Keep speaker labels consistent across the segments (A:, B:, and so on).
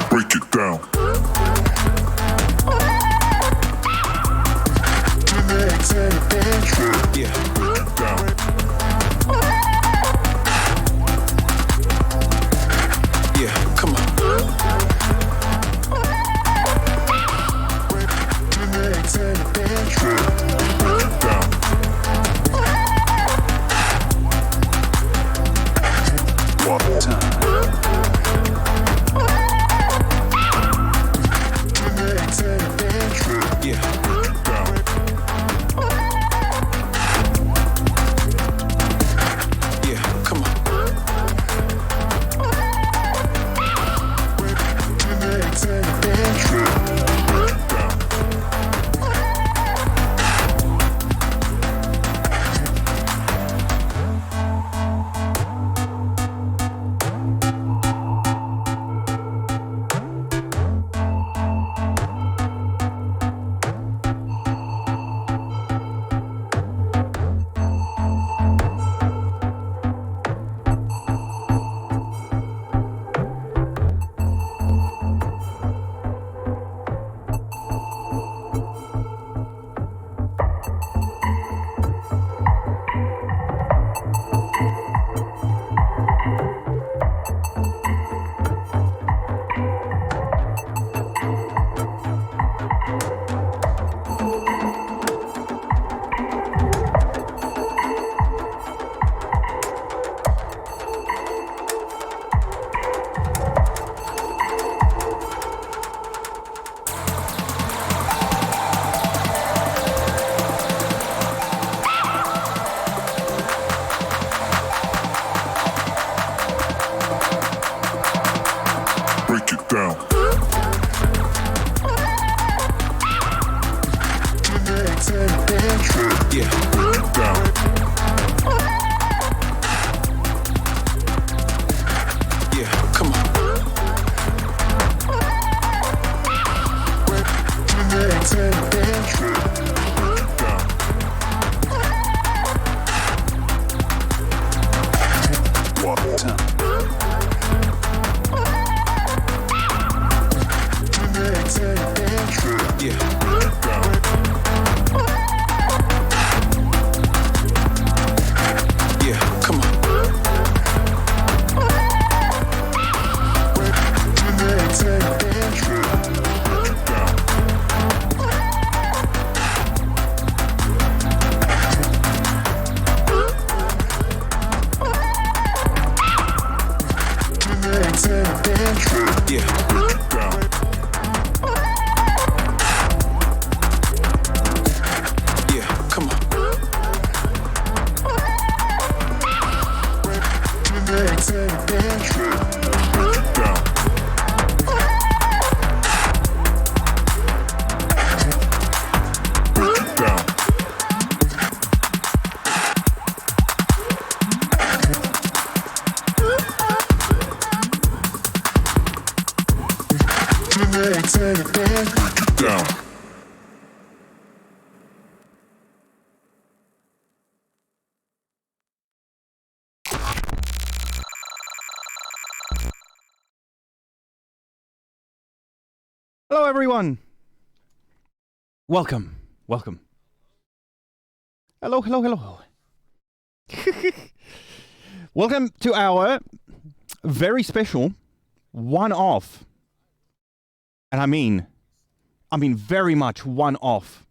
A: Break it down. Yeah, break it down. Yeah, come on. Break it down. One time. Yeah, break it down. Yeah, come on. Break it down. Break it down. Yeah, break it down. Yeah, come on. Break it down. One time. Yeah, break it down. Yeah, come on. Break it down. Yeah, break it down. Yeah, come on. Break it down. Break it down. Break it down.
B: Hello, everyone. Welcome. Hello. Welcome to our very special one-off, and I mean very much one-off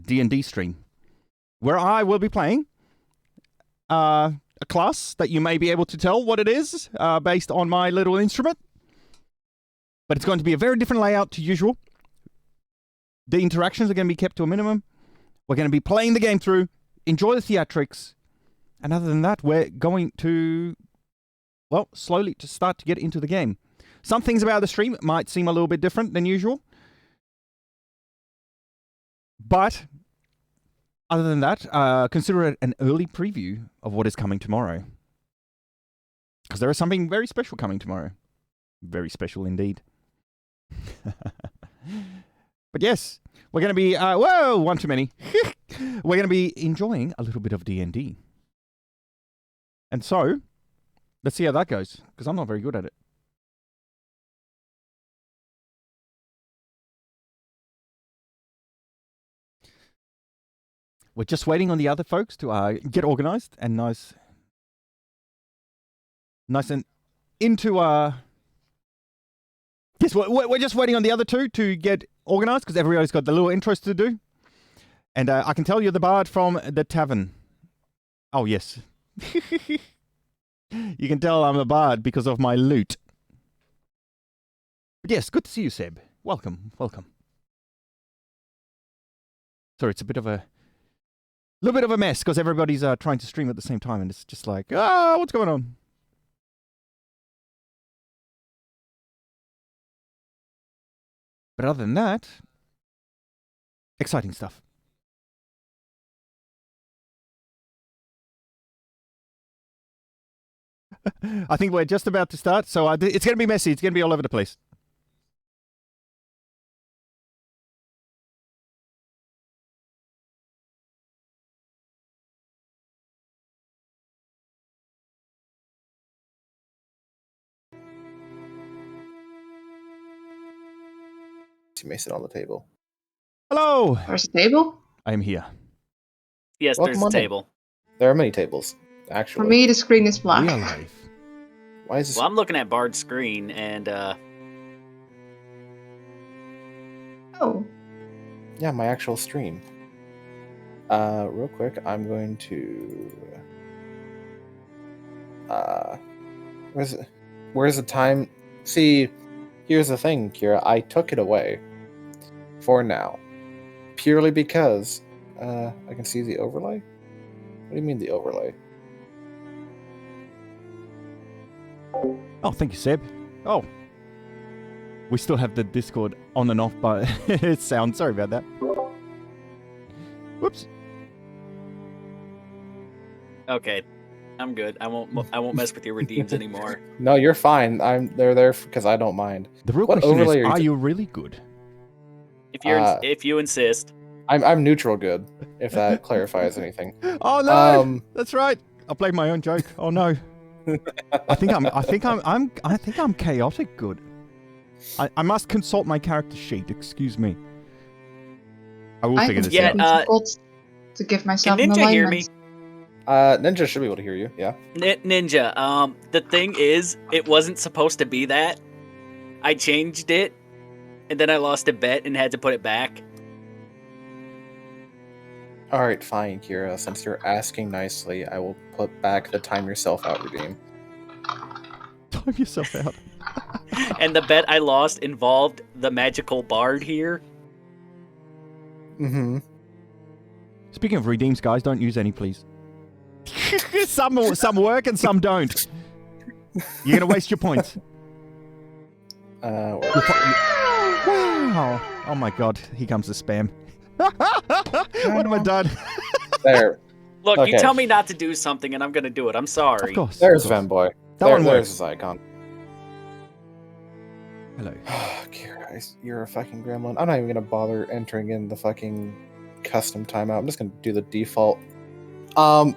B: D&D stream, where I will be playing a class that you may be able to tell what it is based on my little instrument. But it's going to be a very different layout to usual. The interactions are going to be kept to a minimum. We're going to be playing the game through enjoy the theatrics. And other than that, we're going to, well, slowly to start to get into the game. Some things about the stream might seem a little bit different than usual. But other than that, consider it an early preview of what is coming tomorrow. Because there is something very special coming tomorrow. Very special indeed. But yes, we're going to be, whoa, one too many. We're going to be enjoying a little bit of D&D. And so, let's see how that goes, because I'm not very good at it. We're just waiting on the other folks to get organized and nice and into yes, we're just waiting on the other two to get organized because everybody's got the little intros to do. And I can tell you're the bard from the tavern. Oh yes. You can tell I'm a bard because of my loot. But yes, good to see you, Seb. Welcome. Sorry, it's a bit of a little bit of a mess because everybody's trying to stream at the same time, and it's just like, what's going on? But other than that, exciting stuff. I think we're just about to start, so it's going to be messy. It's going to be all over the place.
C: Mason on the table.
B: Hello!
D: There's a table?
B: I am here.
E: Yes,
C: Welcome
E: there's a
C: on in.
E: table.
C: There are many tables, actually.
D: For me, the screen is black.
B: We are live.
C: Why is this?
E: Well, I'm looking at Bard's screen, and
D: Oh.
C: Yeah, my actual stream. Real quick, I'm going to. Where's the time? See, here's the thing, Kira. I took it away for now, purely because I can see the overlay. What do you mean the overlay?
B: Oh, thank you, Seb. Oh. We still have the Discord on and off, but it sounds. Sorry about that. Whoops.
E: okay, I'm good. I won't mess with your redeems anymore.
C: No, you're fine. They're there because I don't mind.
B: The real
C: What
B: question is,
C: overlay are you
B: are
C: t-
B: you really good?
E: If you insist.
C: I'm neutral good. If that clarifies anything.
B: Oh no! That's right. I played my own joke. Oh no. I think I'm chaotic good. I must consult my character sheet. Excuse me. I will figure this
E: Yeah,
B: out.
D: Difficult to give myself
E: Can
D: an
E: Ninja hear
D: alignment.
E: me?
C: Ninja should be able to hear you. Yeah.
E: Ninja, the thing is, it wasn't supposed to be that. I changed it, and then I lost a bet and had to put it back.
C: All right, fine, Kira. Since you're asking nicely, I will put back the time yourself out redeem.
B: Time yourself out.
E: And the bet I lost involved the magical bard here.
C: Mm-hmm.
B: Speaking of redeems, guys, don't use any, please. some work and some don't. You're gonna waste your points.
C: Or-
B: Wow! Oh my God! Here comes the spam. What have I done?
C: there.
E: Look,
C: Okay.
E: you tell me not to do something, and I'm gonna do it. I'm sorry.
B: Of course.
C: There's
B: of course.
C: Femboy.
B: That one
C: There's
B: works.
C: his icon.
B: Hello.
C: Kira, you're a fucking gremlin. I'm not even gonna bother entering in the fucking custom timeout. I'm just gonna do the default. I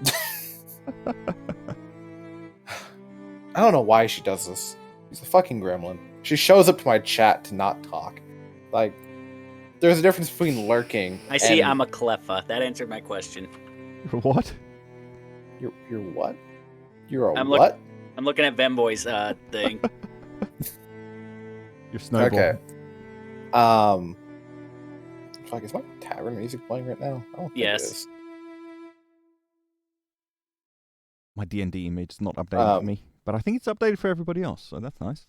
C: don't know why she does this. She's a fucking gremlin. She shows up to my chat to not talk. Like, there's a difference between lurking.
E: I see.
C: and-
E: I'm a Cleffa. That answered my question.
B: What?
C: You're what? You're a
E: I'm
C: what?
E: I'm looking at Vemboy's thing.
B: Your snowball.
C: Okay. Fuck, is my tavern music playing right now? I don't think
E: Yes.
C: it is.
B: My D&D image is not updated for me, but I think it's updated for everybody else, so that's nice.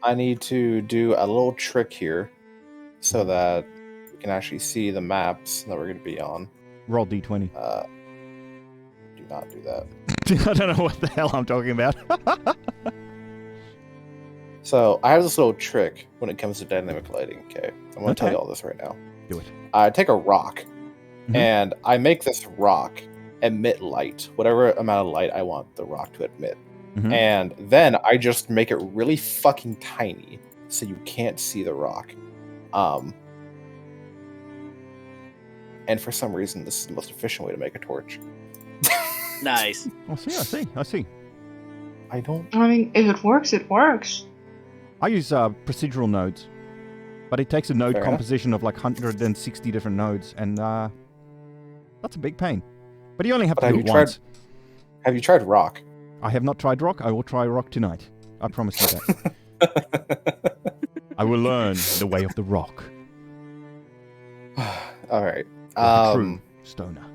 C: I need to do a little trick here so that we can actually see the maps that we're going to be on.
B: Roll D20.
C: not do that.
B: I don't know what the hell I'm talking about.
C: So I have this little trick when it comes to dynamic lighting. Okay, I'm going to tell
B: Okay.
C: you all this right now.
B: Do it.
C: I take a rock,
B: Mhm.
C: and I make this rock emit light, whatever amount of light I want the rock to emit.
B: Mhm.
C: And then I just make it really fucking tiny so you can't see the rock. And for some reason, this is the most efficient way to make a torch.
E: Nice.
B: I see.
C: I don't.
D: I mean, if it works, it works.
B: I use procedural nodes, but it takes a node
C: Fair enough.
B: composition of like 160 different nodes, and that's a big pain. But you only have
C: But
B: to
C: have
B: do it
C: you
B: once.
C: Have you tried rock?
B: I have not tried rock. I will try rock tonight. I promise you that. I will learn the way of the rock.
C: All right.
B: Like a true stoner.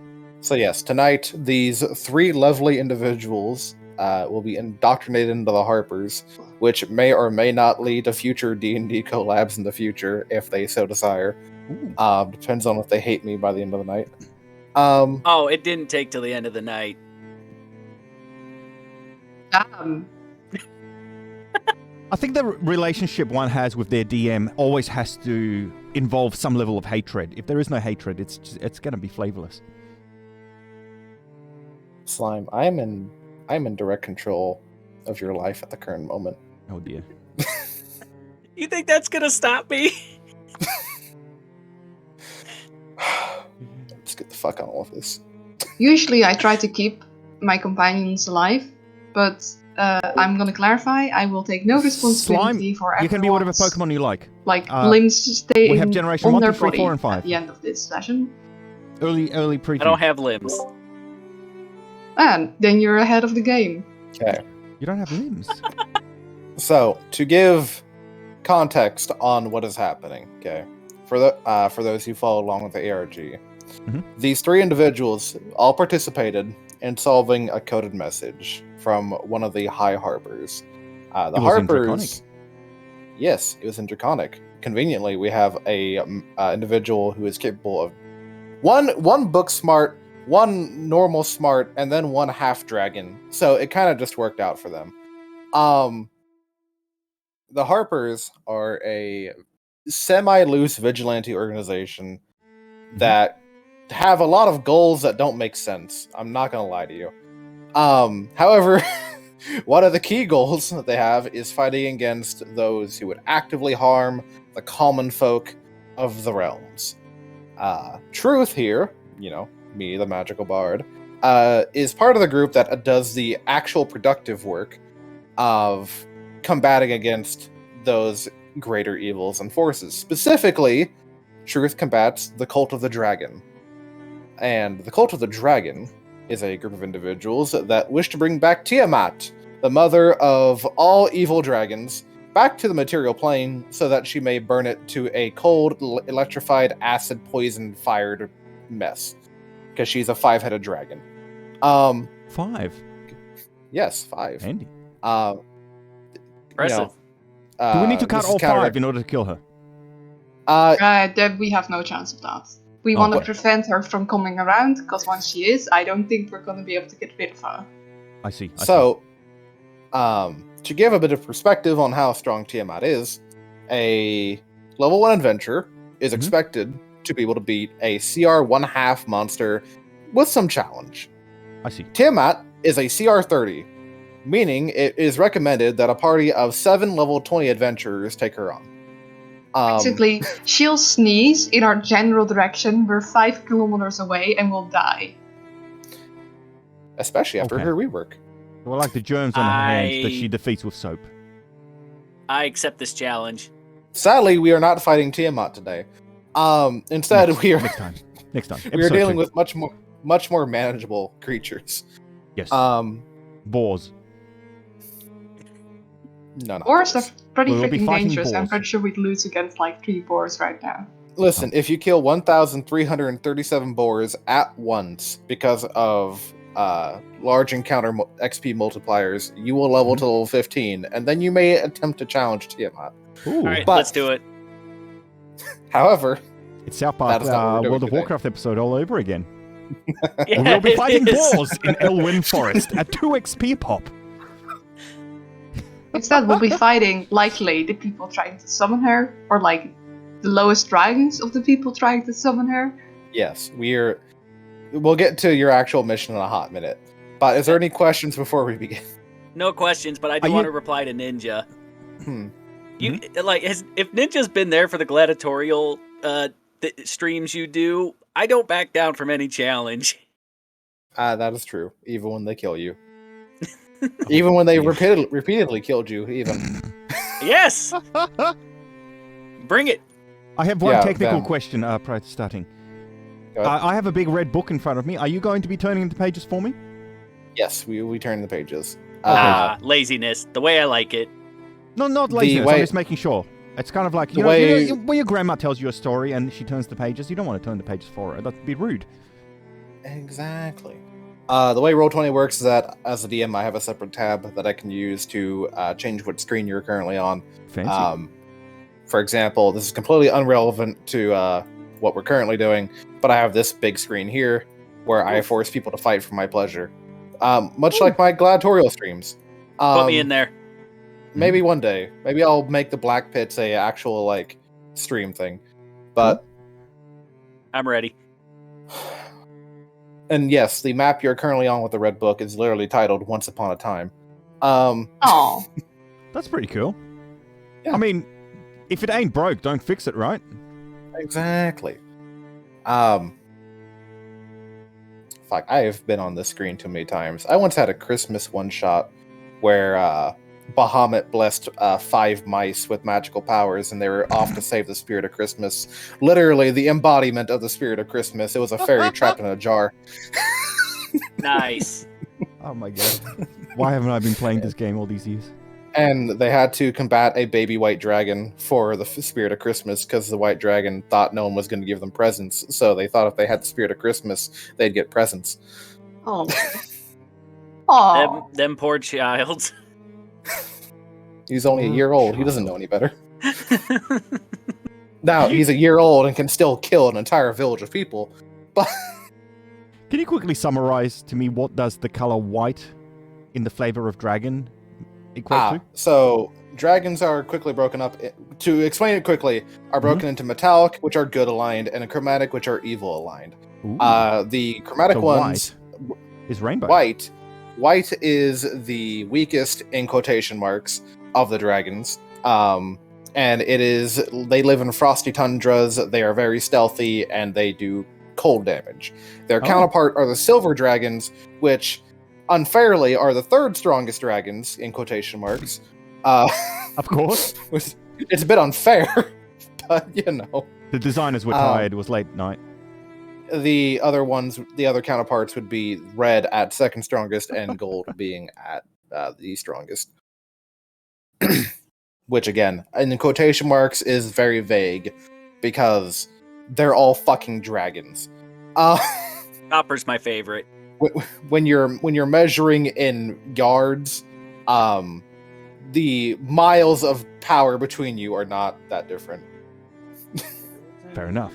C: So yes, tonight these three lovely individuals will be indoctrinated into the Harpers, which may or may not lead to future D&D collabs in the future if they so desire.
B: Ooh.
C: Depends on if they hate me by the end of the night.
E: Oh, it didn't take till the end of the night.
B: I think the relationship one has with their DM always has to involve some level of hatred. If there is no hatred, it's going to be flavorless.
C: Slime, I'm in direct control of your life at the current moment.
B: Oh dear.
E: You think that's gonna stop me?
C: Let's get the fuck on all of this.
D: Usually I try to keep my companions alive, but I'm gonna clarify, I will take no responsibility for everyone's...
B: You can be whatever Pokemon you like.
D: limbs stay
B: we have generation
D: on
B: 1,
D: their
B: 2, 3,
D: body
B: 4, and 5.
D: at the end of this session.
B: Early preview.
E: I don't have limbs.
D: And then you're ahead of the game.
C: Okay.
B: You don't have limbs.
C: So, to give context on what is happening, okay, for those who follow along with the ARG, these three individuals all participated in solving a coded message from one of the High Harpers. The
B: It was in
C: Harpers,
B: Draconic.
C: yes, it was in Draconic. Conveniently, we have a individual who is capable of one book smart, one normal smart, and then one half dragon. So it kind of just worked out for them. The Harpers are a semi-loose vigilante organization that have a lot of goals that don't make sense. I'm not gonna lie to you. However, one of the key goals that they have is fighting against those who would actively harm the common folk of the realms. Truth here, me, the magical bard, is part of the group that does the actual productive work of combating against those greater evils and forces. Specifically, Truth combats the Cult of the Dragon. And the Cult of the Dragon is a group of individuals that wish to bring back Tiamat, the mother of all evil dragons, back to the material plane so that she may burn it to a cold, electrified, acid, poisoned, fired mess. Because she's a 5-headed dragon.
B: 5.
C: Yes, 5.
B: Handy.
E: Impressive.
B: Do we need to cut all 5 in order to kill her?
D: We have no chance of that. We want to prevent her from coming around, because once she is, I don't think we're going to be able to get rid of her.
B: I see.
C: So, to give a bit of perspective on how strong Tiamat is, a level 1 adventurer is expected to be able to beat a CR 1/2 monster with some challenge.
B: I see.
C: Tiamat is a CR 30, meaning it is recommended that a party of 7 level 20 adventurers take her on.
D: Basically, she'll sneeze in our general direction, we're 5 kilometers away, and we'll die.
C: Especially after her rework.
B: Well, like the germs on her hands that she defeats with soap.
E: I accept this challenge.
C: Sadly, we are not fighting Tiamat today. Instead, we are
B: next time.
C: We are dealing with much more manageable creatures.
B: Yes. Boars.
C: No, not
D: Boars are pretty
B: We'll be
D: freaking
B: fighting
D: dangerous. I'm
B: boars.
D: pretge sure we'd lose against like 3 boars right now.
C: Listen, if you kill 1,337 boars at once because of large encounter XP multipliers, you will level to level 15, and then you may attempt to challenge Tiamat.
B: Ooh.
E: All right,
C: But-
E: let's do it.
C: However,
B: It's South Park
C: That is not what we're doing
B: World of
C: today.
B: Warcraft episode all over again.
E: Yeah,
B: We'll be
E: it
B: fighting
E: is.
B: boars in Elwyn Forest at 2 XP pop.
D: Instead, we'll be fighting likely the people trying to summon her, or like the lowest dragons of the people trying to summon her.
C: Yes, we'll get to your actual mission in a hot minute. But is there any questions before we begin?
E: No questions, but I
B: Are
E: do
B: you-
E: want to reply to Ninja.
C: Hmm.
E: You like if Ninja's been there for the gladiatorial streams you do, I don't back down from any challenge.
C: That is true. Even when they kill you. Even when they repeatedly killed you, even.
E: Yes, bring it.
B: I have one
C: Yeah,
B: technical
C: them.
B: question prior to starting.
C: Go ahead.
B: I have a big red book in front of me. Are you going to be turning the pages for me?
C: Yes, we turn the pages.
E: Laziness, the way I like it.
B: No, not
C: The
B: laziness.
C: way-
B: I'm just making sure. It's kind of like,
C: The
B: you know,
C: way-
B: when your grandma tells you a story and she turns the pages, you don't want to turn the pages for her. That'd be rude.
C: Exactly. The way Roll20 works is that as a DM, I have a separate tab that I can use to change what screen you're currently on.
B: Fancy.
C: For example, this is completely irrelevant to what we're currently doing, but I have this big screen here where I force people to fight for my pleasure. Much like my gladiatorial streams.
E: Put me in there.
C: Maybe one day. Maybe I'll make the Black Pits a actual like stream thing. But
E: I'm ready.
C: and yes, the map you're currently on with the red book is literally titled Once Upon a Time.
D: Oh,
B: That's pretty cool.
C: Yeah.
B: I mean, if it ain't broke, don't fix it, right?
C: Exactly. Fuck, I have been on this screen too many times. I once had a Christmas one shot where Bahamut blessed 5 mice with magical powers, and they were off to save the spirit of Christmas. Literally, the embodiment of the spirit of Christmas. It was a fairy trapped in a jar.
E: Nice.
B: Oh my god. Why haven't I been playing this game all these years?
C: And they had to combat a baby white dragon for the spirit of Christmas because the white dragon thought no one was going to give them presents. So they thought if they had the spirit of Christmas, they'd get presents.
D: oh, oh.
E: Them poor child.
C: He's only a year old. He doesn't know any better. Now, he's a year old and can still kill an entire village of people. But
B: Can you quickly summarize to me what does the color white in the flavor of dragon equate to?
C: so dragons are quickly broken up. To explain it quickly, are broken into metallic, which are good aligned, and chromatic, which are evil aligned.
B: Ooh,
C: The chromatic
B: so
C: ones,
B: white is rainbow.
C: white is the weakest in quotation marks of the dragons. And they live in frosty tundras. They are very stealthy and they do cold damage. Their
B: Oh.
C: counterpart are the silver dragons, which unfairly are the third strongest dragons in quotation marks.
B: Of course.
C: It's a bit unfair, but you know.
B: The designers were tired. It was late night.
C: The other counterparts would be red at second strongest and gold being at the strongest. Which again, in quotation marks, is very vague because they're all fucking dragons.
E: Copper's my favorite.
C: When you're measuring in yards, the miles of power between you are not that different.
B: Fair enough.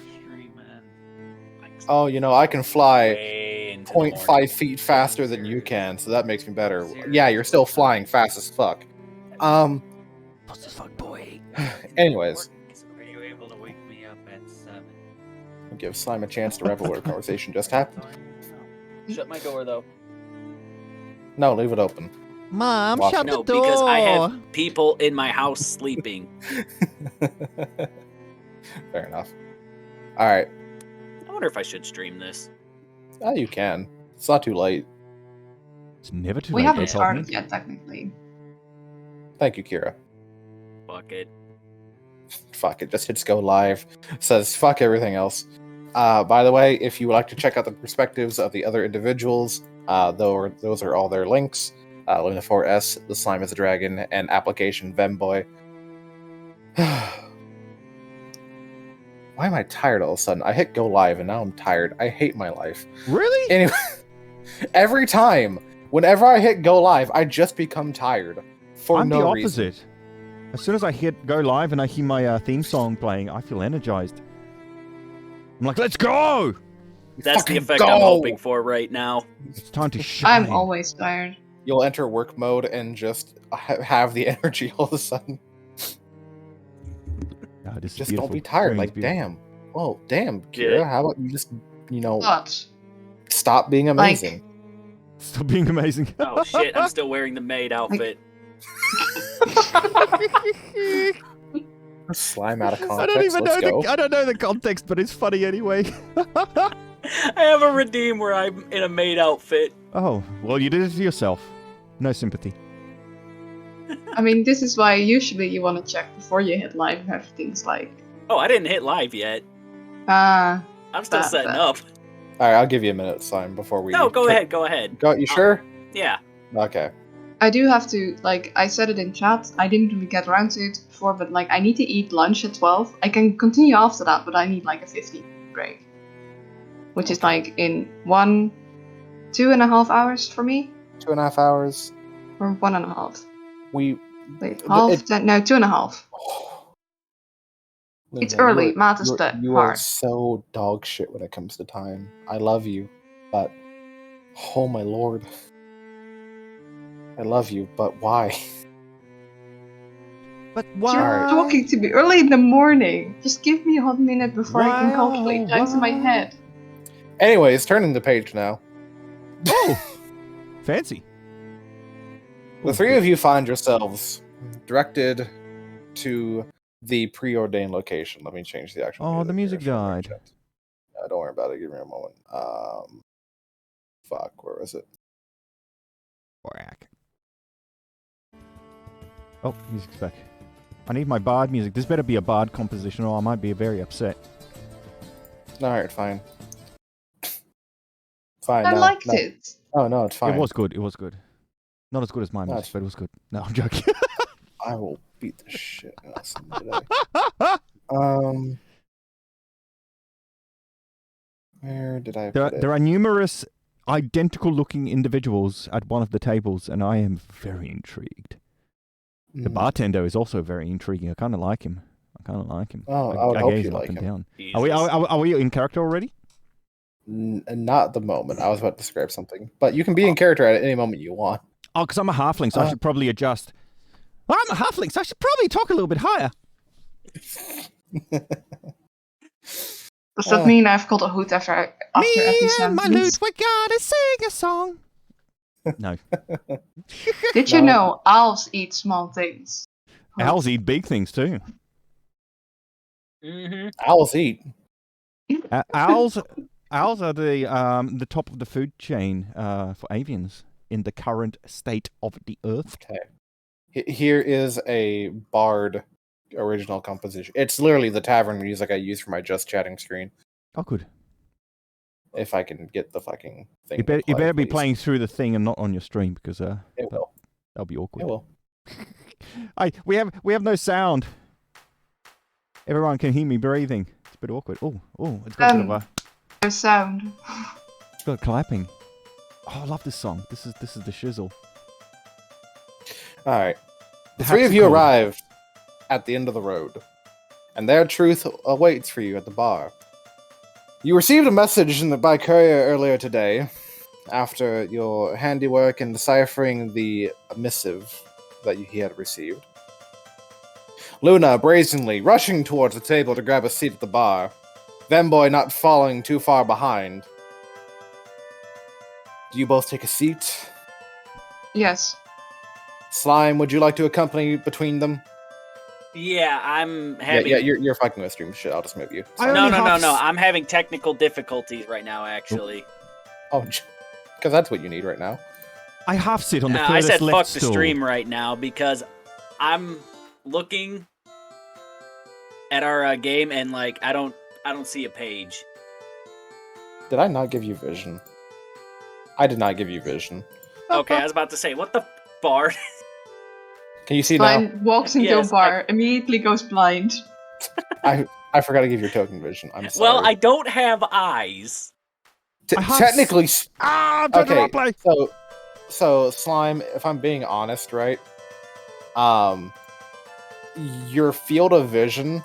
C: Oh, I can fly
E: Way into the
C: 0.5
E: morning.
C: feet faster than you can, so that makes me better. Yeah, you're still flying fast as fuck.
B: Fast as fuck, boy.
C: Anyways,
F: Are you able to wake me up at 7?
C: I'll give Slime a chance to revel what our conversation just happened.
E: Shut my door though.
C: No, leave it open.
B: Mom,
C: Watch
B: shut
E: No,
B: the door.
E: because I have people in my house sleeping.
C: Fair enough. All right.
E: I wonder if I should stream this.
C: Oh, you can. It's not too late.
B: It's never too
D: We
B: late.
D: haven't
B: they told me.
D: started yet, technically.
C: Thank you, Kira.
E: Fuck it.
C: Fuck it. Just hits go live. Says fuck everything else. By the way, if you would like to check out the perspectives of the other individuals, those are all their links. Luna 4S, The Slime is a Dragon, and Application Vemboy. Why am I tired all of a sudden? I hit go live and now I'm tired. I hate my life.
B: Really?
C: Anyway, every time, whenever I hit go live, I just become tired. For
B: I'm
C: no
B: the
C: reason.
B: opposite. As soon as I hit go live and I hear my theme song playing, I feel energized. I'm like, let's go!
E: That's the
C: Fucking
E: effect
C: go!
E: I'm hoping for right now.
B: It's time to shine.
D: I'm always tired.
C: You'll enter work mode and just have the energy all of a sudden.
B: Oh, this is
C: Just
B: beautiful.
C: don't be tired.
B: Rain's
C: Like,
B: beautiful.
C: damn. Well, damn,
E: Get
C: Kira.
E: it?
C: How about you just,
D: But
C: stop being amazing?
B: Stop being amazing.
E: Oh shit, I'm still wearing the maid outfit.
C: Slime out of context.
B: I don't even
C: Let's
B: know
C: go.
B: I don't know the context, but it's funny anyway.
E: I have a redeem where I'm in a maid outfit.
B: Oh, well, you did it to yourself. No sympathy.
D: I mean, this is why usually you want to check before you hit live if everything's like,
E: Oh, I didn't hit live yet.
D: ah,
E: I'm still
D: That-
E: setting
D: that-
E: up.
C: All right, I'll give you a minute, Slime, before we.
E: No, go ahead, go ahead.
C: Go. You sure?
E: Yeah.
C: Okay.
D: I do have to, like, I said it in chat, I didn't really get around to it before, but, like, I need to eat lunch at 12. I can continue after that, but I need, like, a 15 break. Which is, like, in 2.5 hours for me?
C: 2.5 hours.
D: Or 1.5?
C: We.
D: Wait,
C: It-
D: half?
C: it-
D: No, 2.5. It's
C: Luna,
D: early,
C: you are-
D: math is
C: you are-
D: the
C: You are
D: hard.
C: so dog shit when it comes to time. I love you, but oh my lord, I love you, but why?
B: But
D: You're
B: why?
C: Alright.
D: talking to me early in the morning. Just give me a hot minute before I can calculate times in my
B: Why?
D: head.
C: Anyways, turning the page now.
B: Oh, fancy.
C: The three of you find yourselves directed to the preordained location. Let me change the actual.
B: Oh, the music
C: here.
B: died.
C: Don't worry about it. Give me a moment. Fuck. Where is it?
B: Whack. Oh, music's back. I need my bard music. This better be a bard composition, or I might be very upset.
C: All right, fine. Fine.
D: I
C: no,
D: liked
C: no.
D: it.
C: Oh no, it's fine.
B: It was good. It was good. Not as good as my
C: No,
B: music,
C: it's-
B: but it was good. No, I'm joking.
C: I will beat the shit out of somebody today. Where did I
B: There,
C: put it?
B: there are numerous identical-looking individuals at one of the tables, and I am very intrigued. The
C: Mm.
B: bartender is also very intriguing. I kind of like him.
C: Oh, I would hope
B: gaze
C: you
B: him up
C: like
B: and
C: him.
B: down.
E: Jesus.
B: Are we in character already?
C: Not at the moment. I was about to describe something, but you can be in character at any moment you want.
B: Oh, because I'm a halfling, so I should probably adjust. I'm a halfling, so I should probably talk a little bit higher.
D: Does that mean I've got a hood after every
B: Me and my
D: sentence?
B: lute, we gotta sing a song. No.
D: Did you
C: No.
D: know owls eat small things?
B: Owls eat big things too.
E: Mm-hmm.
C: Owls eat.
B: Owls are the top of the food chain for avians in the current state of the earth.
C: Okay. Here is a bard original composition. It's literally the tavern music I use for my just chatting screen.
B: Oh, good.
C: If I can get the fucking thing.
B: You
C: to play,
B: better be
C: please.
B: playing through the thing and not on your stream because
C: It will.
B: that'll be awkward.
C: It will.
B: We have no sound. Everyone can hear me breathing. It's a bit awkward. Oh, it's got a bit of a
D: No sound.
B: it's got clapping. Oh, I love this song. This is the shizzle.
C: All right. The
B: The
C: three of you
B: harpsichord.
C: arrive at the end of the road, and their truth awaits for you at the bar. You received a message by courier earlier today, after your handiwork in deciphering the missive that he had received. Luna brazenly rushing towards the table to grab a seat at the bar, Vemboy not falling too far behind. Do you both take a seat?
D: Yes.
C: Slime, would you like to accompany between them?
E: Yeah, I'm having.
C: Yeah, you're fucking with stream shit. I'll just move you.
B: I
C: Sorry.
B: only
E: No.
B: have
E: I'm having technical difficulties right now, actually.
C: Oh, because that's what you need right now.
B: I half sit on the
E: I
B: furthest
E: said
B: left
E: fuck the
B: stool.
E: stream right now because I'm looking at our game and like I don't see a page.
C: Did I not give you vision? I did not give you vision.
E: Okay, I was about to say what the bar.
C: Can you see now?
D: Blind walks into
E: Yes,
D: a bar, immediately goes blind.
C: I forgot to give your token vision. I'm sorry.
E: Well, I don't have eyes.
B: I have
C: Technically,
B: I'm talking
C: okay.
B: about play.
C: So Slime. If I'm being honest, right? Your field of vision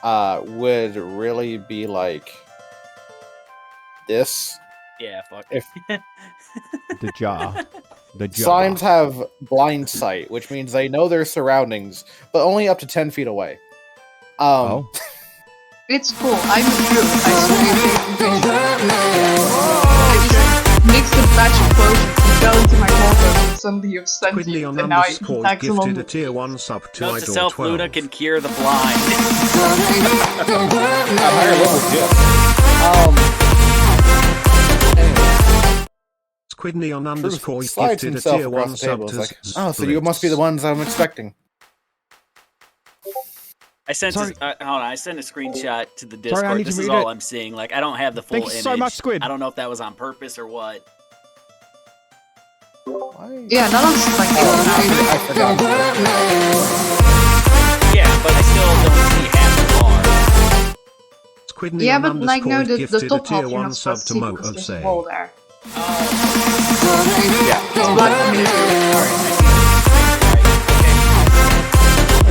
C: would really be like this.
E: Yeah, fuck.
C: If-
B: The jar. The jar.
C: Slimes have blind sight, which means they know their surroundings, but only up to 10 feet away.
B: Oh.
D: It's cool. I'm a druid. I still I just mixed a batch of potions and fell into my water and suddenly you've sent
G: Quidney
D: you,
G: on
D: and now he
G: underscore
D: tags along
G: gifted a
D: with
G: tier 1 sub to
E: Note to
G: Idol
E: self,
G: 12.
E: Luna can cure the blind.
C: At higher levels, yes. Anyway,
G: Quidney on underscore
C: Truth slides
G: gifted a
C: himself
G: tier 1
C: across the
G: sub
C: table.
G: to
C: It's like, oh, so you must be the ones I'm expecting.
E: I sent
B: Sorry.
E: hold on, I sent a screenshot to the
B: I
E: Discord.
B: need to
E: This is
B: read
E: all
B: it.
E: I'm seeing. Like, I don't have the full
B: Thank you
E: image.
B: so much, Squid.
E: I don't know if that was on purpose or what.
C: Why?
D: Yeah, that was like
C: I forgot.
E: Yeah, but I still don't see half the bar.
G: Quidney
D: yeah,
G: on
D: but like no,
G: underscore
D: the
G: gifted a
D: top
G: tier
D: half you're
G: 1
D: not
G: sub
D: supposed
G: to
D: to see
G: Mo
D: because
G: of
D: there's a
G: say.
D: wall there.
E: Oh,
C: Yeah.
D: It's black for me too.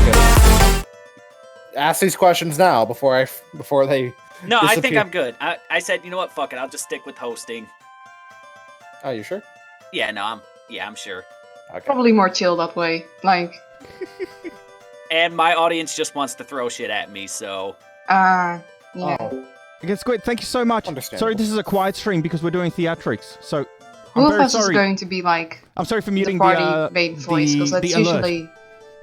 C: Okay. Ask these questions now before they.
E: no, I think
C: disappear.
E: I'm good. I said, you know what? Fuck it. I'll just stick with hosting.
C: Oh, you sure?
E: Yeah, no, I'm sure.
C: Okay.
D: Probably more chill that way. Like,
E: And my audience just wants to throw shit at me, so
D: yeah.
C: Oh,
B: Again, Squid, thank you so much.
C: Understandable.
B: Sorry, this is a quiet stream because we're doing theatrics. So
D: Who
B: I'm
D: of
B: very
D: us is
B: sorry.
D: going to be like
B: I'm sorry for
D: the
B: muting
D: party main voice? Because
B: the
D: that's
B: alert.
D: usually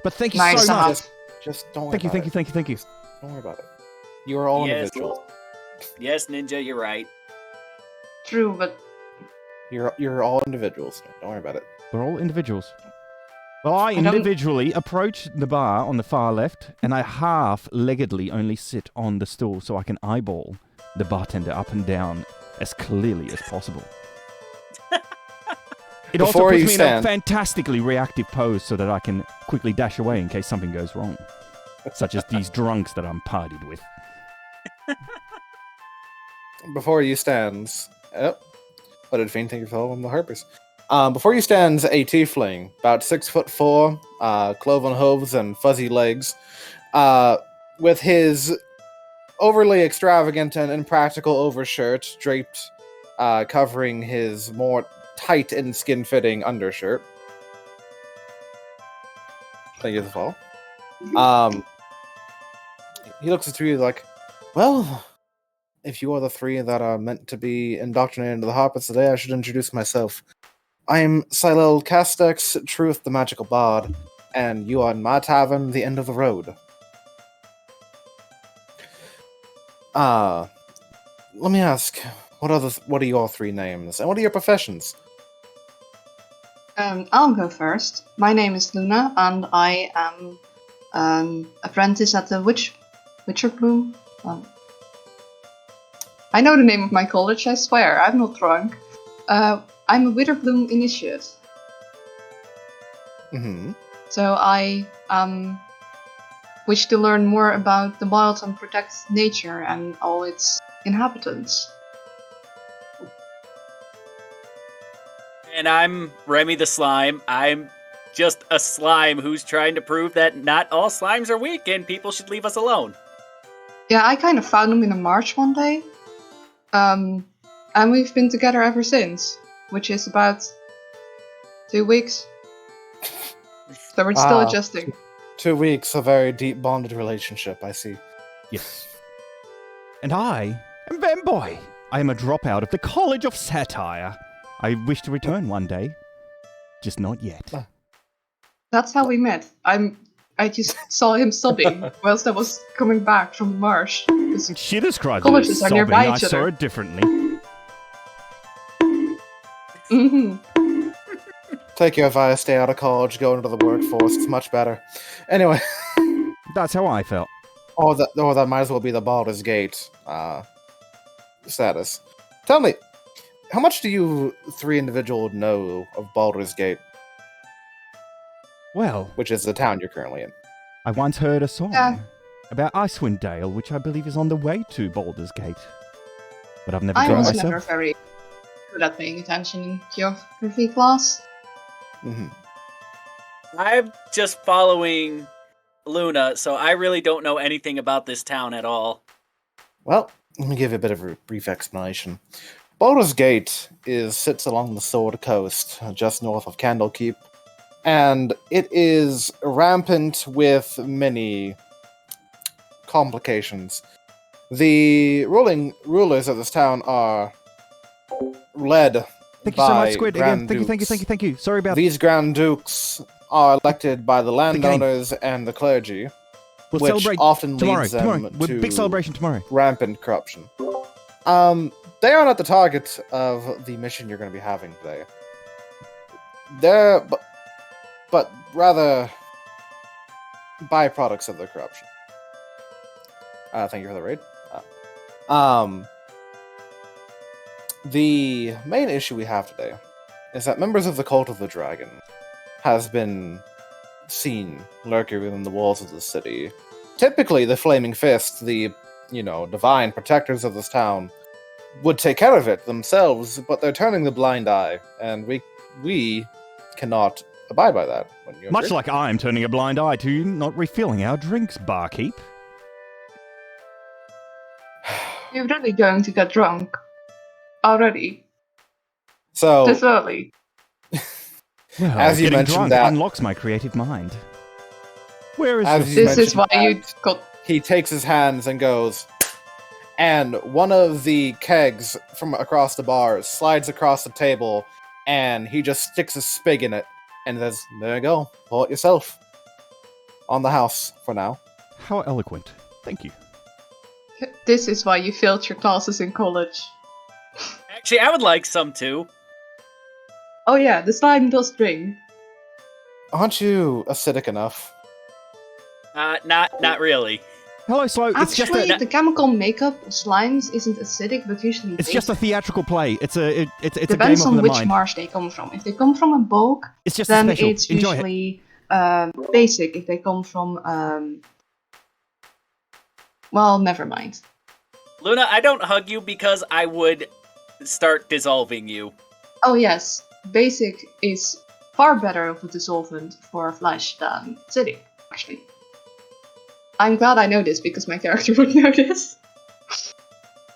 B: But thank you
D: nice
B: so
D: to
B: much.
D: have.
C: just don't worry
B: Thank you,
C: about
B: thank you,
C: it.
B: thank you.
C: Don't worry about it. You are all
E: Yes.
C: individuals.
E: yes, Ninja, you're right.
D: True, but
C: You're all individuals. Don't worry about it.
B: We're all individuals. Well, I
D: don't-
B: individually approach the bar on the far left, and I half-leggedly only sit on the stool so I can eyeball the bartender up and down as clearly as possible. It also
C: Before
B: puts
C: you
B: me in a
C: stand-
B: fantastically reactive pose so that I can quickly dash away in case something goes wrong, such as these drunks that I'm partied with.
C: Before you stands. Oh, what did Fiend think of all the Harpers? Before you stands a tiefling, about 6'4", cloven hooves and fuzzy legs, with his overly extravagant and impractical overshirt draped, covering his more tight and skin-fitting undershirt. Thank you, the fall. He looks at you like, well, if you are the three that are meant to be indoctrinated into the Harpers today, I should introduce myself. I am Silel Castex, Truth the Magical Bard, and you are in my tavern, the end of the road. Let me ask, what are your three names, and what are your professions?
D: I'll go first. My name is Luna, and I am an apprentice at the Witcher Bloom. I know the name of my college, I swear, I'm not drunk. I'm a Witherbloom initiate,
C: Mm-hmm.
D: so I wish to learn more about the wild and protect nature and all its inhabitants.
E: And I'm Remy the Slime. I'm just a slime who's trying to prove that not all slimes are weak and people should leave us alone.
D: Yeah, I kind of found him in a marsh one day, and we've been together ever since, which is about 2 weeks. So we're still
C: Ah.
D: adjusting.
C: 2 weeks, a very deep bonded relationship, I see.
B: Yes. And I am Vamboy. I am a dropout of the College of Satire. I wish to return one day. Just not yet.
D: That's how we met. I just saw him sobbing whilst I was coming back from the marsh. 'Cause
B: She described it
D: Colleges
B: as
D: are
B: sobbing.
D: nearby
B: I
D: each
B: saw
D: other.
B: it differently.
C: Take your advice, stay out of college, go into the workforce, it's much better. Anyway,
B: That's how I felt.
C: that might as well be the Baldur's Gate status. Tell me, how much do you three individuals know of Baldur's Gate,
B: Well,
C: which is the town you're currently in?
B: I once heard a song
D: Yeah.
B: about Icewind Dale, which I believe is on the way to Baldur's Gate. But I've never
D: I
B: gone
D: was
B: myself.
D: never very good at paying attention in geography class.
C: Mm-hmm.
E: I'm just following Luna, so I really don't know anything about this town at all.
C: Well, let me give you a bit of a brief explanation. Baldur's Gate sits along the Sword Coast, just north of Candlekeep, and it is rampant with many complications. The ruling rulers of this town are led
B: Thank you so
C: by
B: much, Squid.
C: Grand
B: Again,
C: Dukes.
B: thank you. Sorry about
C: These Grand Dukes are elected by the landowners and the clergy,
B: We'll
C: which
B: celebrate
C: often
B: tomorrow.
C: leads them
B: With
C: to
B: big celebration tomorrow.
C: rampant corruption. They are not the target of the mission you're going to be having today. They're, but rather byproducts of their corruption. Thank you for the raid. The main issue we have today is that members of the Cult of the Dragon has been seen lurking within the walls of the city. Typically, the Flaming Fist, the, divine protectors of this town, would take care of it themselves, but they're turning the blind eye, and we cannot abide by that.
B: Much like I'm turning a blind eye to you not refilling our drinks, barkeep.
D: You're really going to get drunk already
C: So,
D: this early.
B: Well,
C: As you
B: getting
C: mentioned
B: drunk
C: that-
B: unlocks my creative mind. Where is
C: As
B: this?
C: you
D: This is why
C: mentioned
D: you got.
C: he takes his hands and goes, and one of the kegs from across the bar slides across the table, and he just sticks a spig in it, and says, "There you go, pour it yourself." On the house, for now.
B: How eloquent. Thank you.
D: This is why you failed your classes in college.
E: Actually, I would like some too.
D: Oh yeah, the slime does drink.
C: Aren't you acidic enough?
E: Not really.
B: Hello, Slow. It's just
D: Actually,
B: a
D: the chemical makeup of slimes isn't acidic, but usually
B: it's just a theatrical play. It's a game
D: depends
B: of
D: on
B: the
D: which
B: mind.
D: marsh they come from. If they come from a bog,
B: It's just
D: then
B: a special.
D: it's
B: Enjoy it.
D: usually basic. If they come from well, never mind.
E: Luna, I don't hug you because I would start dissolving you.
D: Oh yes, basic is far better of a dissolvent for flesh than acidic, actually. I'm glad I know this because my character would know this.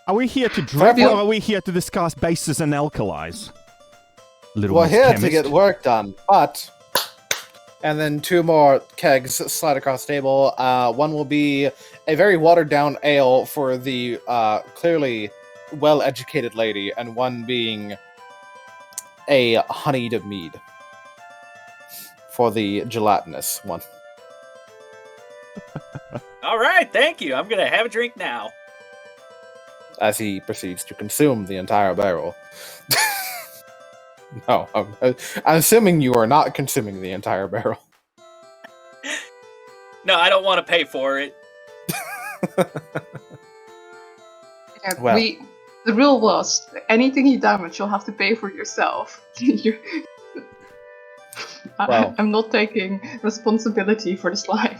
B: Are we here to drink
C: Fair
B: or
C: point.
B: are we here to discuss bases and alkalis? Little
C: We're
B: Miss
C: here to
B: Chemist.
C: get work done, but... And then two more kegs slide across the table. One will be a very watered-down ale for the clearly well-educated lady, and one being a honeyed mead for the gelatinous one.
E: All right, thank you. I'm gonna have a drink now.
C: As he proceeds to consume the entire barrel. No, I'm assuming you are not consuming the entire barrel.
E: No, I don't want to pay for it.
D: Yeah,
C: Well.
D: The rule was anything you damage, you'll have to pay for yourself.
C: Well.
D: I'm not taking responsibility for the slime.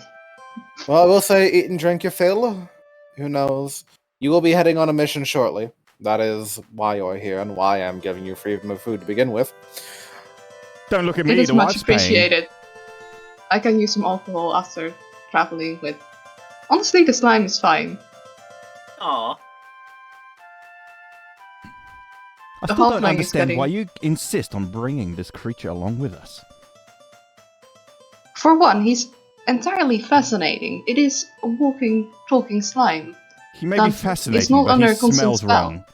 C: Well, I will say, eat and drink your fill. Who knows? You will be heading on a mission shortly. That is why you're here and why I'm giving you freedom of food to begin with.
B: Don't look at me.
D: It is
B: the
D: much
B: wife's paying.
D: appreciated. I can use some alcohol after traveling with. Honestly, the slime is fine.
E: Aw.
B: I
D: The
B: still don't
D: halfling is
B: understand
D: getting-
B: why you insist on bringing this creature along with us.
D: For one, he's entirely fascinating. It is a walking, talking slime.
B: He may be
D: It's
B: fascinating,
D: not
B: but
D: under
B: he
D: a constant
B: smells
D: spell.
B: wrong.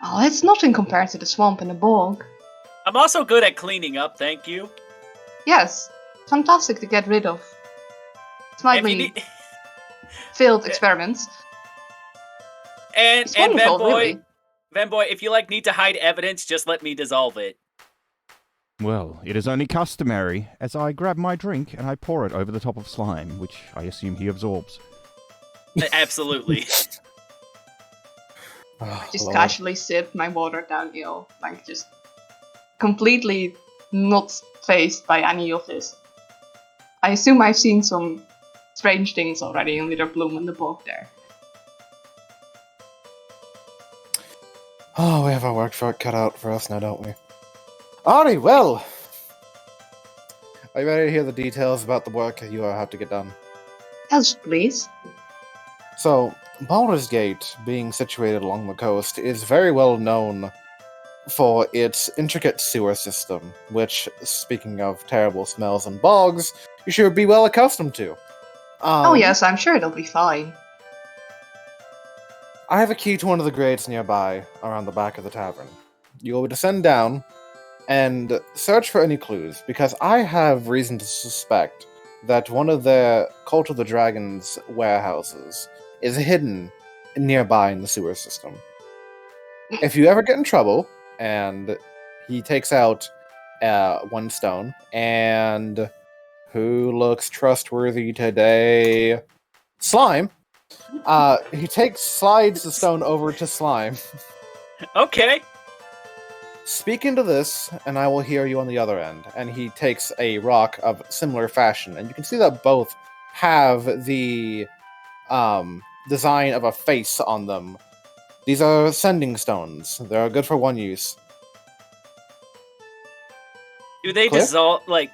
D: Oh, it's nothing compared to the swamp and the bog.
E: I'm also good at cleaning up, thank you.
D: Yes, fantastic to get rid of.
E: If you
D: Slightly
E: need...
D: failed experiments.
E: And
D: It's wonderful,
E: Venboy,
D: really.
E: Venboy, if you need to hide evidence, just let me dissolve it.
B: Well, it is only customary as I grab my drink and I pour it over the top of slime, which I assume he absorbs.
E: Absolutely.
C: Oh,
D: Just
C: Lord.
D: casually sip my watered down ale. Like, just completely not phased by any of this. I assume I've seen some strange things already in Witherbloom and the bog there.
C: Oh, we have our work cut out for us now, don't we? Alright, well. Are you ready to hear the details about the work you have to get done?
D: Yes, please.
C: So, Baldur's Gate, being situated along the coast, is very well known for its intricate sewer system, which, speaking of terrible smells and bogs, you should be well accustomed to.
D: Oh yes, I'm sure it'll be fine.
C: I have a key to one of the grates nearby, around the back of the tavern. You will descend down and search for any clues, because I have reason to suspect that one of the Cult of the Dragon's warehouses is hidden nearby in the sewer system. If you ever get in trouble, and he takes out one stone, and who looks trustworthy today? Slime. He slides the stone over to Slime.
E: Okay.
C: Speak into this, and I will hear you on the other end. And he takes a rock of similar fashion, and you can see that both have the design of a face on them. These are sending stones. They are good for one use.
E: Do they
C: Clear?
E: dissolve? Like,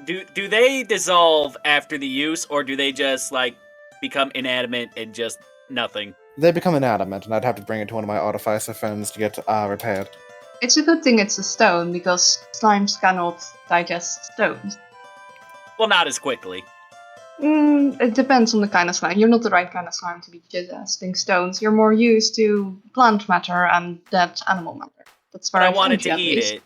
E: do they dissolve after the use, or do they just like become inanimate and just nothing?
C: They become inanimate, and I'd have to bring it to one of my artificer friends to get repaired.
D: It's a good thing it's a stone, because slimes cannot digest stones.
E: Well, not as quickly.
D: It depends on the kind of slime. You're not the right kind of slime to be digesting stones. You're more used to plant matter and dead animal matter. That's
E: But
D: where
E: I wanted to
D: at
E: eat
D: least.
E: it.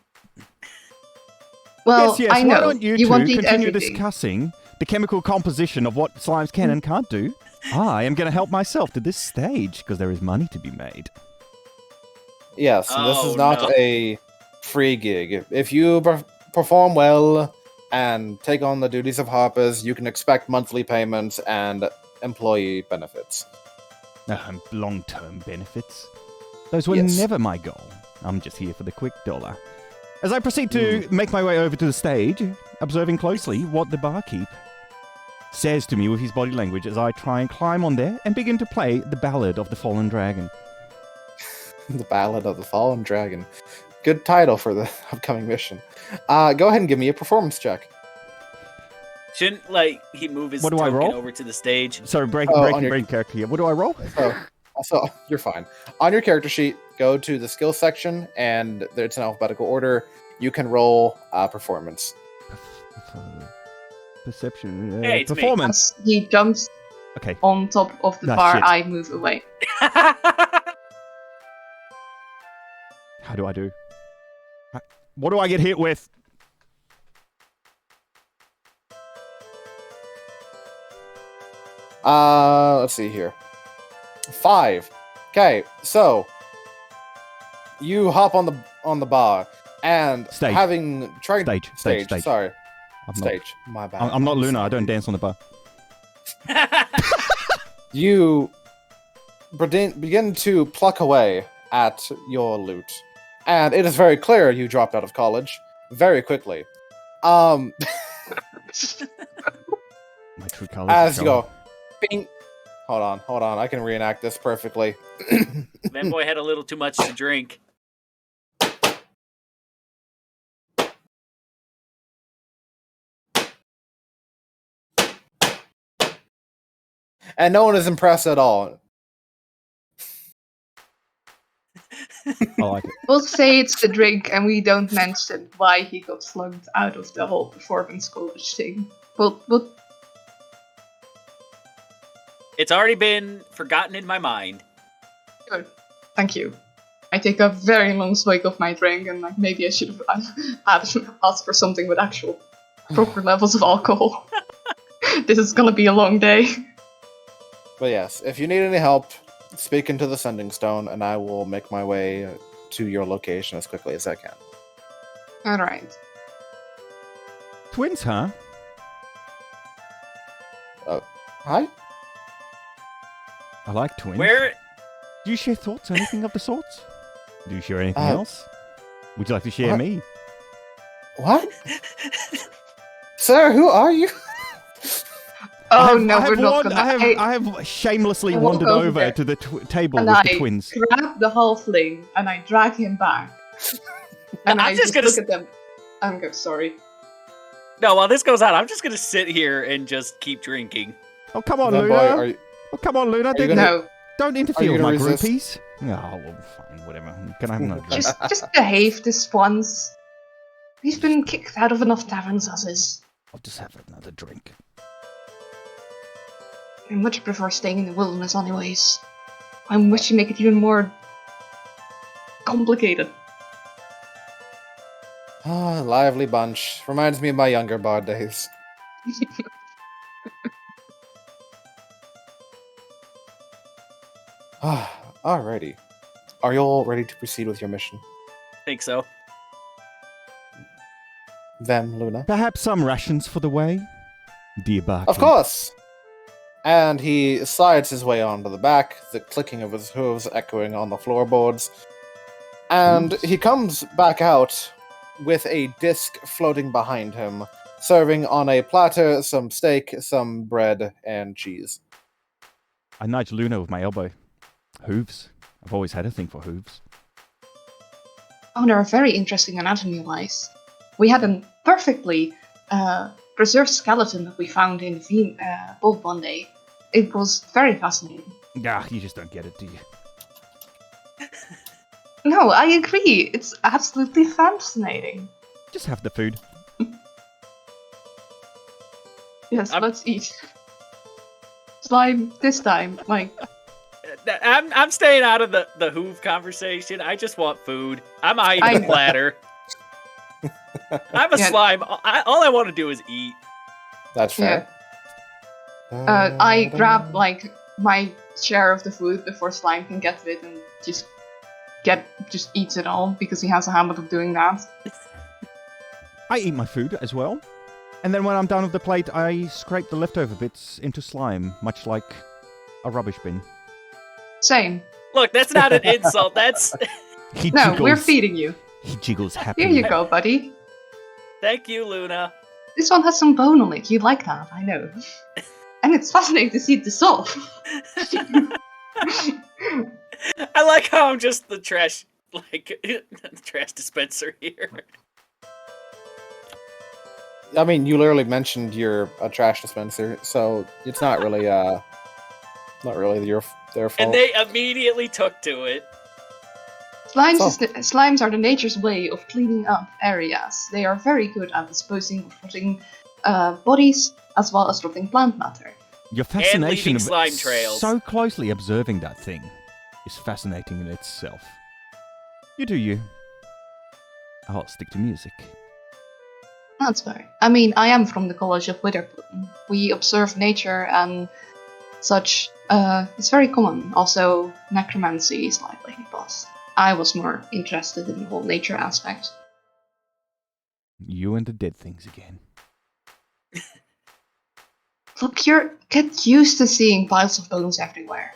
D: Well,
B: yes, yes.
D: I know.
B: Why don't you two
D: won't eat
B: continue
D: everything.
B: discussing the chemical composition of what slimes can and can't do? I am going to help myself to this stage because there is money to be made.
C: Yes, and this
E: Oh,
C: is not
E: no.
C: a free gig. If you perform well and take on the duties of harpers, you can expect monthly payments and employee benefits.
B: Long-term benefits. Those were
C: Yes.
B: never my goal. I'm just here for the quick dollar. As I proceed to make my way over to the stage, observing closely what the barkeep says to me with his body language as I try and climb on there and begin to play the Ballad of the Fallen Dragon.
C: The Ballad of the Fallen Dragon. Good title for the upcoming mission. Go ahead and give me a performance check.
E: Shouldn't like he move his
B: What do I
E: token
B: roll?
E: over to the stage?
B: Sorry,
C: on
B: breaking
C: your-
B: character here. What do I roll?
C: So you're fine. On your character sheet, go to the skill section, and it's in alphabetical order. You can roll performance.
B: Perception.
E: Hey, it's me.
B: Performance.
D: As he jumps
B: Okay.
D: on top of the
B: Ah,
D: bar,
B: shit.
D: I move away.
B: How do I do? What do I get hit with?
C: Let's see here. 5. Okay, so you hop on the bar and
B: Stage.
C: having tried
B: Stage.
C: Sorry,
B: I'm
C: stage. My bad.
B: I'm not Luna. I don't dance on the bar.
C: You begin to pluck away at your loot, and it is very clear you dropped out of college very quickly.
B: My true colors.
C: As you go, bing. Hold on. I can reenact this perfectly.
E: That boy had a little too much to drink.
C: And no one is impressed at all.
B: I like it.
D: We'll say it's the drink, and we don't mention why he got slugged out of the whole performance college thing. We'll
E: It's already been forgotten in my mind.
D: good. Thank you. I take a very long swig of my drink, and like maybe I should have asked for something with actual proper levels of alcohol. This is gonna be a long day.
C: But yes, if you need any help, speak into the sending stone, and I will make my way to your location as quickly as I can.
D: Alright.
B: Twins, huh?
C: Hi?
B: I like twins.
E: Where?
B: Do you share thoughts? Anything of the sorts? Do you share anything
C: Uh,
B: else? Would you like to share
C: what?
B: me?
C: What? Sir, who are you?
D: Oh no, we're not gonna.
B: I have shamelessly
D: I walk
B: wandered
D: over
B: over
D: there,
B: to the table
D: and
B: with
D: I
B: the twins.
D: grab the halfling and I drag him back. And
E: I'm
D: I
E: just
D: just
E: gonna
D: look at them. Sorry.
E: No, while this goes on, I'm just gonna sit here and just keep drinking.
B: Oh, come on,
C: Then,
B: Luna.
C: boy, are you,
B: Oh, come on, Luna.
C: you
B: Didn't
C: gonna-
D: No.
B: Don't
C: Are
B: interfere
C: you
B: with my
C: gonna resist?
B: groupies. Oh, well, fine, whatever. Can I have another drink?
D: Just behave this once. We've been kicked out of enough taverns as is.
B: I'll just have another drink.
D: I much prefer staying in the wilderness anyways. I wish you make it even more complicated.
C: Ah, lively bunch. Reminds me of my younger bard days. Alrighty. Are you all ready to proceed with your mission?
E: Think so.
C: Them, Luna?
B: Perhaps some rations for the way? Dear Barker.
C: Of course! And he slides his way onto the back, the clicking of his hooves echoing on the floorboards. And
B: Hooves?
C: he comes back out with a disc floating behind him, serving on a platter some steak, some bread, and cheese.
B: I nudge Luna with my elbow. Hooves. I've always had a thing for hooves.
D: Oh, they're very interesting anatomy-wise. We had a perfectly preserved skeleton that we found in the vault one day. It was very fascinating.
B: Ah, you just don't get it, do you?
D: No, I agree. It's absolutely fascinating.
B: Just have the food.
D: Yes,
E: I'm-
D: let's eat. Slime this time, like.
E: I'm staying out of the hoove conversation. I just want food. I'm eyeing the platter. I'm a
D: Yeah.
E: slime. All I want to do is eat.
C: That's fair.
D: I grab like my share of the food before Slime can get to it and just eats it all because he has a habit of doing that.
B: I eat my food as well. And then when I'm done with the plate, I scrape the leftover bits into slime, much like a rubbish bin.
D: Same.
E: Look, that's not an insult. That's
B: He
D: No,
B: jiggles.
D: we're feeding you.
B: He jiggles happily.
D: Here you go, buddy.
E: thank you, Luna.
D: This one has some bone on it. You like that, I know. And it's fascinating to see it dissolve.
E: I like how I'm just the trash, trash dispenser here.
C: I mean, you literally mentioned you're a trash dispenser, so it's not really their fault.
E: And they immediately took to it.
D: Slimes are the nature's way of cleaning up areas. They are very good at disposing of rotting bodies as well as rotting plant matter.
B: Your fascination
E: leaving
B: of
E: slime trails.
B: so closely observing that thing is fascinating in itself. You do you. I'll stick to music.
D: That's fair. I mean, I am from the College of Witherpool. We observe nature and such. It's very common. Also, necromancy slightly, but I was more interested in the whole nature aspect.
B: You and the dead things again.
D: Look, get used to seeing piles of bones everywhere.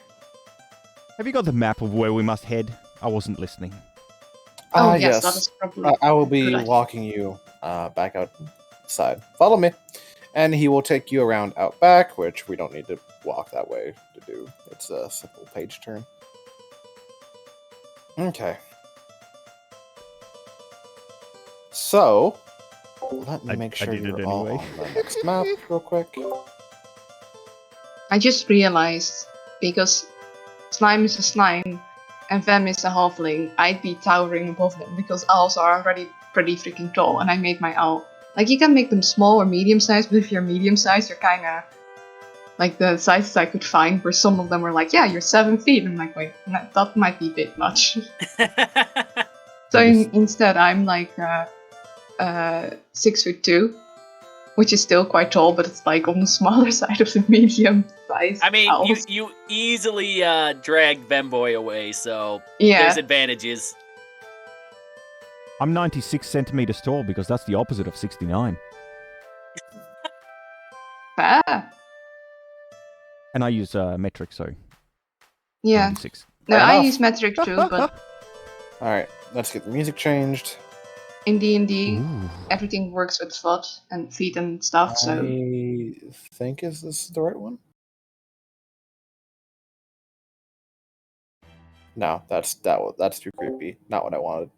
B: Have you got the map of where we must head? I wasn't listening.
D: Oh,
C: Yes.
D: that is probably.
C: I will
D: good
C: be
D: idea.
C: walking you back outside. Follow me. And he will take you around out back, which we don't need to walk that way to do. It's a simple page turn. Okay. So, let me
B: I
C: make sure
B: did it
C: you're all
B: anyway.
C: on the next map real quick.
D: I just realized, because Slime is a slime and Vem is a halfling, I'd be towering above them because owls are already pretty freaking tall, and I made my owl. Like, you can make them small or medium sized, but if you're medium sized, you're kinda like the sizes I could find where some of them were like, yeah, you're 7 feet. I'm like, wait, that might be a bit much. So instead, I'm like 6'2", which is still quite tall, but it's like on the smaller side of the medium size.
E: I mean,
D: owls.
E: you easily dragged Vemboy away, so
D: Yeah.
E: there's advantages.
B: I'm 96 centimeters tall because that's the opposite of 69.
D: Fair.
B: And I use metric, so
D: Yeah.
B: 96.
D: No,
C: Fair
D: I
C: enough.
D: use metric too, but
C: Alright, let's get the music changed.
D: in D&D,
B: Ooh.
D: everything works with foot and feet and stuff, so...
C: I think is this the right one? No, that's too creepy. Not what I wanted.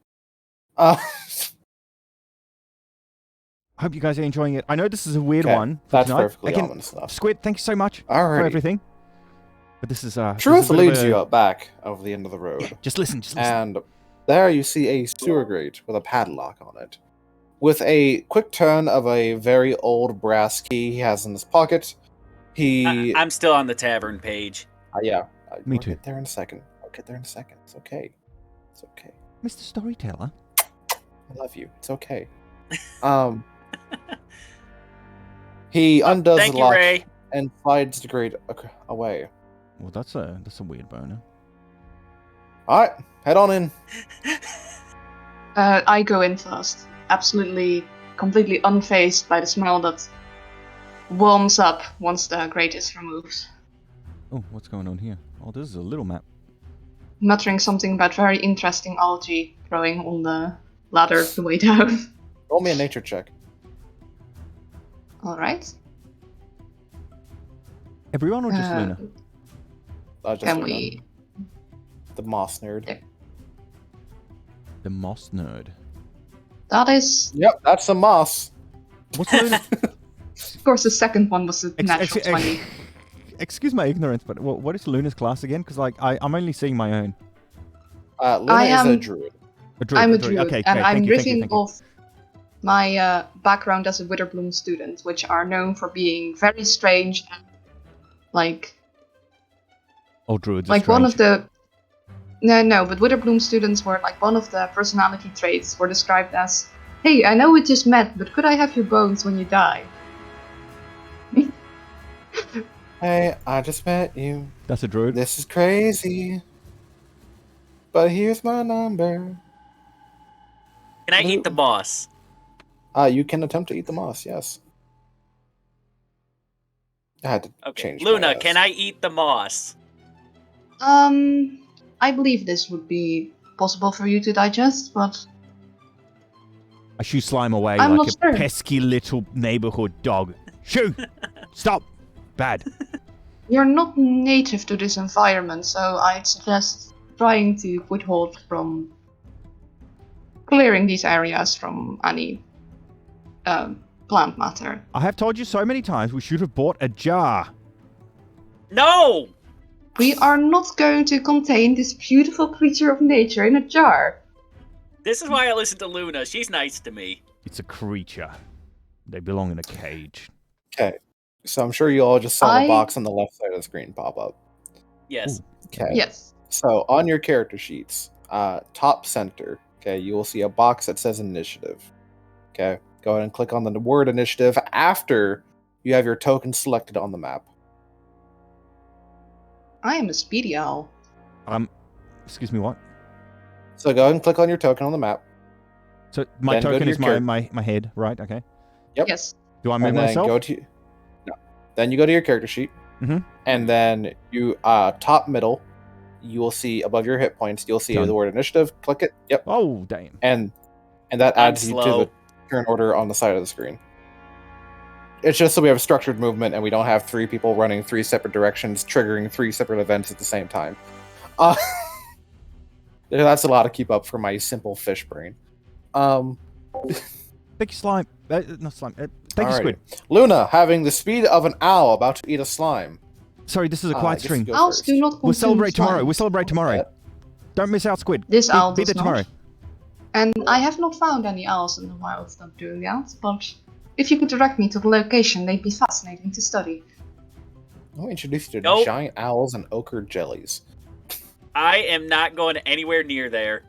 B: Hope you guys are enjoying it. I know this is a weird
C: Okay,
B: one for
C: that's
B: tonight.
C: perfectly
B: Again,
C: ominous enough.
B: Squid, thank you so much for
C: Alrighty.
B: everything. But this is
C: Truth
B: this is a bit of
C: leads
B: a-
C: you out back over the end of the road.
B: Yeah, just listen. Just listen.
C: And there you see a sewer grate with a padlock on it. With a quick turn of a very old brass key he has in his pocket, he...
E: I'm still on the tavern page.
C: yeah.
B: Me
C: I'll
B: too.
C: get there in a second. It's okay. It's okay.
B: Mr. Storyteller.
C: I love you. It's okay. He undoes
E: Thank
C: the
E: you,
C: lock
E: Ray.
C: and slides the grate away.
B: Well, that's a weird boner.
C: Alright, head on in.
D: I go in first, absolutely, completely unfazed by the smell that warms up once the grate is removed.
B: Oh, what's going on here? Oh, this is a little map.
D: Muttering something about very interesting algae growing on the ladder the way down.
C: Roll me a nature check.
D: Alright.
B: Everyone or just Luna?
C: Just
D: Can
C: Luna.
D: we...
C: The moss nerd.
D: Yeah.
B: The moss nerd.
D: That is...
C: Yep, that's some moss.
B: What's Luna?
D: Of course, the second one was a natural 20.
B: Excuse my ignorance, but what is Luna's class again? Because like I'm only seeing my own.
C: Luna
D: I
C: is a
D: am-
C: druid.
B: A druid,
D: I'm a
B: a
D: druid,
B: Okay,
D: and
B: okay,
D: I'm
B: thank you,
D: riffing
B: thank you.
D: off my background as a Witherbloom student, which are known for being very strange and like
B: Oh, druids. Are
D: like one of
B: strange.
D: the no, but Witherbloom students were like one of the personality traits were described as, "Hey, I know we just met, but could I have your bones when you die?"
C: Hey, I just met you.
B: That's a druid.
C: This is crazy. But here's my number.
E: Can I eat the moss?
C: You can attempt to eat the moss, yes. I had to
E: Okay.
C: change my
E: Luna,
C: ass.
E: can I eat the moss?
D: I believe this would be possible for you to digest, but
B: I shoo slime away
D: I'm
B: like
D: not
B: a
D: sure.
B: pesky little neighborhood dog. Shoo! Stop! Bad.
D: you're not native to this environment, so I'd suggest trying to withhold from clearing these areas from any plant matter.
B: I have told you so many times we should have bought a jar.
E: No!
D: We are not going to contain this beautiful creature of nature in a jar.
E: This is why I listen to Luna. She's nice to me.
B: It's a creature. They belong in a cage.
C: Okay. So I'm sure you all just saw
D: I-
C: the box on the left side of the screen pop up.
E: Yes.
C: Okay.
D: Yes.
C: So on your character sheets, top center, okay, you will see a box that says initiative. Okay. Go ahead and click on the word initiative after you have your token selected on the map.
D: I am a speedy owl.
B: Excuse me, what?
C: So go ahead and click on your token on the map.
B: So my
C: Then go to
B: token
C: your
B: is my head, right? Okay.
C: Yep.
D: Yes.
B: Do I move
C: And then
B: myself?
C: go to Then you go to your character sheet.
B: Mhm.
C: And then you top middle, you will see above your hit points, you'll see
B: Done.
C: the word initiative. Click it. Yep.
B: Oh, damn.
C: And that
E: I'm
C: adds you to
E: slow.
C: the turn order on the side of the screen. It's just so we have structured movement and we don't have three people running three separate directions, triggering three separate events at the same time. That's a lot to keep up for my simple fish brain.
B: Big slime. Not slime. Thank you,
C: Alrighty.
B: Squid.
C: Luna, having the speed of an owl about to eat a slime.
B: Sorry, this is a
C: I
B: quiet
C: guess you
B: stream.
C: go
D: Owls
C: first.
D: do not consume
B: We'll celebrate
D: slime.
B: tomorrow. We'll celebrate tomorrow. Don't miss out, Squid.
D: This owl
B: Be
D: does
B: there tomorrow.
D: not. And I have not found any owls in the wild that doing that, but if you could direct me to the location, they'd be fascinating to study.
C: I'll introduce you to
E: Nope.
C: giant owls and ochre jellies.
E: I am not going anywhere near there.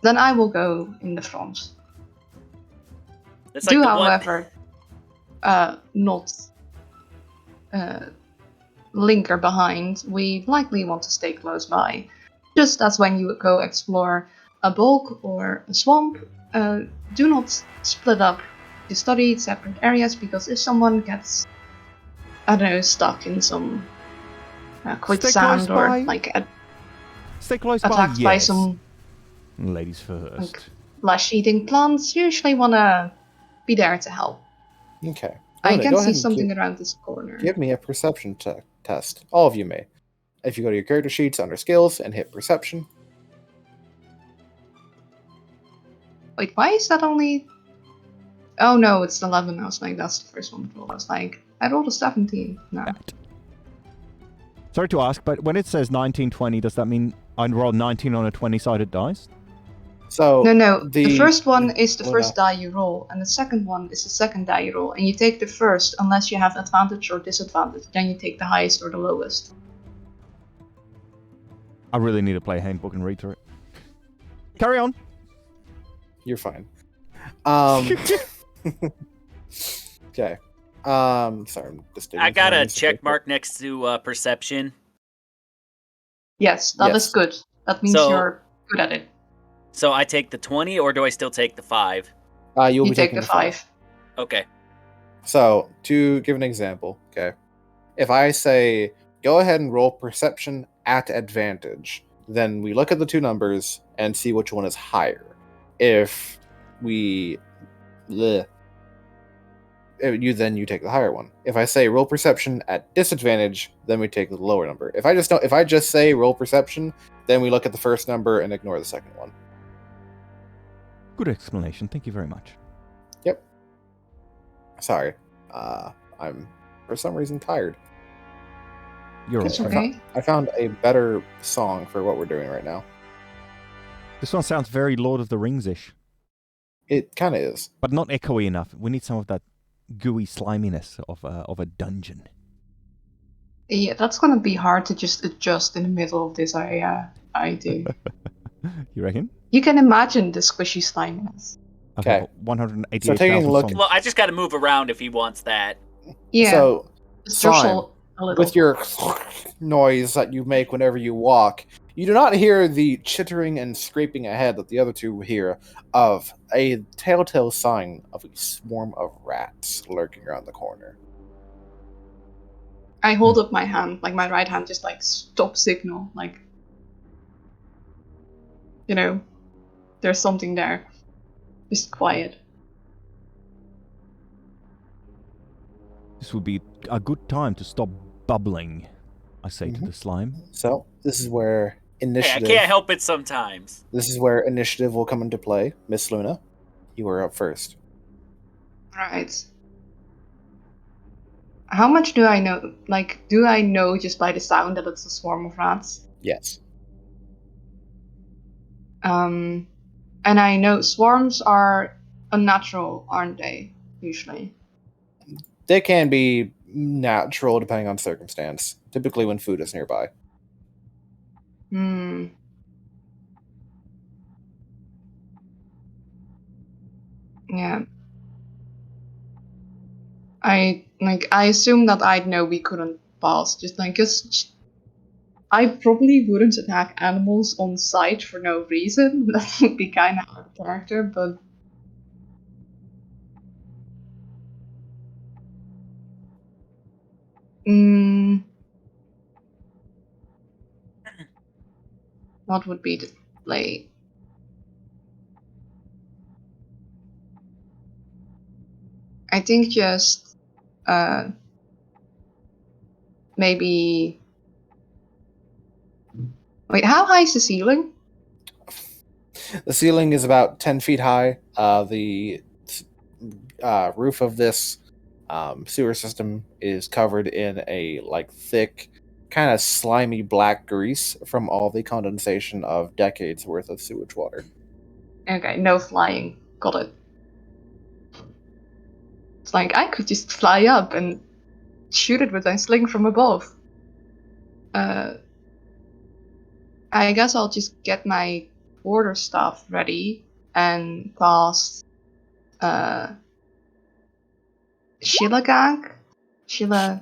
D: Then I will go in the front.
E: That's like
D: Do,
E: the one.
D: however, not linker behind. We likely want to stay close by. Just as when you go explore a bog or a swamp, do not split up to study separate areas, because if someone gets, I don't know, stuck in some quicksand or
B: by.
D: like
B: Stay close by.
D: attacked by
B: Yes.
D: some
B: Ladies first.
D: like, flesh-eating plants, usually want to be there to help.
C: Okay.
D: I
C: Luna,
D: can
C: go
D: see
C: ahead and
D: something around this corner.
C: Give me a perception test. All of you may. If you go to your character sheets under skills and hit perception.
D: Wait, why is that only... Oh no, it's 11. I was like, that's the first one I rolled. I was like, I rolled a 17. No.
B: That. Sorry to ask, but when it says 1920, does that mean I roll 19 on a 20-sided dice?
C: So
D: No. The first one is the
C: Luna.
D: first die you roll, and the second one is the second die you roll. And you take the first unless you have advantage or disadvantage. Then you take the highest or the lowest.
B: I really need to play Handbook and read through it. Carry on.
C: You're fine. Okay. Sorry, I'm just
E: I got a check mark next to perception.
D: Yes, that is
C: Yes.
D: good. That means
E: So-
D: you're good at it.
E: So I take the 20, or do I still take the 5?
C: You'll
D: You
C: be
D: take
C: taking
D: the 5.
E: Okay.
C: So, to give an example, okay, if I say, go ahead and roll perception at advantage, then we look at the two numbers and see which one is higher. If we, then you take the higher one. If I say roll perception at disadvantage, then we take the lower number. If I just say roll perception, then we look at the first number and ignore the second one.
B: Good explanation. Thank you very much.
C: Sorry, I'm for some reason tired.
B: You're
D: It's
B: all
D: okay.
C: I found a better song for what we're doing right now.
B: This one sounds very Lord of the Rings-ish,
C: It kind of is.
B: but not echoey enough. We need some of that gooey sliminess of a dungeon.
D: Yeah, that's gonna be hard to just adjust in the middle of this area. I do.
B: You reckon?
D: You can imagine the squishy sliminess.
B: I've
C: Okay.
B: got 188,000
C: So taking a look-
B: songs.
E: Well, I just got to move around if he wants that.
D: Yeah,
C: So,
D: just
C: slime,
D: jostle a little.
C: with your noise that you make whenever you walk, you do not hear the chittering and scraping ahead that the other two hear of a telltale sign of a swarm of rats lurking around the corner.
D: I hold up my hand, like my right hand, just like stop signal, like, you know, there's something there. Just quiet.
B: This would be a good time to stop bubbling, I say to
C: Mhm.
B: the slime.
C: So this is where
E: Hey, I
C: initiative.
E: can't help it sometimes.
C: This is where initiative will come into play. Miss Luna, you are up first.
D: Right. How much do I know? Like, do I know just by the sound that it's a swarm of rats?
C: Yes.
D: And I know swarms are unnatural, aren't they? Usually.
C: They can be natural depending on circumstance, typically when food is nearby.
D: Hmm. Yeah. I assume that I'd know we couldn't pass. Just like, 'cause I probably wouldn't attack animals on sight for no reason. That would be kind of out of character, but. What would be the play? I think just maybe. Wait, how high is the ceiling?
C: The ceiling is about 10 feet high. The roof of this sewer system is covered in a thick, kind of slimy black grease from all the condensation of decades worth of sewage water.
D: Okay, no flying. Got it. It's like I could just fly up and shoot it with my sling from above. I guess I'll just get my order stuff ready and cast Shilagag?
C: Shillelagh.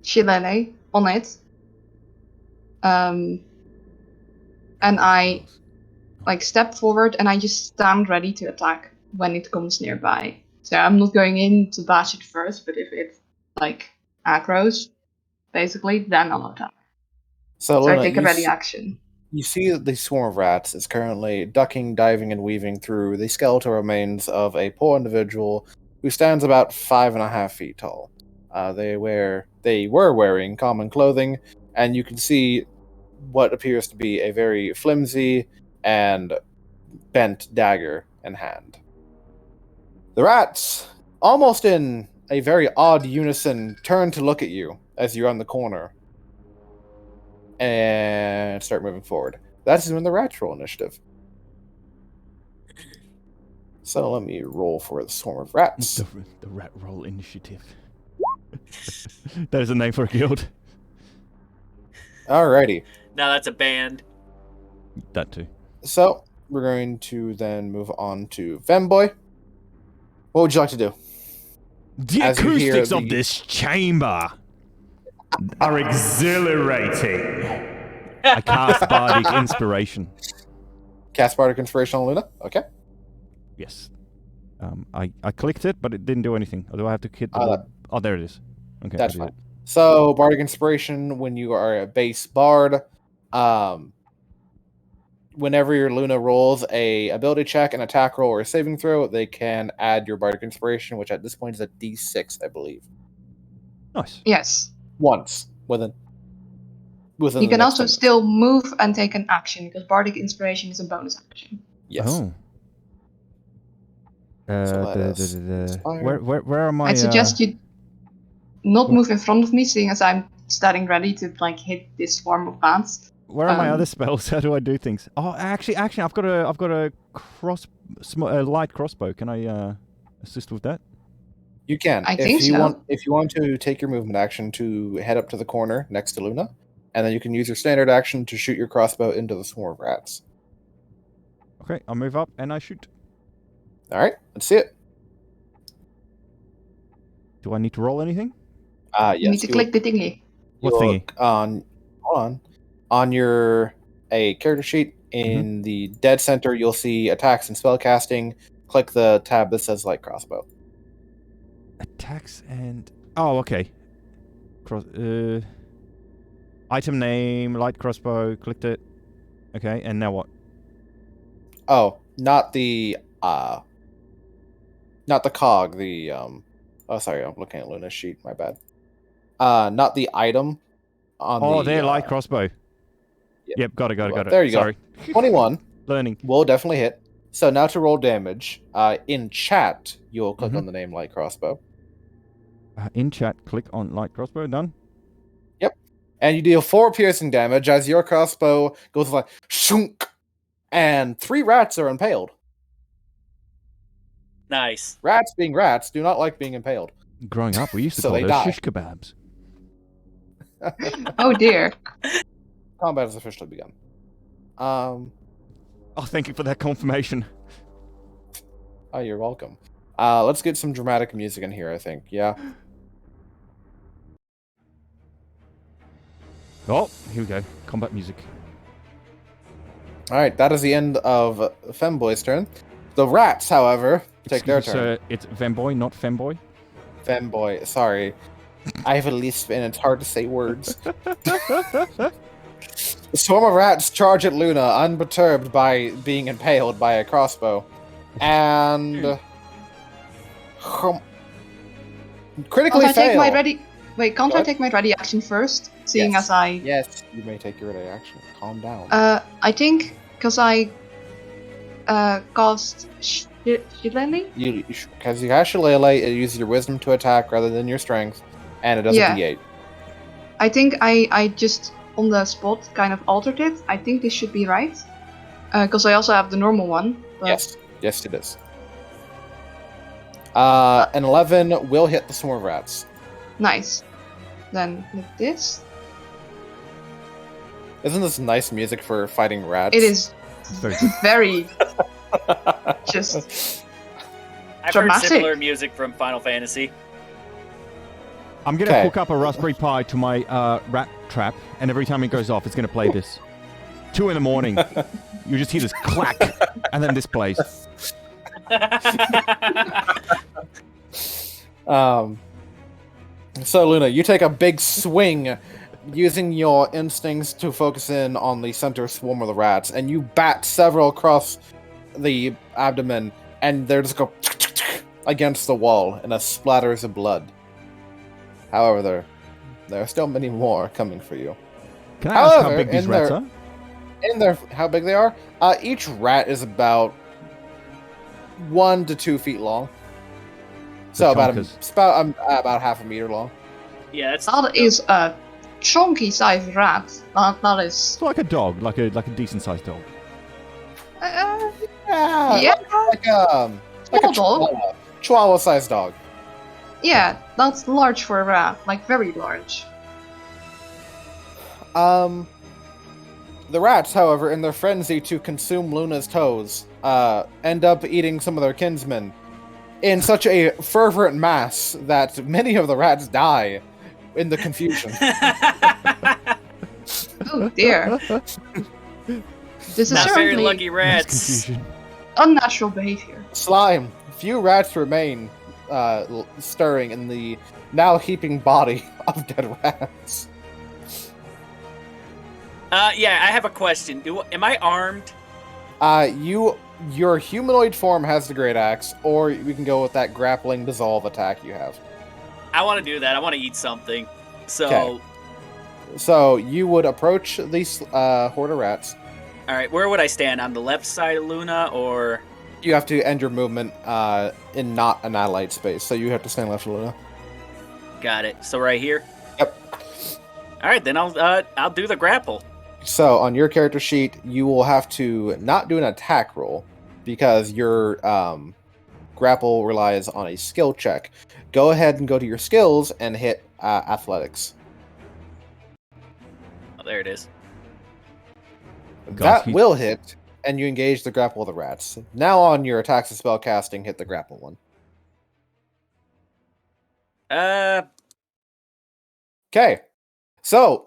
D: Shillelagh on it. And I step forward and I just stand ready to attack when it comes nearby. So I'm not going in to bash it first, but if it aggros, basically, then I'll attack.
C: So,
D: So I
C: Luna,
D: take a ready action.
C: you see that the swarm of rats is currently ducking, diving, and weaving through the skeletal remains of a poor individual who stands about 5.5 feet tall. They were wearing common clothing, and you can see what appears to be a very flimsy and bent dagger in hand. The rats, almost in a very odd unison, turn to look at you as you're on the corner, and start moving forward. That's when the rats roll initiative. So let me roll for the swarm of rats.
B: The Rat Roll Initiative. That is a name for a guild.
C: Alrighty.
E: Now that's a band.
B: That too.
C: So we're going to then move on to Femboy. What would you like to do?
B: The
C: As you hear
B: acoustics of
C: the-
B: this chamber are exhilarating. I cast Bardic Inspiration.
C: Cast Bardic Inspiration on Luna? Okay.
B: Yes. I clicked it, but it didn't do anything. Or do I have to hit the wall? Oh, there it is. Okay.
C: That's
B: I did
C: fine.
B: it.
C: So Bardic Inspiration, when you are a base bard, whenever your Luna rolls a ability check, an attack roll, or a saving throw, they can add your Bardic Inspiration, which at this point is a D6, I believe.
B: Nice.
D: Yes.
C: Once within.
D: You
C: the
D: can
C: next
D: also
C: 10 minutes.
D: still move and take an action because Bardic Inspiration is a bonus action.
C: Yes.
B: Oh.
C: let us inspire.
B: Where am I?
D: I suggest you not move in front of me, seeing as I'm standing ready to like hit this swarm of bats.
B: Where are my
D: um,
B: other spells? How do I do things? Oh, actually, I've got a light crossbow. Can I assist with that?
C: You can.
D: I think
C: if you
D: so.
C: if you want to take your movement action to head up to the corner next to Luna, and then you can use your standard action to shoot your crossbow into the swarm of rats.
B: Okay, I'll move up and I shoot.
C: All right, let's see it.
B: Do I need to roll anything?
C: Yes.
D: You need to click the thingy.
B: What
C: you
B: thingy?
C: look on your character sheet in the dead center. You'll see attacks and spellcasting. Click the tab that says light crossbow.
B: Attacks and okay. Item name, light crossbow. Clicked it. Okay, and now what?
C: Oh, not the cog. The Oh, sorry, I'm looking at Luna's sheet. My bad. Not the item. On the
B: light crossbow.
C: yeah.
B: Yep, got it.
C: There you go.
B: Sorry.
C: 21
B: Learning.
C: will definitely hit. So now to roll damage. In chat, you'll click
B: Mhm.
C: on the name light crossbow,
B: In chat, click on light crossbow. Done.
C: and you deal 4 piercing damage as your crossbow goes like shunk, and 3 rats are impaled.
E: Nice.
C: Rats, being rats, do not like being impaled.
B: Growing up, we used to
C: So
B: call
C: they
B: those
C: die.
B: shish kebabs.
D: Oh dear.
C: Combat has officially begun.
B: Oh, thank you for that confirmation.
C: Oh, you're welcome. Let's get some dramatic music in here, I think. Yeah.
B: Oh, here we go. Combat music.
C: All right, that is the end of Femboy's turn. The rats, however, take their turn.
B: It's Femboy, not Femboy.
C: Femboy, sorry. I have a lisp and it's hard to say words. The swarm of rats charge at Luna, unperturbed by being impaled by a crossbow. And... critically
D: Can't I take
C: fail.
D: my ready? Wait, can't I
C: What?
D: take my ready action first? Seeing
C: Yes.
D: as I,
C: Yes, you may take your ready action. Calm down.
D: I think because I, cast Shillelagh.
C: Because you have Shillelagh, it uses your wisdom to attack rather than your strength, and it does
D: Yeah.
C: a D8.
D: I think I just on the spot kind of altered it. I think this should be right. Because I also have the normal one. But
C: Yes, it is. An 11 will hit the swarm of rats.
D: Nice. Then with this,
C: Isn't this nice music for fighting rats?
D: it is
B: It's very good.
D: very just
E: I've
D: Dramatic.
E: heard similar music from Final Fantasy.
B: I'm gonna
C: Okay.
B: hook up a Raspberry Pi to my rat trap, and every time it goes off, it's gonna play this. 2 in the morning, you just hear this clack, and then this plays.
C: So Luna, you take a big swing, using your instincts to focus in on the center swarm of the rats, and you bat several across the abdomen, and they just go against the wall, and a splatters of blood. However, there are still many more coming for you.
B: Can I ask how
C: However,
B: big these
C: in
B: rats
C: their-
B: are?
C: In their how big they are? Each rat is about 1 to 2 feet long. So
B: The
C: about
B: chonkers.
C: about half a meter long.
E: Yeah, that's
D: that is a chunky sized rat. That is.
B: It's like a dog, like a decent sized dog.
D: Yeah,
C: like a
D: small dog.
C: Chihuahua-sized dog.
D: Yeah, that's large for a rat, like very large.
C: The rats, however, in their frenzy to consume Luna's toes, end up eating some of their kinsmen in such a fervent mass that many of the rats die in the confusion.
D: Oh dear. This is
E: Not very
D: certainly
E: lucky rats.
B: Confusion.
D: unnatural behavior.
C: Slime. Few rats remain stirring in the now heaping body of dead rats.
E: Yeah, I have a question. Am I armed?
C: Your humanoid form has the great axe, or we can go with that grappling dissolve attack you have.
E: I want to do that. I want to eat something. So,
C: Okay. So you would approach these horde of rats.
E: all right, where would I stand? On the left side of Luna, or
C: You have to end your movement in not an allied space, so you have to stand left of Luna.
E: got it? So right here.
C: Yep.
E: All right, then I'll do the grapple.
C: So on your character sheet, you will have to not do an attack roll because your grapple relies on a skill check. Go ahead and go to your skills and hit athletics.
E: Oh, there it is.
C: That will hit, and you engage the grapple of the rats. Now on your attacks and spell casting, hit the grapple one. Okay, so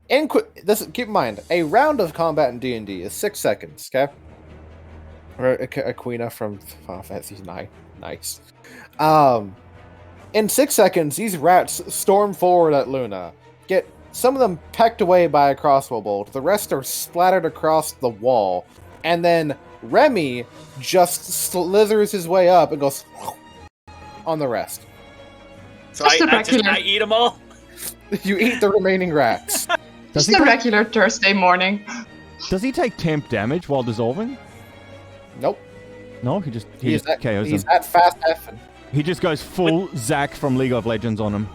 C: keep in mind, a round of combat in D&D is 6 seconds. Okay, Aquina from Final Fantasy IX. Nice. In 6 seconds, these rats storm forward at Luna. Get some of them pecked away by a crossbow bolt. The rest are splattered across the wall, and then Remy just slithers his way up and goes on the rest.
E: So
D: Just a
E: I
D: regular-
E: eat them all.
C: You eat the remaining rats.
B: Does
D: Just
B: he
D: a
B: take-
D: regular Thursday morning.
B: Does he take temp damage while dissolving?
C: Nope.
B: No, he just
C: He's
B: just KOs
C: he's
B: him.
C: that fast effing.
B: He just goes full Zack from League of Legends on him.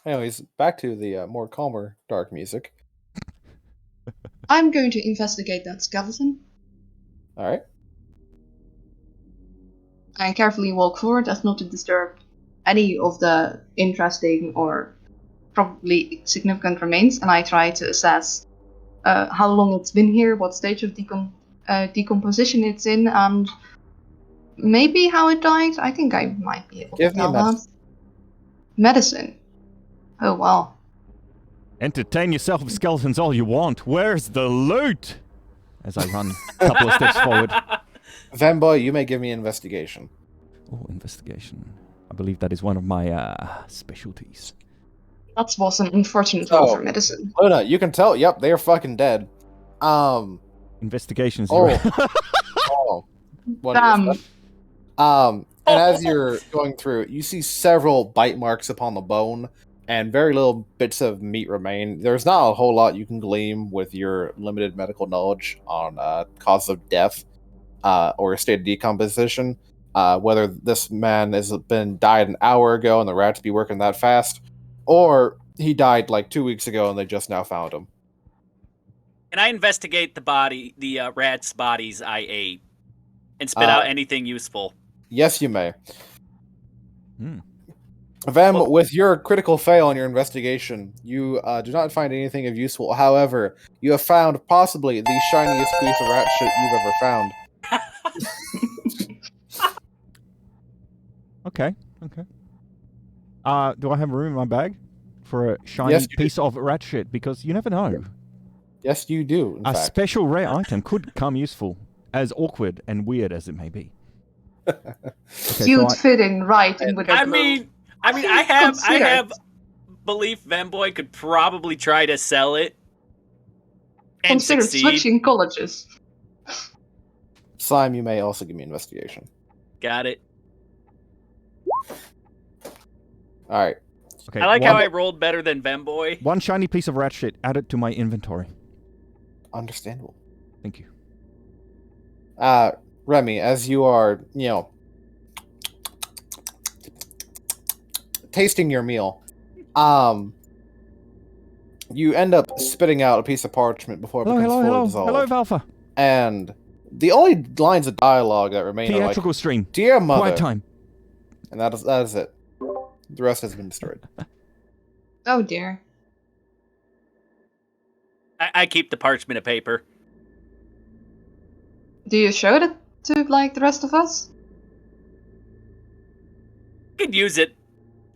C: Anyways, back to the more calmer dark music.
D: I'm going to investigate that skeleton
C: All right.
D: and carefully walk forward as not to disturb any of the interesting or probably significant remains, and I try to assess how long it's been here, what stage of decomposition it's in, and maybe how it died. I think I might be able
C: Give
D: to
C: me a
D: tell that. Medicine. Oh well.
B: Entertain yourself with skeletons all you want. Where's the loot? As I run a couple of steps forward.
C: Vanboy, you may give me investigation.
B: Oh, investigation. I believe that is one of my specialties.
D: That was an unfortunate roll
C: Oh.
D: for medicine.
C: Luna, you can tell. Yep, they are fucking dead.
B: Investigation's
C: Oh.
B: zero.
C: Oh. What
D: Damn.
C: is that? And as you're going through, you see several bite marks upon the bone, and very little bits of meat remain. There's not a whole lot you can glean with your limited medical knowledge on cause of death or state of decomposition. Whether this man has died an hour ago and the rats be working that fast, or he died like 2 weeks ago and they just now found him.
E: Can I investigate the rats' bodies I ate, and spit out anything useful?
C: Yes, you may.
B: Hmm.
C: Vem,
E: Well-
C: with your critical fail on your investigation, you do not find anything of useful. However, you have found possibly the shiniest piece of rat shit you've ever found.
B: Okay. Do I have room in my bag for a shiny
C: Yes, you do.
B: piece of rat shit? Because you never know.
C: Yes, you do, in
B: A
C: fact.
B: special rare item could come useful, as awkward and weird as it may be. Okay,
D: You'd
B: so
D: fit in right in with that
E: I
D: roll.
E: mean, I
D: think
E: have
D: consider
E: belief Venboy could probably try to sell it and
D: Consider
E: succeed.
D: switching colleges.
C: Slime, you may also give me investigation.
E: Got it.
C: All right.
B: okay,
E: I like
B: one,
E: how I rolled better than Venboy.
B: one shiny piece of rat shit added to my inventory.
C: Understandable.
B: Thank you.
C: Remy, as you are, tasting your meal, you end up spitting out a piece of parchment before it becomes fully dissolved.
B: Hello, Valfa.
C: And the only lines of dialogue that remain are like,
B: Theatrical stream.
C: "Dear mother,"
B: Quiet time.
C: and that is it. The rest has been destroyed.
D: Oh dear.
E: I keep the parchment of paper.
D: Do you show it to like the rest of us?
E: I could use it.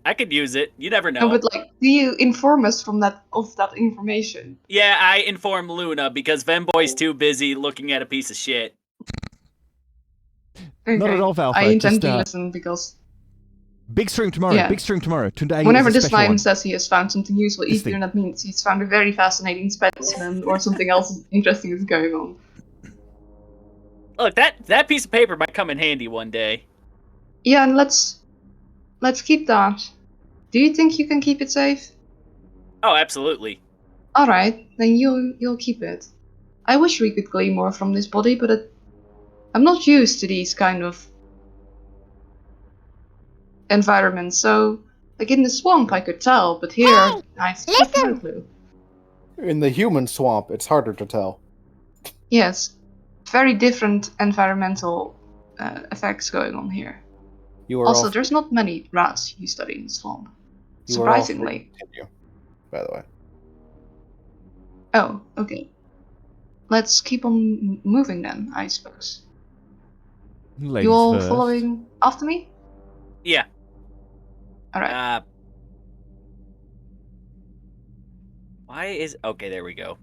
E: I could use it. You never know.
D: No, but like, do you inform us of that information?
E: Yeah, I inform Luna because Venboy's too busy looking at a piece of shit.
D: Okay.
B: Not at all, Valfa.
D: I intend
B: just,
D: to listen because
B: big stream tomorrow.
D: Yeah.
B: Big stream tomorrow. Today
D: whenever
B: is a
D: this
B: special
D: slime
B: one.
D: says he has found something useful,
B: This
D: either
B: thing.
D: that means he's found a very fascinating specimen or something else interesting is going on.
E: Look, that piece of paper might come in handy one day.
D: Yeah, and let's keep that. Do you think you can keep it safe?
E: Oh, absolutely.
D: All right, then you'll keep it. I wish we could glean more from this body, but I'm not used to these kind of environments. So, like in the swamp, I could tell, but here, I have no clue.
C: In the human swamp, it's harder to tell.
D: Yes, very different environmental effects going on here.
C: You are
D: Also,
C: all
D: there's not many rats you study in the swamp.
C: you are all free
D: Surprisingly.
C: to continue, by the way.
D: Oh, okay. Let's keep on moving then, I suppose.
B: Ladies
D: You all
B: first.
D: following after me?
E: Yeah.
D: Alright.
E: Why is... Okay, there we go.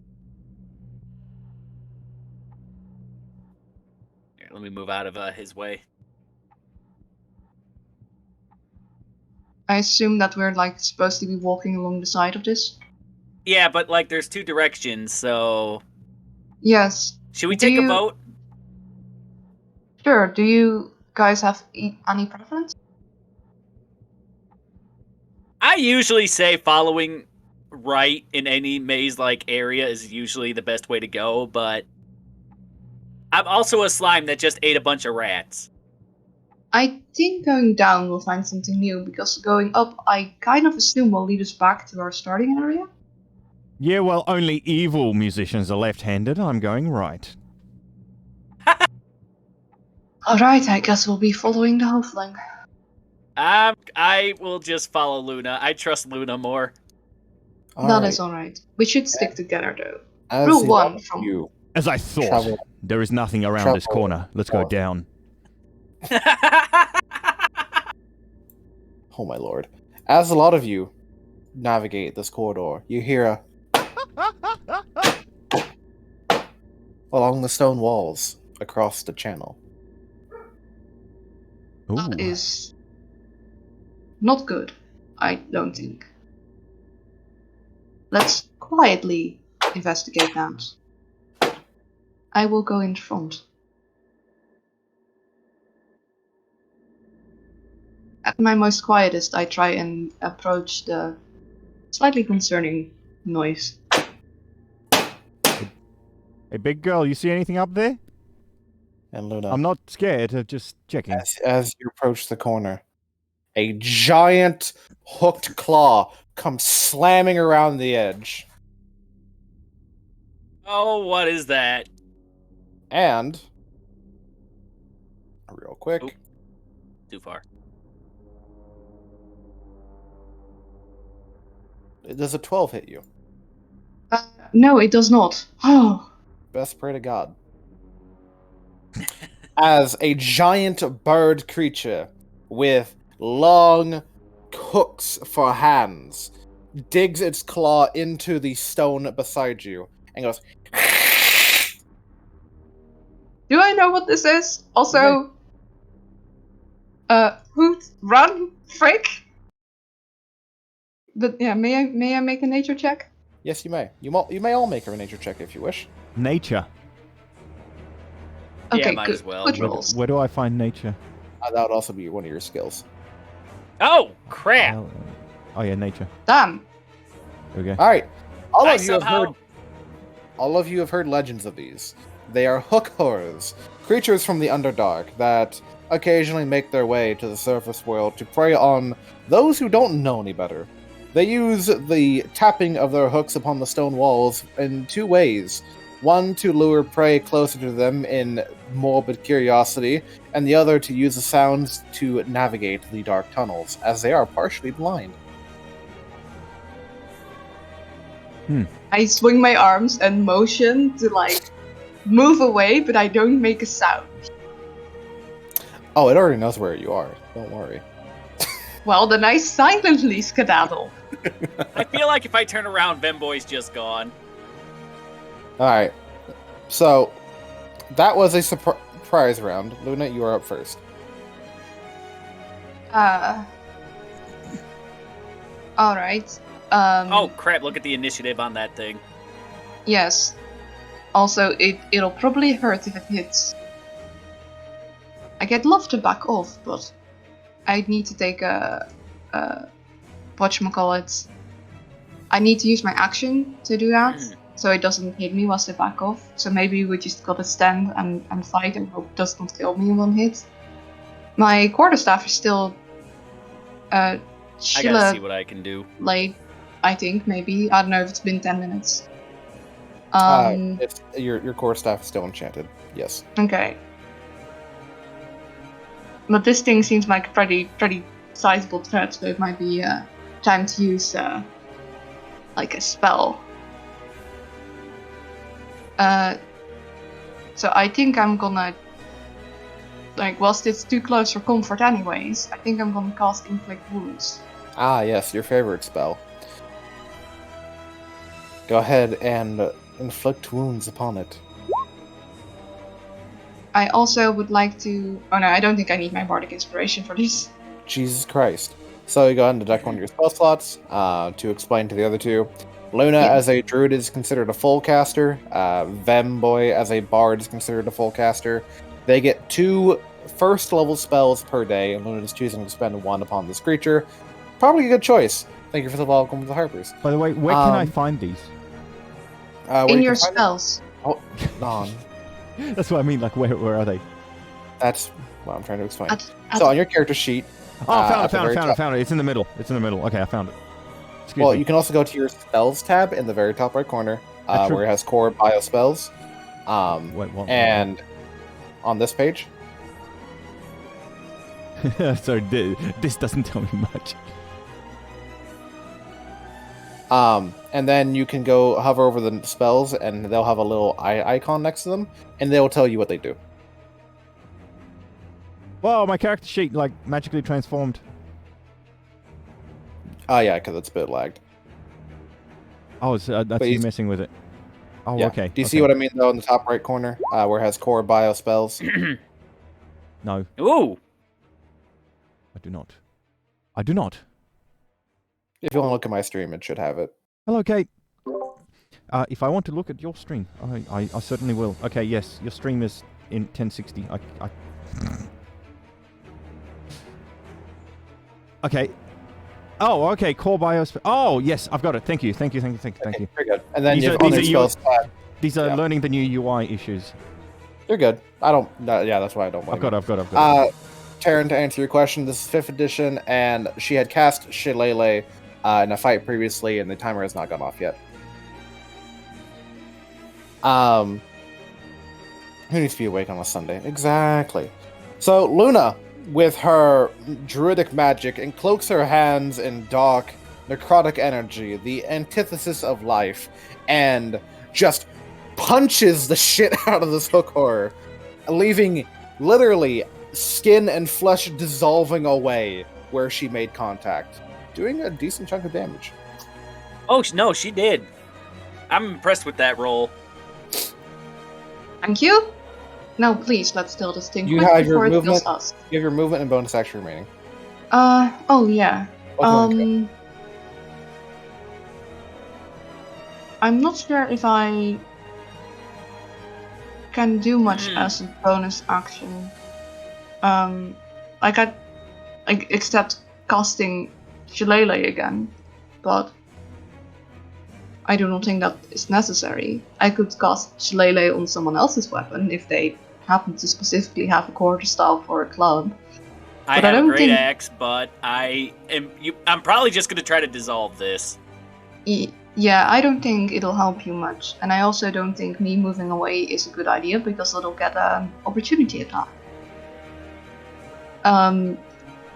E: Here, let me move out of his way.
D: I assume that we're like supposed to be walking along the side of this?
E: Yeah, but like there's two directions, so...
D: Yes.
E: Should we
D: Do
E: take a
D: you-
E: vote?
D: Sure, do you guys have any preference?
E: I usually say following right in any maze-like area is usually the best way to go, but... I'm also a slime that just ate a bunch of rats.
D: I think going down will find something new, because going up, I kind of assume will lead us back to our starting area?
B: Yeah, well, only evil musicians are left-handed. I'm going right.
D: Alright, I guess we'll be following the halfling.
E: I will just follow Luna. I trust Luna more.
D: That is alright. We should stick together though.
C: As
D: Rule
C: the
D: 1
C: lot of
D: from-
C: you
B: As I thought,
C: Travel-
B: there is nothing around this
C: travel
B: corner. Let's go
C: north.
B: down.
C: Oh my lord. As a lot of you navigate this corridor, you hear a along the stone walls across the channel.
B: Ooh.
D: That is not good, I don't think. Let's quietly investigate that. I will go in front. At my most quietest, I try and approach the slightly concerning noise.
B: Hey, big girl, you see anything up there?
C: And Luna,
B: I'm not scared, just checking.
C: as you approach the corner, a giant hooked claw comes slamming around the edge.
E: Oh, what is that?
C: And real quick,
E: Oop. Too far.
C: does a 12 hit you?
D: No, it does not. Oh,
C: Best pray to God. As a giant bird creature with long hooks for hands digs its claw into the stone beside you and goes,
D: do I know what this is? Also, hoot, run, frick. But yeah, may I make a nature check?
C: yes, you may. You may all make a nature check if you wish.
B: Nature.
D: Okay,
E: might
D: good.
E: as well.
D: Good
B: Where,
D: rolls.
B: where do I find nature?
C: That would also be one of your skills.
E: Oh, crap!
B: Oh, yeah, nature.
D: Damn.
B: There we go.
C: All right, all
E: I
C: of you have
E: somehow...
C: heard. All of you have heard legends of these. They are hook horrors, creatures from the Underdark that occasionally make their way to the surface world to prey on those who don't know any better. They use the tapping of their hooks upon the stone walls in two ways. One to lure prey closer to them in morbid curiosity, and the other to use the sounds to navigate the dark tunnels, as they are partially blind.
D: I swing my arms and motion to like move away, but I don't make a sound.
C: Oh, it already knows where you are. Don't worry.
D: Well, then I silently skedaddle.
E: I feel like if I turn around, Vemboy's just gone.
C: Alright. So, that was a surprise round. Luna, you are up first.
D: Alright.
E: Oh crap, look at the initiative on that thing.
D: Yes. Also, it'll probably hurt if it hits. I'd love to back off, but I'd need to take a whatchamacallit. I need to use my action to do that, so it doesn't hit me whilst I back off. So maybe we just gotta stand and fight and hope it does not kill me in one hit. My quarterstaff is still
E: I gotta
D: Sheila
E: see what I can do.
D: late, I think, maybe. I don't know if it's been 10 minutes.
C: It's, your core staff is still enchanted. Yes.
D: Okay. But this thing seems like a pretty sizable threat, so it might be time to use like a spell. So I think I'm gonna, like, whilst it's too close for comfort anyways, I think I'm gonna cast Inflict Wounds.
C: Ah, yes, your favorite spell. Go ahead and inflict wounds upon it.
D: I also would like to... Oh no, I don't think I need my Bardic Inspiration for this.
C: Jesus Christ. So you go ahead and deduct one of your spell slots. To explain to the other two, Luna
D: Yeah.
C: as a druid is considered a full caster. Vemboy as a bard is considered a full caster. They get 2 first level spells per day, and Luna is choosing to spend 1 upon this creature. Probably a good choice. Thank you for the welcome to the Harpers.
B: By the way, where can I find these?
C: Where
D: In
C: you
D: your
C: can find
D: spells.
C: Oh, on.
B: That's what I mean. Like, where are they?
C: That's what I'm trying to explain.
D: At
C: So on your character sheet,
B: Oh, I
C: at the very top-
B: found it. It's in the middle. Okay, I found it. Excuse
C: Well,
B: me.
C: you can also go to your spells tab in the very top right corner,
B: That's true.
C: where it has core bio spells.
B: Wait, what?
C: And on this page,
B: Sorry, this doesn't tell me much.
C: and then you can go hover over the spells, and they'll have a little eye icon next to them, and they'll tell you what they do.
B: Whoa, my character sheet, like, magically transformed.
C: Oh yeah, because it's a bit lagged.
B: Oh, that's
C: But
B: you
C: you-
B: messing with it. Oh,
C: Yeah.
B: okay.
C: Do you see what I mean though in the top right corner, where it has core bio spells?
B: No,
E: Ooh!
B: I do not. I do not.
C: If you want to look at my stream, it should have it.
B: Hello, Kate. If I want to look at your stream, I certainly will. Okay, yes, your stream is in 1060. Okay. Oh, okay. Core BIOS. Oh, yes, I've got it. Thank you. Thank you.
C: Very good. And then
B: These
C: you
B: are-
C: have on
B: these
C: your
B: are
C: spells tab.
B: These are
C: Yeah.
B: learning the new UI issues.
C: You're good. I don't. Yeah, that's why I don't.
B: I've got it.
C: Taryn, to answer your question, this is 5th edition, and she had cast Shillelagh in a fight previously, and the timer has not gone off yet. Who needs to be awake on a Sunday? Exactly. So Luna, with her druidic magic, encloaks her hands in dark, necrotic energy, the antithesis of life, and just punches the shit out of this hook horror, leaving literally skin and flesh dissolving away where she made contact, doing a decent chunk of damage.
E: Oh, no, she did. I'm impressed with that roll.
D: Thank you. Now, please, let's kill this thing
C: You
D: quick
C: have your
D: before it kills
C: movement.
D: us.
C: You have your movement and bonus action remaining.
D: Oh yeah.
C: What do you want to do?
D: I'm not sure if I can do much as a bonus action. Except casting Shillelagh again, but I do not think that is necessary. I could cast Shillelagh on someone else's weapon if they happen to specifically have a quarterstaff or a club.
E: I
D: But I
E: have a
D: don't
E: great
D: think-
E: axe, but I'm probably just gonna try to dissolve this.
D: Yeah, I don't think it'll help you much, and I also don't think me moving away is a good idea because it'll get an opportunity attack.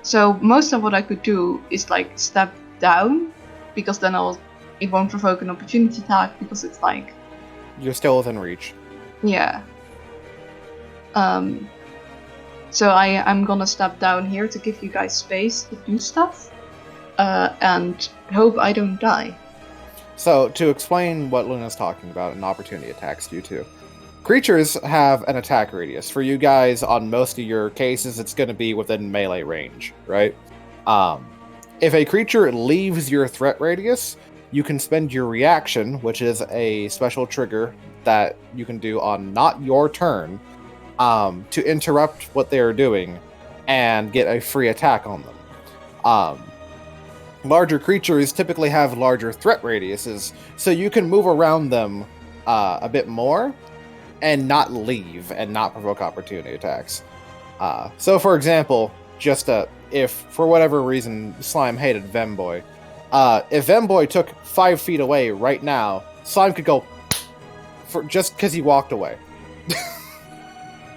D: So most of what I could do is like step down, because then it won't provoke an opportunity attack because it's like,
C: You're still within reach.
D: yeah. So I'm gonna step down here to give you guys space to do stuff, and hope I don't die.
C: So, to explain what Luna's talking about, an opportunity attacks you too. Creatures have an attack radius. For you guys, on most of your cases, it's going to be within melee range, right? If a creature leaves your threat radius, you can spend your reaction, which is a special trigger that you can do on not your turn, to interrupt what they are doing and get a free attack on them. Larger creatures typically have larger threat radiuses, so you can move around them a bit more and not leave and not provoke opportunity attacks. So, for example, if for whatever reason Slime hated Vemboy, if Vemboy took 5 feet away right now, Slime could go just because he walked away.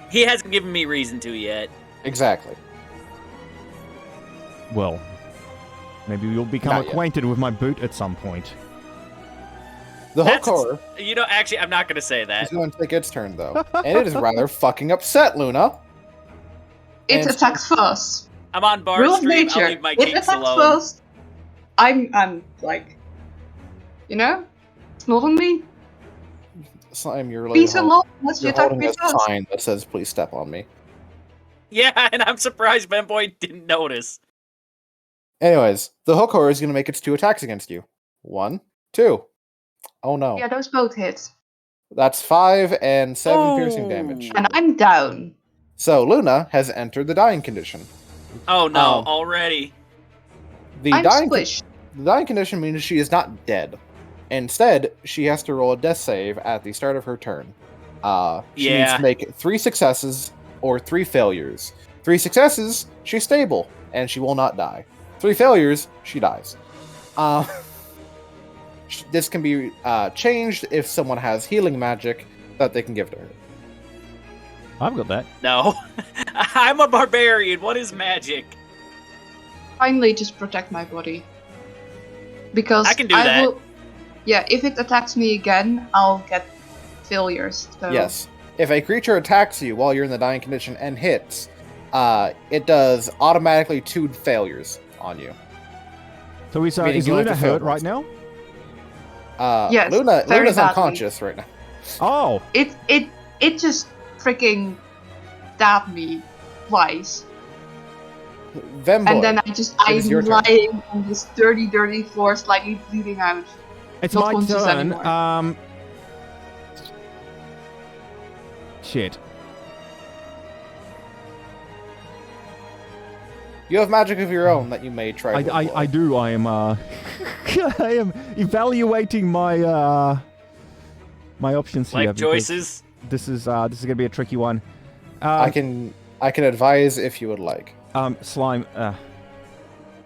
E: He hasn't given me reason to yet.
C: Exactly.
B: Well, maybe you'll become
C: Not yet.
B: acquainted with my boot at some point.
C: The hook
E: That's-
C: horror
E: You know, actually, I'm not gonna say
C: is
E: that.
C: going to take its turn, though. And it is rather fucking upset, Luna.
D: It
C: And-
D: attacks first.
E: I'm on bar
D: Rule of
E: stream. I'll
D: nature.
E: leave my
D: It
E: kinks
D: attacks
E: alone.
D: first. I'm like, it's not on me.
C: Slime, you're literally
D: Peace and love. Unless you
C: you're
D: attack
C: holding
D: me
C: a
D: first.
C: sign that says, please step on me.
E: Yeah, and I'm surprised Benboy didn't notice.
C: Anyways, the hook horror is going to make its 2 attacks against you. 1, 2. Oh no.
D: Yeah, those both hit.
C: That's 5 and 7 piercing damage.
D: And I'm down.
C: So Luna has entered the dying condition.
E: Oh no,
C: Um,
E: already.
C: The
D: I'm
C: dying,
D: squished.
C: the dying condition means she is not dead. Instead, she has to roll a death save at the start of her turn. She needs
E: Yeah.
C: to make 3 successes or 3 failures. 3 successes, she's stable, and she will not die. 3 failures, she dies. This can be changed if someone has healing magic that they can give to her.
B: I've got that.
E: No. I'm a barbarian. What is magic?
D: Finally, just protect my body. Because
E: I can do that.
D: will. Yeah, if it attacks me again, I'll get failures. So.
C: Yes. If a creature attacks you while you're in the dying condition and hits, it does automatically 2 failures on you.
B: So is
C: Meaning you don't
B: Luna
C: have to fail
B: hurt right
C: once.
B: now?
D: Yes,
C: Luna's
D: very badly.
C: unconscious right now.
B: Oh,
D: It just freaking stabbed me twice.
C: Vemboy,
D: And then I'm
C: is your turn.
D: lying on this dirty floor, slightly bleeding out.
B: it's
D: Not
B: my
D: conscious
B: turn.
D: anymore.
B: Shit.
C: you have magic of your own that you may try to
B: I
C: employ.
B: do. I am I am evaluating my my options here.
E: Life
B: because
E: choices?
B: This is gonna be a tricky one.
C: I can advise if you would like.
B: Slime.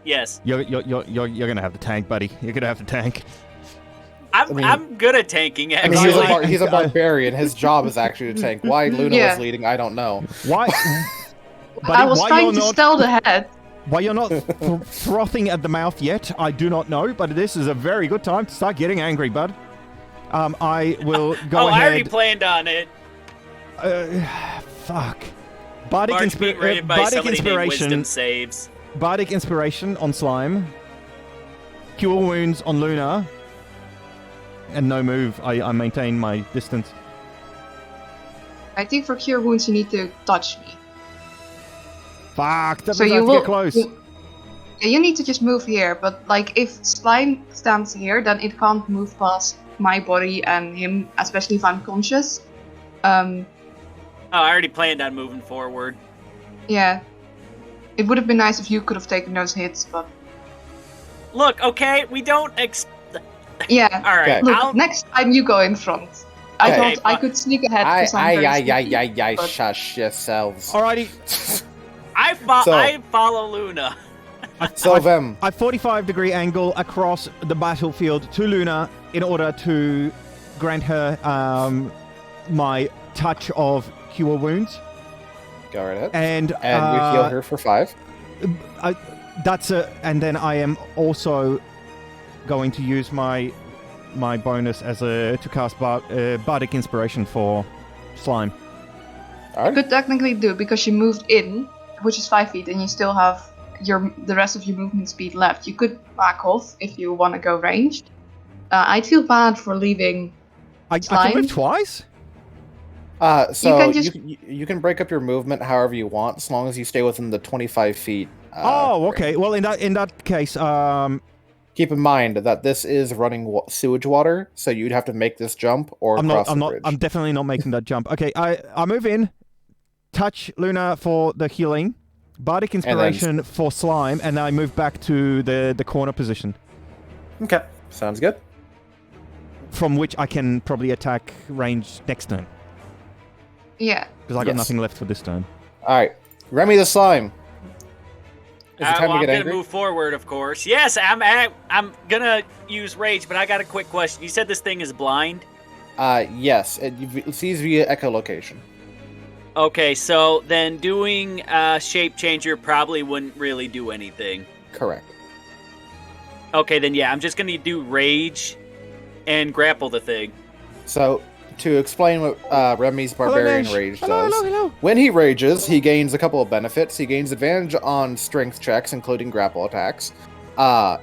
E: Yes.
B: You're gonna have to tank, buddy. You're gonna have to tank.
E: I'm good at tanking,
C: I mean,
E: actually.
C: he's a barbarian. His job is actually to tank. Why Luna
D: Yeah.
C: was leading, I don't know.
B: Why? Buddy,
D: I was
B: why
D: trying
B: you're
D: to
B: not,
D: steal the head.
B: why you're not frothing at the mouth yet, I do not know. But this is a very good time to start getting angry, bud. I will go
E: Oh, I already
B: ahead.
E: planned on it.
B: Fuck. Bardic,
E: March being rated by
B: Bardic
E: somebody named
B: inspiration.
E: Wisdom saves.
B: Bardic inspiration on Slime. Cure wounds on Luna. And no move. I maintain my distance.
D: I think for cure wounds you need to touch me.
B: Fuck. That
D: So
B: means I
D: you
B: have to
D: will.
B: get close.
D: You need to just move here, but like if slime stands here, then it can't move past my body and him, especially if I'm conscious.
E: Oh, I already planned on moving forward.
D: Yeah. It would have been nice if you could have taken those hits, but
E: Look, okay, we don't
D: yeah.
E: Alright,
C: Okay.
D: Look,
E: I'll...
D: next time you go in front. I
E: Okay,
D: thought I could sneak ahead because I'm very sneaky, but-
C: shush yourselves.
B: Alrighty.
C: So-
E: I follow Luna.
C: So Vem,
B: A 45-degree angle across the battlefield to Luna in order to grant her my touch of cure wounds,
C: go right ahead.
B: and
C: And we heal her for 5.
B: and then I am also going to use my bonus to cast bardic inspiration for slime.
C: All
D: You
C: right.
D: could technically do it because you moved in, which is 5 feet, and you still have the rest of your movement speed left. You could back off if you want to go ranged. I feel bad for leaving.
B: I can move
D: Slime?
B: twice.
C: So
D: can just-
C: you can break up your movement however you want, as long as you stay within the 25 feet.
B: Oh, okay.
C: range.
B: Well, in that case,
C: Keep in mind that this is running sewage water, so you'd have to make this jump or
B: I'm
C: cross
B: not. I'm
C: the
B: not.
C: bridge.
B: I'm definitely not making that jump. Okay, I move in, touch Luna for the healing, bardic inspiration for slime, and then I move back to the corner position,
C: Okay, sounds good.
B: from which I can probably attack range next turn
D: Yeah.
B: because I got
C: Yes.
B: nothing left for this turn.
C: All right, Remy the slime. Is it time
E: Well,
C: to
E: I'm
C: get
E: gonna
C: angry?
E: move forward, of course. Yes, I'm gonna use rage, but I got a quick question. You said this thing is blind.
C: Yes, it sees via echolocation.
E: Okay, so then doing shape changer probably wouldn't really do anything.
C: Correct.
E: Okay, then yeah, I'm just gonna do rage and grapple the thing.
C: So, to explain what Remy's Barbarian
B: Nash.
C: Rage
B: Hello,
C: does,
B: hello.
C: when he rages, he gains a couple of benefits. He gains advantage on strength checks, including grapple attacks.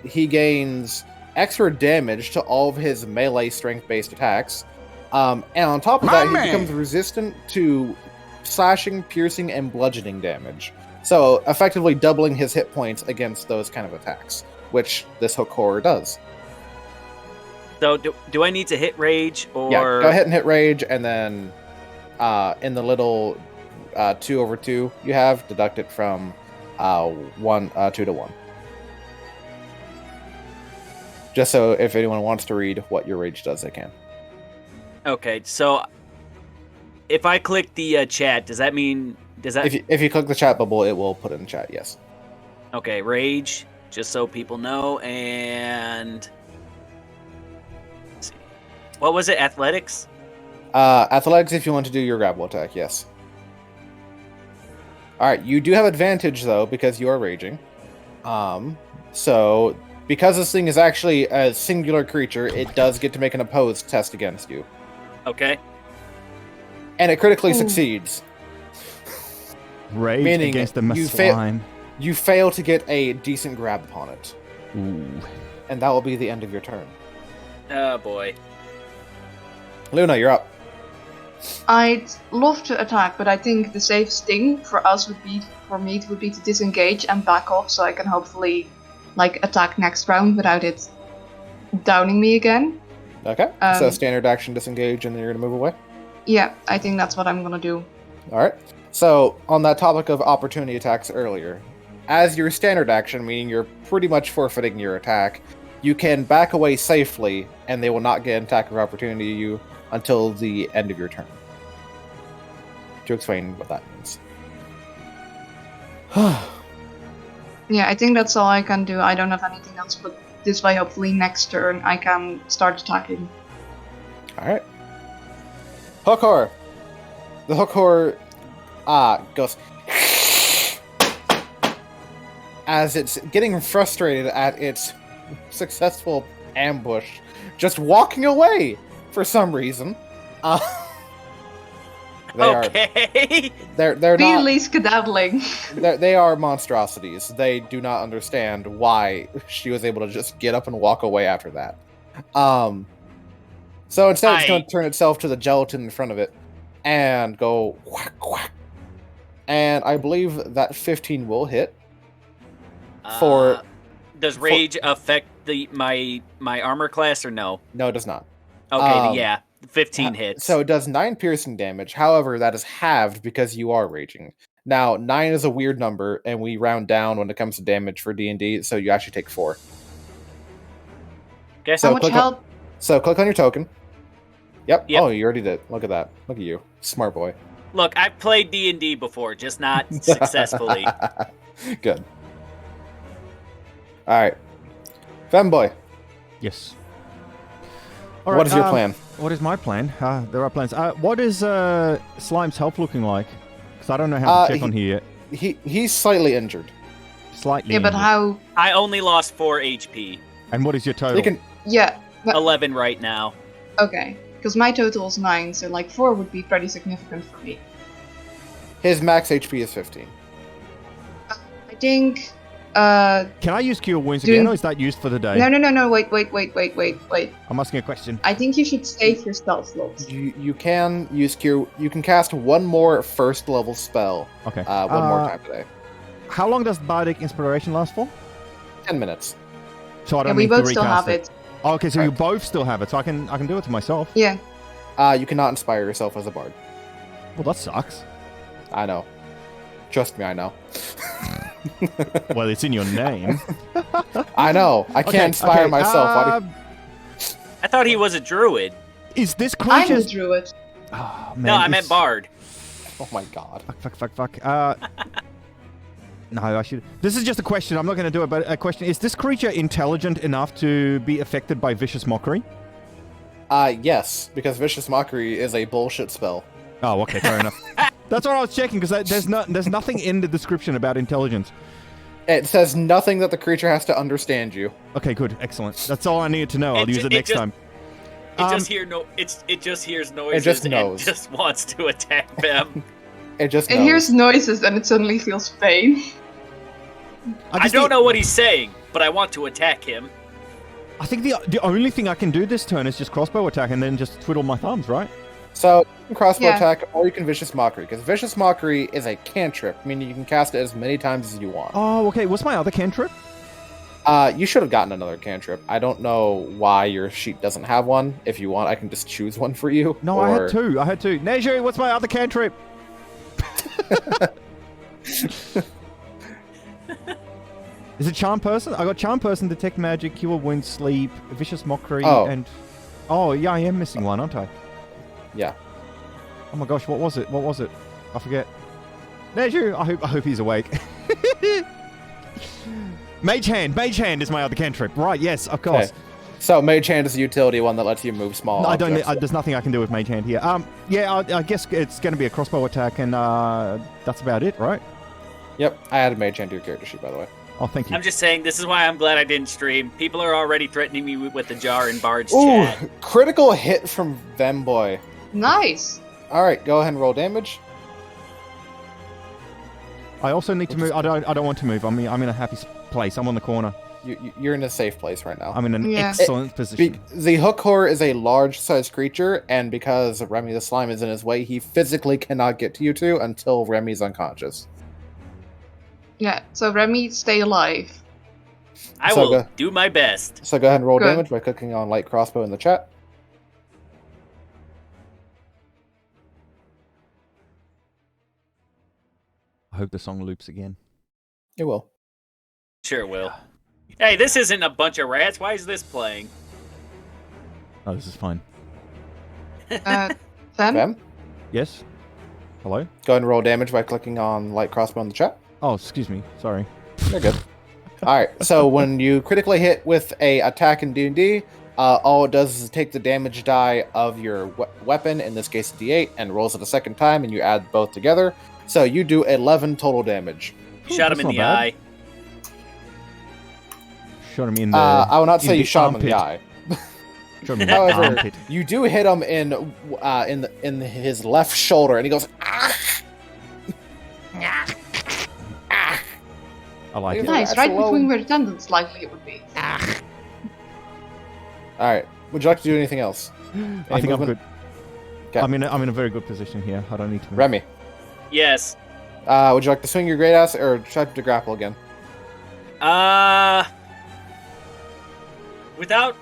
C: He gains extra damage to all of his melee strength-based attacks. And on top of that, he becomes resistant to slashing, piercing, and bludgeoning damage. So, effectively doubling his hit points against those kind of attacks, which this hook horror does.
E: So do I need to hit rage or?
C: Yeah, go ahead and hit rage, and then in the little 2/2 you have, deduct it from 2 to 1. Just so if anyone wants to read what your rage does, they can.
E: Okay, so if I click the chat, does that mean
C: If you click the chat bubble, it will put it in chat. Yes.
E: Okay, rage, just so people know, and let's see. What was it? Athletics?
C: Athletics if you want to do your grapple attack. Yes. All right. You do have advantage though because you are raging. So because this thing is actually a singular creature, it does get to make an opposed test against you,
E: Okay.
C: and it critically
D: Ooh.
C: succeeds.
B: Rage
C: Meaning
B: against the
C: you fail-
B: slime.
C: You fail to get a decent grab upon it,
B: Ooh.
C: and that will be the end of your turn.
E: Oh boy.
C: Luna, you're up.
D: I'd love to attack, but I think the safest thing for us would be to disengage and back off, so I can hopefully attack next round without it downing me again.
C: Okay. So
D: Um,
C: standard action, disengage, and then you're gonna move away.
D: Yeah, I think that's what I'm gonna do.
C: All right. So on that topic of opportunity attacks earlier, as your standard action, meaning you're pretty much forfeiting your attack, you can back away safely, and they will not get an attack of opportunity to you until the end of your turn. To explain what that means.
D: Yeah, I think that's all I can do. I don't have anything else, but this way, hopefully, next turn I can start attacking.
C: All right. Hook horror. The hook horror goes as it's getting frustrated at its successful ambush, just walking away for some reason.
E: Okay.
C: They're not
D: Really skedaddling.
C: they are monstrosities. They do not understand why she was able to just get up and walk away after that. So instead, it's going to turn itself to the gelatin in front of it and go whack whack. And I believe that 15 will hit. For
E: does rage affect my armor class or no?
C: No, it does not.
E: Okay, then yeah, 15 hits.
C: So it does 9 piercing damage. However, that is halved because you are raging. Now, 9 is a weird number, and we round down when it comes to damage for D&D, so you actually take 4.
E: Okay.
C: So
D: How much
C: click
D: health?
C: So click on your token, Yep.
E: Yep.
C: Oh, you already did. Look at that. Look at you, smart boy.
E: Look, I've played D&D before, just not successfully.
C: Good. All right, femboy.
B: Yes.
C: What is your plan?
B: What is my plan? There are plans. What is Slime's health looking like? Because I don't know how to check on here yet.
C: He's slightly injured.
B: Slightly.
D: Yeah, but
B: injured.
D: how?
E: I only lost 4 HP.
B: And what is your total?
C: You can.
D: Yeah. But,
E: 11 right now.
D: okay. Because my total is 9, so like 4 would be pretty significant for me.
C: His max HP is 15.
D: I think.
B: Can I use Cure Wounds again, or is that used for the day?
D: No. Wait.
B: I'm asking a question.
D: I think you should save your spell slots.
C: You can use cure. You can cast one more first level spell.
B: Okay.
C: One more time today.
B: How long does Bardic Inspiration last for?
C: 10 minutes.
B: So I
D: Yeah,
B: don't
D: we
B: need to
D: both still
B: recast
D: have it.
B: Oh, okay, so you
C: Correct.
B: both still have it, so I can do it to myself.
D: Yeah.
C: You cannot inspire yourself as a bard.
B: Well, that sucks.
C: I know. Trust me, I know.
B: Well, it's in your name.
C: I know. I can't inspire myself. Why do
E: I thought he was a druid.
B: Is this
D: I'm the
B: creature's...
D: druid.
B: Oh, man,
E: No, I
B: it's-
E: meant bard.
C: Oh my god.
B: Fuck. No, I should... This is just a question. I'm not going to do it, but a question. Is this creature intelligent enough to be affected by Vicious Mockery?
C: Yes, because Vicious Mockery is a bullshit spell.
B: Oh, okay, fair enough. That's what I was checking, because there's nothing in the description about intelligence.
C: It says nothing that the creature has to understand you.
B: Okay, good. Excellent. That's all I needed to know. I'll use it next time.
E: It just hears noises
C: just
E: and
C: knows.
E: just wants to attack them.
C: It just
D: It
C: knows.
D: hears noises and it suddenly feels pain.
E: I
B: just
E: don't
B: need-
E: know what he's saying, but I want to attack him.
B: I think the only thing I can do this turn is just crossbow attack and then just twiddle my thumbs, right?
C: So, you can crossbow
D: Yeah.
C: attack or you can Vicious Mockery, because Vicious Mockery is a cantrip, meaning you can cast it as many times as you want.
B: Oh, okay. What's my other cantrip?
C: You should have gotten another cantrip. I don't know why your sheet doesn't have one. If you want, I can just choose one for you.
B: No, I had two. Neju, what's my other cantrip? Is it Charm Person? I got Charm Person, Detect Magic, Cure Wounds, Sleep, Vicious Mockery, and... Oh, yeah, I am missing one, aren't I?
C: Yeah.
B: Oh my gosh, what was it? I forget. Neju, I hope he's awake. Mage Hand is my other cantrip. Right, yes, of course.
C: Okay. So Mage Hand is a utility one that lets you move small
B: No, I don't.
C: objects.
B: There's nothing I can do with Mage Hand here. Yeah, I guess it's going to be a crossbow attack, and that's about it, right?
C: Yep, I added Mage Hand to your character sheet, by the way.
B: Oh, thank you.
E: I'm just saying, this is why I'm glad I didn't stream. People are already threatening me with the jar in Bard's
C: Ooh,
E: chat.
C: critical hit from Femboy.
D: Nice.
C: All right, go ahead and roll damage.
B: I also need to move. I don't want to move. I'm in a happy place. I'm on the corner.
C: You're in a safe place right now.
B: I'm in an
D: Yeah.
B: excellent position.
C: The hook horror is a large-sized creature, and because Remy the Slime is in his way, he physically cannot get to you two until Remy's unconscious.
D: Yeah, so Remy, stay alive.
E: I
C: So
E: will
C: go-
E: do my best.
C: So go ahead and roll
D: Good.
C: damage by clicking on light crossbow in the chat.
B: I hope the song loops again.
C: It will.
E: Sure will. Hey, this isn't a bunch of rats. Why is this playing?
B: Oh, this is fine.
D: Fem?
C: Fem,
B: Yes. Hello.
C: go ahead and roll damage by clicking on light crossbow in the chat.
B: Oh, excuse me. Sorry.
C: You're good. All right. So when you critically hit with a attack in D&D, all it does is take the damage die of your weapon, in this case D8, and rolls it a second time, and you add both together. So you do 11 total damage.
E: Shot him
B: that's
E: in
B: not
E: the
B: bad.
E: eye.
B: Shot him in the.
C: I will not say
B: in
C: you
B: the
C: shot him in the
B: armpit.
C: eye.
B: Shot him in the
C: However,
B: armpit.
C: you do hit him in his left shoulder, and he goes, "Ah!"
B: I like it.
D: Nice,
C: That's
D: right
C: low.
D: between where the tendons likely it would be.
C: All right. Would you like to do anything else?
B: I think I'm
C: movement?
B: good.
C: Okay.
B: I'm in a very good position here. I don't need to move.
C: Remy,
E: Yes.
C: would you like to swing your great ass or try to grapple again?
E: Without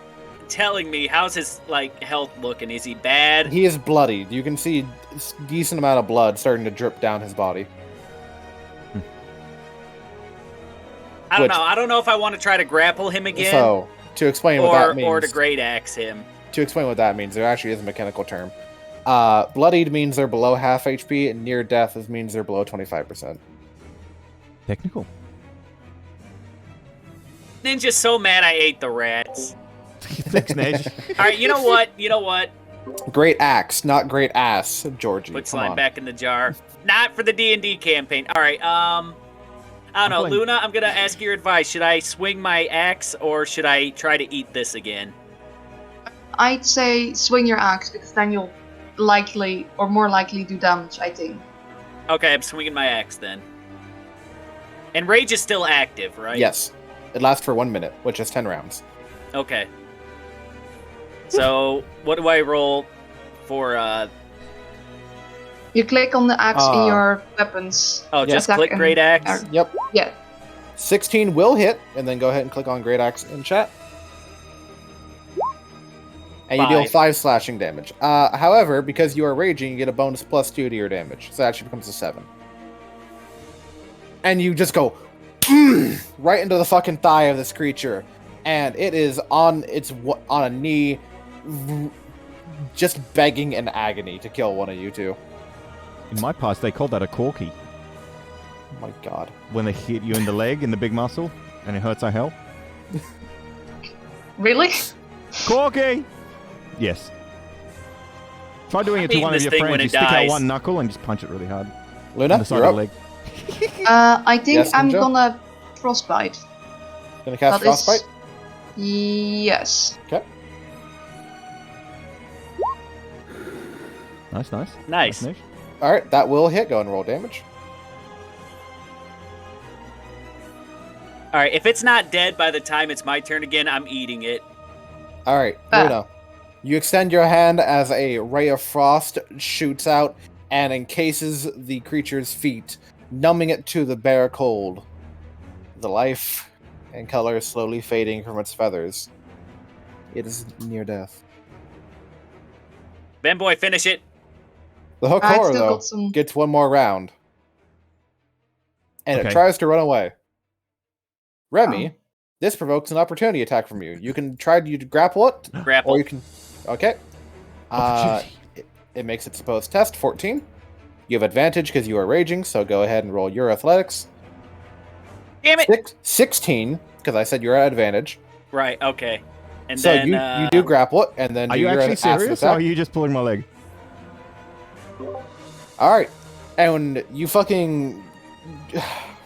E: telling me, how's his health looking? Is he bad?
C: He is bloodied. You can see a decent amount of blood starting to drip down his body.
E: I don't
C: which-
E: know. I don't know if I want to try to grapple him again
C: So, to explain what
E: or
C: that means,
E: to great axe him.
C: to explain what that means, there actually is a mechanical term. Bloodied means they're below half HP, and near death means they're below 25%.
B: Technical.
E: Ninja's so mad I ate the rats.
B: Thanks, Nedge.
E: All right, you know what? You know what?
C: Great axe, not great ass, Georgie.
E: Put
C: Come
E: slime
C: on.
E: back in the jar. Not for the D&D campaign. All right. I don't know,
B: playing-
E: Luna. I'm gonna ask your advice. Should I swing my axe or should I try to eat this again?
D: I'd say swing your axe because then you'll likely or more likely do damage. I think.
E: Okay, I'm swinging my axe then. And rage is still active, right?
C: Yes. It lasts for 1 minute, which is 10 rounds.
E: Okay. So what do I roll for?
D: You click on the axe in
C: Ah.
D: your weapons.
E: Oh, just
D: attack
E: click
D: and-
E: great axe.
C: Yep.
D: Yeah.
C: 16 will hit, and then go ahead and click on Great Axe in chat. And you deal
E: 5.
C: 5 slashing damage. However, because you are raging, you get a bonus +2 to your damage. So that actually becomes a 7. And you just go right into the fucking thigh of this creature. And it is on a knee, just begging in agony to kill one of you two.
B: In my past, they called that a corky.
C: Oh my god.
B: When they hit you in the leg, in the big muscle, and it hurts like hell.
D: Really?
B: Corky! Yes. Try doing it to
E: eating
B: one of
E: this
B: your
E: thing when
B: friends. You
E: it
B: stick out
E: dies.
B: one knuckle and just punch it really hard. On
C: Luna,
B: the side
C: you're
B: of
C: up.
B: the leg.
D: I think
C: Yes,
D: I'm
C: Ninja?
D: gonna frostbite.
C: Gonna cast
D: That is-
C: Frostbite?
D: Yes.
C: Okay.
B: Nice.
E: Nice.
B: Niche.
C: Alright, that will hit. Go and roll damage.
E: All right, if it's not dead by the time it's my turn again, I'm eating it.
C: Alright, Luna. You extend your hand as a ray of frost shoots out and encases the creature's feet, numbing it to the bare cold. The life and color slowly fading from its feathers. It is near death.
E: Ben boy, finish it.
C: The hook
D: I've
C: horror,
D: still
C: though,
D: got some.
C: gets one more round. And
B: Okay.
C: it tries to run away. Remy,
D: Oh.
C: this provokes an opportunity attack from you. You can try to grapple it,
E: Grapple.
C: or you can... Okay.
B: Opportunity.
C: It makes its opposed test, 14. You have advantage because you are raging, so go ahead and roll your athletics.
E: Damn it.
C: 16, because I said you're at advantage.
E: Right. Okay. And
C: So
E: then
C: you do grapple it, and then
B: Are
C: do
B: you
C: your
B: actually
C: acid
B: serious, or
C: attack.
B: are you just pulling my leg?
C: Alright. And you fucking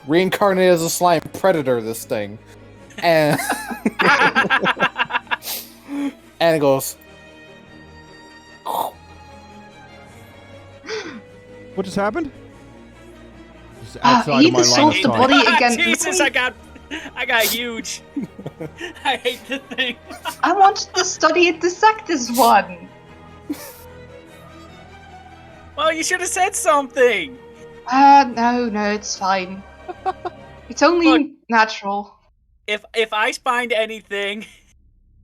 C: reincarnate as a slime predator this thing. And and it goes...
B: What just happened? Just outside
D: he
B: of my line
D: dissolved
B: of
D: the
B: sight.
D: body again.
E: Jesus, I got huge. I hate the thing.
D: I wanted to study and dissect this one.
E: Well, you should have said something.
D: No, it's fine. It's only
E: Look.
D: natural.
E: If I find anything,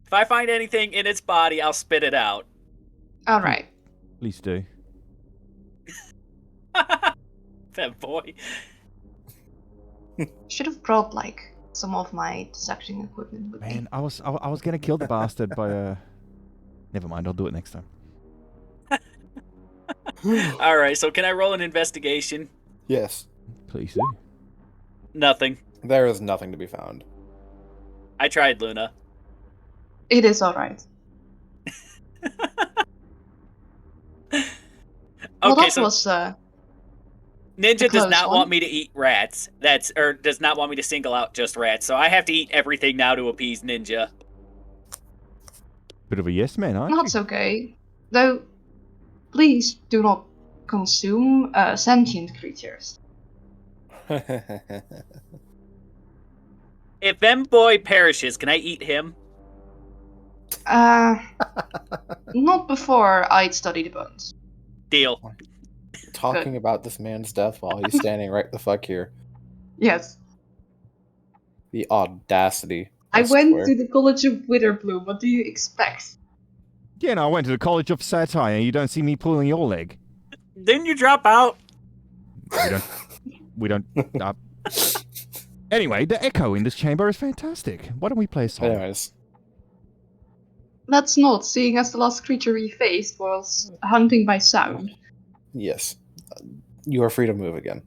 E: if I find anything in its body, I'll spit it out.
D: Alright.
B: Please do.
E: That boy.
D: Should have brought, like, some of my dissection equipment with me.
B: Man, I was gonna kill the bastard by Never mind, I'll do it next time.
E: All right. So can I roll an investigation?
C: Yes.
B: Please do.
E: Nothing.
C: There is nothing to be found.
E: I tried, Luna.
D: It is alright. Well,
E: Okay,
D: that
E: so
D: was,
E: Ninja does
D: close
E: not
D: one.
E: want me to eat rats. Or does not want me to single out just rats. So I have to eat everything now to appease Ninja.
B: Bit of a yes man, aren't
D: that's okay. Though, please do not consume sentient creatures.
E: If them boy perishes, can I eat him?
D: Not before I'd study the bones.
E: Deal.
C: Talking about this man's death while he's standing right the fuck here.
D: Yes.
C: The audacity.
D: I went
C: swear.
D: to the College of Witherbloom. What do you expect?
B: you? Yeah, no, I went to the College of Satire and you don't see me pulling your leg.
E: Didn't you drop out?
B: We don't Anyway, the echo in this chamber is fantastic. Why don't we play a song?
C: Anyways.
D: let's not, seeing as the last creature we faced was hunting by sound.
C: Yes. You are free to move again.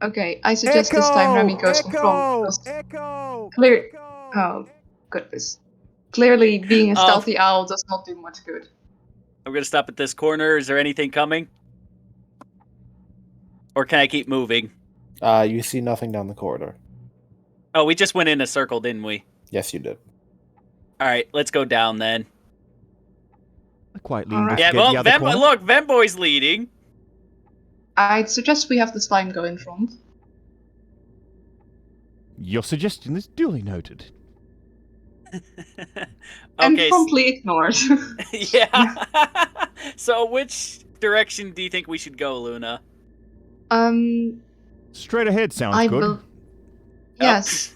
D: Okay, I suggest this time Remy goes from front. because
B: Echo!
D: Clear. Oh, goodness. Clearly, being a
E: Um,
D: stealthy owl does not do much good.
E: I'm gonna stop at this corner. Is there anything coming? Or can I keep moving?
C: You see nothing down the corridor.
E: Oh, we just went in a circle, didn't we?
C: Yes, you did.
E: Alright, let's go down then.
B: I quietly
D: All right.
E: Yeah,
B: investigate
E: well,
B: the other corner.
E: look, Vemboy's leading.
D: I'd suggest we have the slime go in front.
B: Your suggestion is duly noted.
D: And
E: Okay,
D: promptly ignored.
E: yeah. So which direction do you think we should go, Luna?
B: Straight ahead sounds
D: I
B: good.
D: will. Yes.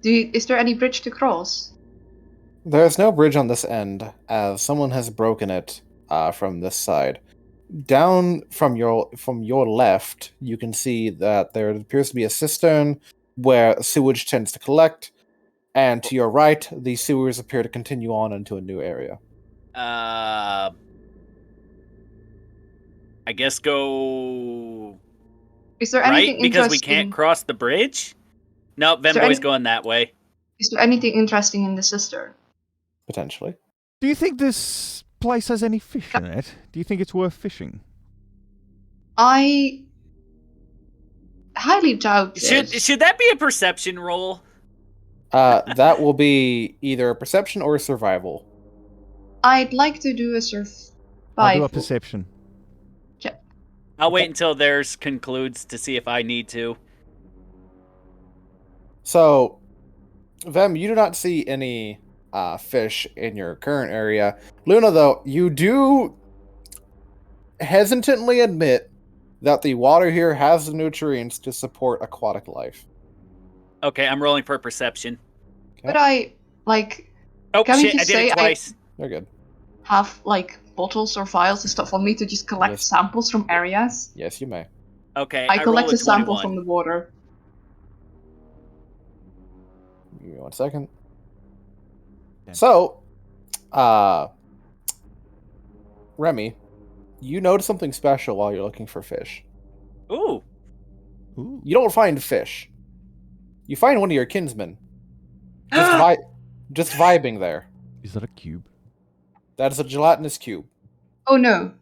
D: Is there any bridge to cross?
C: There's no bridge on this end, as someone has broken it from this side. Down from your left, you can see that there appears to be a cistern where sewage tends to collect, and to your right, the sewers appear to continue on into a new area.
E: I guess go
D: Is there
E: right
D: anything
E: because we
D: interesting?
E: can't cross the bridge. Nope,
D: there
E: Vemboy's
D: any-
E: going that way.
D: Is there anything interesting in the cistern?
C: Potentially.
B: Do you think this place has any fish in it? Do you think it's worth fishing?
D: I highly doubt it.
E: Should that be a perception roll?
C: That will be either a perception or a survival.
D: I'd like to do a survival.
B: I'll do a perception.
E: I'll wait until theirs concludes to see if I need to.
C: So, Vem, you do not see any fish in your current area. Luna, though, you do hesitantly admit that the water here has the nutrients to support aquatic life.
E: Okay, I'm rolling for perception.
D: But I like
E: Oh
D: Can we
E: shit, I
D: just
E: did
D: say
E: it twice.
C: You're good.
D: have like bottles or vials and stuff on me to just collect
C: Yes.
D: samples from areas.
C: Yes, you may.
E: Okay,
D: I collect
E: rolled
D: a sample
E: 21.
D: from the water.
C: Give me 1 second.
B: Yeah.
C: So, Remy, you notice something special while you're looking for fish.
E: Ooh.
B: Ooh.
C: You don't find fish. You find one of your kinsmen. Just vibing there.
B: Is that a cube?
C: That is a gelatinous cube.
D: Oh no.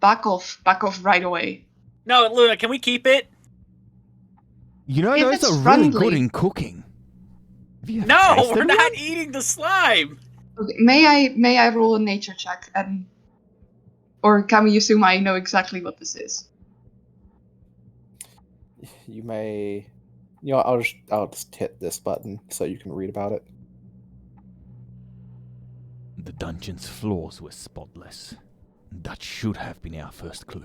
D: Back off right away.
E: No, Luna, can we keep it?
B: You know,
D: If
B: those
D: it's
B: are really
D: friendly.
B: good in cooking. Have you ever
E: No,
B: tasted
E: we're
B: them?
E: not eating the slime.
D: Okay, may I roll a nature check and or can we assume I know exactly what this is?
C: You may. You know, I'll just hit this button so you can read about it.
B: The dungeon's floors were spotless. That should have been our first clue.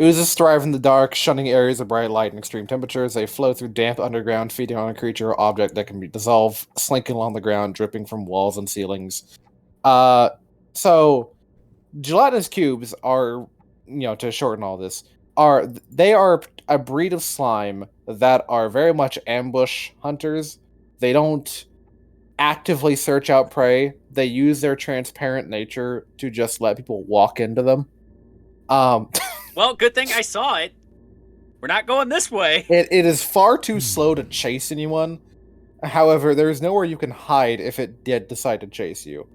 C: Oozes thrive in the dark, shunning areas of bright light and extreme temperatures. They flow through damp underground, feeding on a creature or object that can be dissolved, slinking along the ground, dripping from walls and ceilings. So gelatinous cubes are, to shorten all this, they are a breed of slime that are very much ambush hunters. They don't actively search out prey. They use their transparent nature to just let people walk into them.
E: Well, good thing I saw it. We're not going this way.
C: It is far too slow to chase anyone. However, there is nowhere you can hide if it did decide to chase you.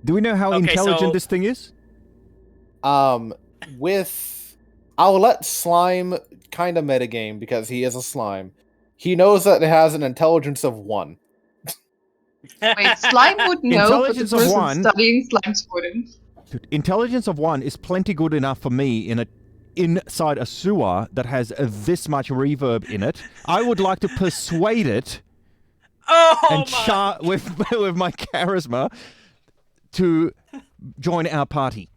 B: Do we know how
E: Okay,
B: intelligent
E: so-
B: this thing is?
C: I'll let Slime kind of metagame because he is a slime. He knows that it has an intelligence of 1.
D: Wait, slime would know, but the
B: Intelligence of
D: person
B: 1.
D: studying slimes wouldn't.
B: Dude, intelligence of 1 is plenty good enough for me inside a sewer that has this much reverb in it. I would like to persuade it
E: Oh
B: and
E: my!
B: with my charisma to join our party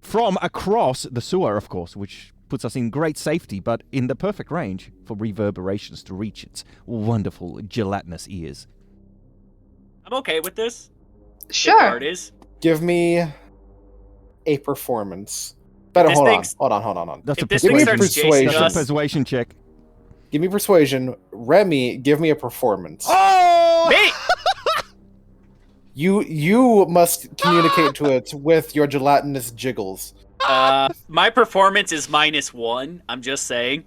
B: from across the sewer, of course, which puts us in great safety, but in the perfect range for reverberations to reach its wonderful gelatinous ears.
E: I'm okay with this.
D: Sure.
E: Part is.
C: Give me a performance. Better
E: This
C: hold on.
E: thing's-
C: Hold on.
B: That's
E: If
B: a
E: this thing
C: Give me
E: starts
B: persuasion.
E: chasing
C: persuasion.
B: That's a
E: us,
B: persuasion check.
C: Give Give me persuasion. Remy, give me a performance.
B: Oh!
E: Me!
C: You must communicate to it with your gelatinous jiggles.
E: My performance is -1. I'm just saying.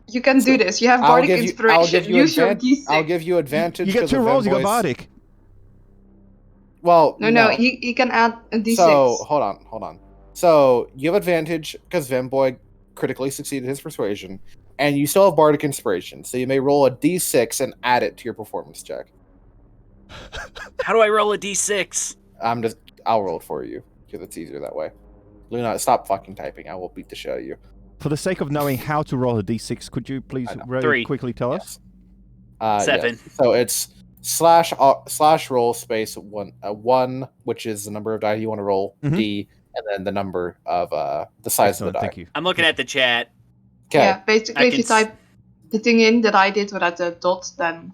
D: You can do this. You have
C: I'll
D: bardic
C: give you.
D: inspiration.
C: I'll give you.
D: Use your
C: advan-
D: D6.
C: I'll give you advantage.
B: You get
C: 'cause
B: 2
C: of
B: rolls, you got
C: Vemboy's-
B: Bardic.
C: Well,
D: No. You can add a D6.
C: So hold on. So you have advantage because Vemboy critically succeeded his persuasion, and you still have bardic inspiration. So you may roll a d6 and add it to your performance check.
E: How do I roll a d6?
C: I'll roll it for you because it's easier that way. Luna, stop fucking typing. I will beat the shit out of you.
B: For the sake of knowing how to roll a d6, could you please
C: I know.
B: very
E: 3.
B: quickly tell us?
C: Yes.
E: 7.
C: Yes. So it's slash roll space 1, which is the number of die you want to roll.
B: Mhm.
C: D, and then the number of the size
B: Excellent,
C: of the die.
B: thank you.
E: I'm looking at the chat.
C: Okay.
D: Yeah, basically,
E: I
D: if you
E: can s-
D: type the thing in that I did without the dot, then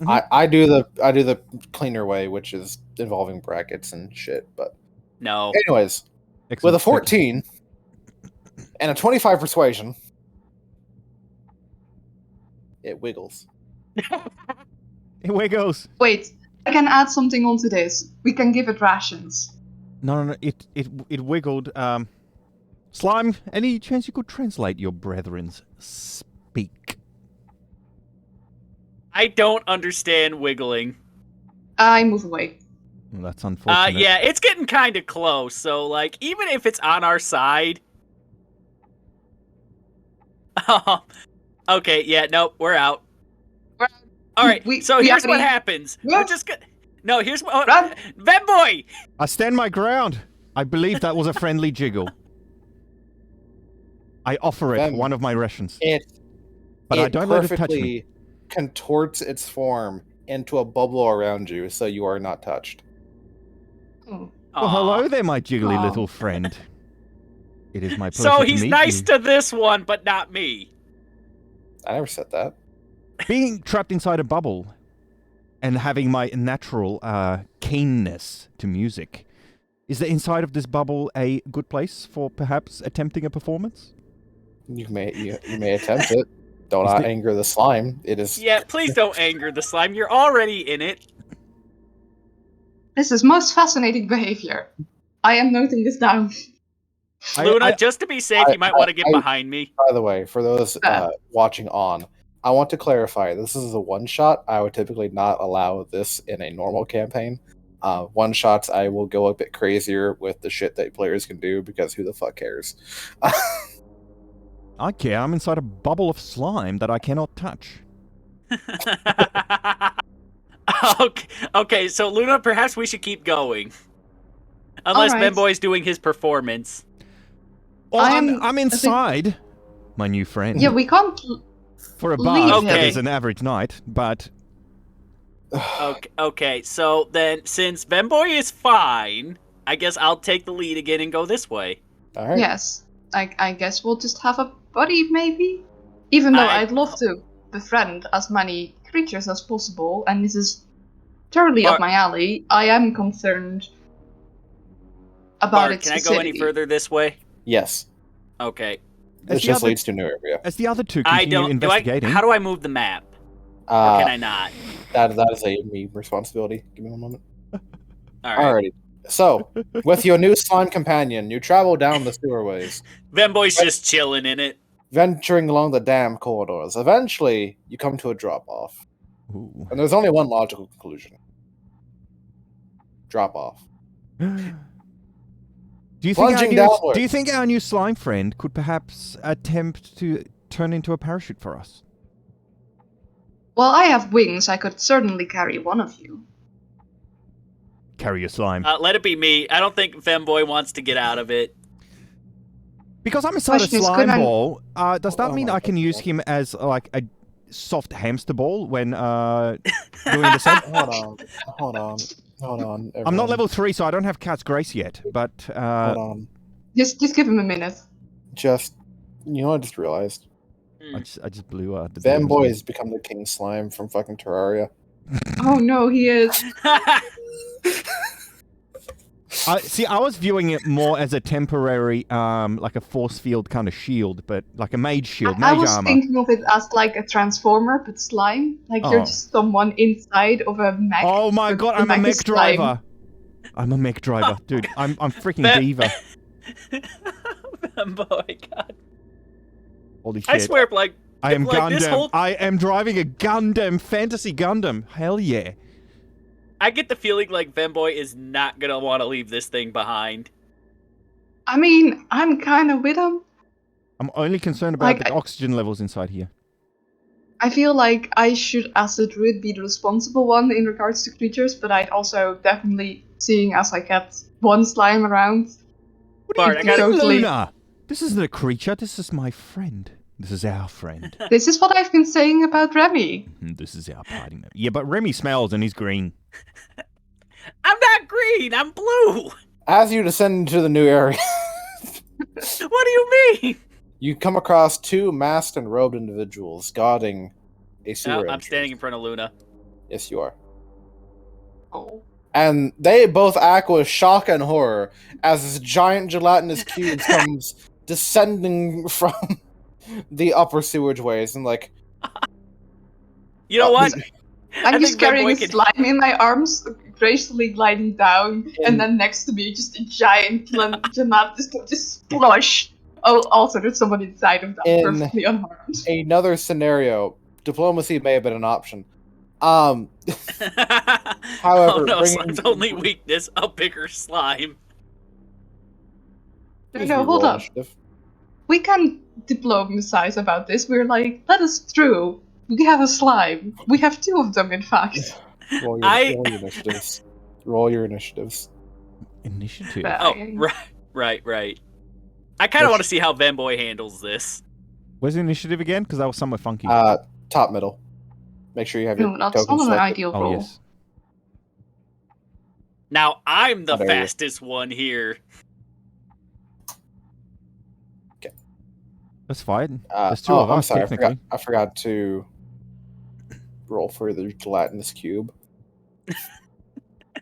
C: I do the cleaner way, which is involving brackets and shit. But
E: No.
C: anyways,
B: Excellent,
C: with a
B: thank you.
C: 14 and a 25 persuasion, it wiggles.
B: Away goes.
D: wait, I can add something onto this. We can give it rations.
B: No, it wiggled. Slime, any chance you could translate your brethren's speak?
E: I don't understand wiggling.
D: I move away.
B: Well, that's unfortunate.
E: Yeah, it's getting kind of close. So, like, even if it's on our side. Okay, yeah, nope, we're out. All right, so
D: we
E: here's what
D: already-
E: happens.
D: Yeah.
E: We're just gonna. No, here's what.
D: Run.
E: Vemboy!
B: I stand my ground. I believe that was a friendly jiggle. I offer it
C: Then-
B: one of my rations,
C: It
B: but I don't let it touch me.
C: perfectly contorts its form into a bubble around you, so you are not touched.
D: Oh.
B: Well, hello there, my jiggly
D: Aw.
B: little friend. It is my pleasure
E: So
B: to
E: he's
B: meet
E: nice
B: you.
E: to this one, but not me.
C: I never said that.
B: Being trapped inside a bubble and having my natural keenness to music, is the inside of this bubble a good place for perhaps attempting a performance?
C: You may attempt it. Don't
B: Is
C: not
B: the-
C: anger the slime. It is.
E: Yeah, please don't anger the slime. You're already in it.
D: This is most fascinating behavior. I am noting this down.
E: Luna, just to be safe, you might want to get
C: I-
E: behind me.
C: By the way, for those watching on, I want to clarify. This is a one shot. I would typically not allow this in a normal campaign. One shots, I will go a bit crazier with the shit that players can do because who the fuck cares?
B: I care. I'm inside a bubble of slime that I cannot touch.
E: Okay, so Luna, perhaps we should keep going. Unless
D: Alright.
E: Benboy's doing his performance.
B: Well, I'm
D: I think-
B: inside, my new friend.
D: Yeah, we can't.
B: For a
D: leave
B: bard, that
E: Okay.
B: is an average night, but
E: Okay, so then since Benboy is fine, I guess I'll take the lead again and go this way.
C: All right.
D: Yes, I guess we'll just have a buddy, maybe. Even though
E: I-
D: I'd love to befriend as many creatures as possible, and this is thoroughly up
E: Bart-
D: my alley. I am concerned about
E: Bart,
D: its
E: can I go any
D: acidity.
E: further this way?
C: Yes.
E: Okay.
C: This
B: As the
C: just
B: other-
C: leads to a new area.
B: as the other two
E: I
B: continue
E: don't.
B: investigating,
E: How do I move the map? Or can I not?
C: That is a me responsibility. Give me one moment.
E: All right.
C: Alrighty. So, with your new slime companion, you travel down the sewerways,
E: Benboy's just chilling in it.
C: venturing along the damn corridors. Eventually, you come to a drop-off.
B: Ooh.
C: And there's only one logical conclusion. Drop-off.
B: Do you think
C: Plunging downward.
B: do you think our new slime friend could perhaps attempt to turn into a parachute for us?
D: Well, I have wings. I could certainly carry one of you.
B: Carry your slime.
E: Let it be me. I don't think Femboy wants to get out of it.
B: Because I'm inside a
D: Question is,
B: slime
D: could I-
B: ball, does that
C: Oh
B: mean
C: my
B: I can
C: God.
B: use him as like a soft hamster ball when doing the same?
C: Hold on.
B: I'm
C: everyone.
B: not level 3, so I don't have Cat's Grace yet, but
C: Hold on.
D: Just give him a minute.
C: Just, you know what I just realized?
B: I just blew out the
C: Fanboy
B: beams.
C: has become the king slime from fucking Terraria.
D: Oh no, he is.
B: I was viewing it more as a temporary, like a force field kind of shield, but like a mage shield,
D: I
B: mage
D: was
B: armor.
D: thinking of it as like a transformer, but slime. Like you're
B: Oh.
D: just someone inside of a mech.
B: Oh my
D: but
B: god,
D: the
B: I'm a
D: mech
B: mech
D: is slime.
B: driver. I'm a mech driver, dude. I'm freaking
E: That-
B: diva.
E: Boy, God.
B: Holy shit!
E: I swear, like,
B: I am
E: like
B: Gundam.
E: this whole.
B: I am driving a Gundam, fantasy Gundam. Hell yeah!
E: I get the feeling like Femboy is not gonna want to leave this thing behind.
D: I mean, I'm kind of with him.
B: I'm only concerned about
D: Like,
B: the oxygen levels inside here.
D: I feel like I should, as a druid, be the responsible one in regards to creatures, but I'd also definitely, seeing as I kept one slime around.
E: Bart, I gotta.
D: Totally.
B: Luna! This isn't a creature. This is my friend. This is our friend.
D: This is what I've been saying about Remy.
B: This is our party member. Yeah, but Remy smells and he's green.
E: I'm not green. I'm blue.
C: As you descend into the new area,
E: What do you mean?
C: you come across two masked and robed individuals guarding a sewer
E: No, I'm
C: entrance.
E: standing in front of Luna.
C: Yes, you are.
D: Oh.
C: And they both act with shock and horror as this giant gelatinous cube comes descending from the upper sewageways and like.
E: You know what? I
D: I'm just
E: think
D: carrying
E: Femboy
D: a
E: can-
D: slime in my arms, gracefully gliding down, and then next to me, just a giant gelatinous just splush. Oh, also, there's someone inside of that,
C: In-
D: perfectly unharmed.
C: Another scenario, diplomacy may have been an option. However,
E: oh no,
C: bringing-
E: slime's only weakness, a bigger slime.
C: please
D: No,
C: re-roll
D: hold up.
C: initiative.
D: We can diplomatize about this. We're like, that is true. We have a slime. We have two of them, in fact.
C: Roll your initiatives. Roll your initiatives.
B: Initiative.
D: Yeah.
E: Oh, right. I kind of want to see how Femboy handles this.
B: Where's the initiative again? Because that was somewhere funky.
C: Top middle. Make sure you have
D: No,
C: your
D: that's
C: tokens
D: not an
C: selected.
D: ideal
B: Oh
D: roll.
B: yes.
E: Now I'm the
C: Oh, there you go.
E: fastest one here.
B: That's fine.
C: Uh,
B: There's two
C: oh,
B: of
C: I'm
B: us,
C: sorry.
B: technically.
C: I forgot to roll for the gelatinous cube.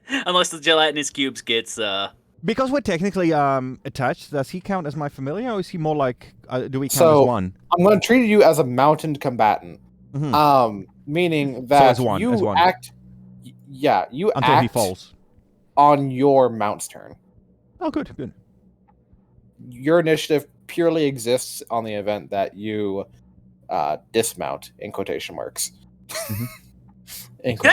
E: Unless the gelatinous cubes gets
B: Because we're technically attached, does he count as my familiar, or is he more like? Do we count
C: So-
B: as one?
C: I'm going to treat you as a mounted combatant.
B: Mhm.
C: Meaning that
B: as one,
C: you
B: as one.
C: act. Yeah, you
B: Until
C: act
B: he falls.
C: on your mount's turn.
B: Oh, good.
C: Your initiative purely exists on the event that you dismount in quotation marks.
B: Mhm.
C: In
E: Can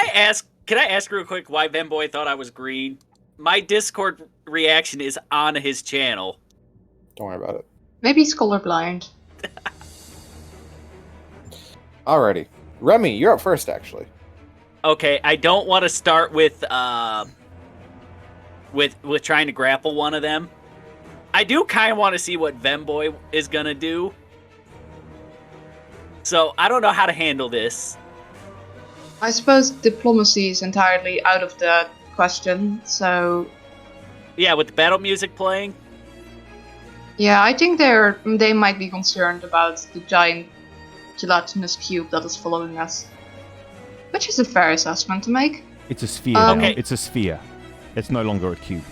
E: I ask real quick why Femboy thought I was green? My Discord reaction is on his channel.
C: Don't worry about it.
D: Maybe he's colorblind.
C: Alrighty, Remy, you're up first. Actually,
E: Okay, I don't want to start with trying to grapple one of them. I do kind of want to see what Femboy is gonna do. So I don't know how to handle this.
D: I suppose diplomacy is entirely out of the question, so
E: Yeah, with the battle music playing.
D: yeah, I think they might be concerned about the giant gelatinous cube that is following us. Which is a fair assessment to make.
B: It's a sphere now.
E: Okay.
B: It's a sphere. It's no longer a cube.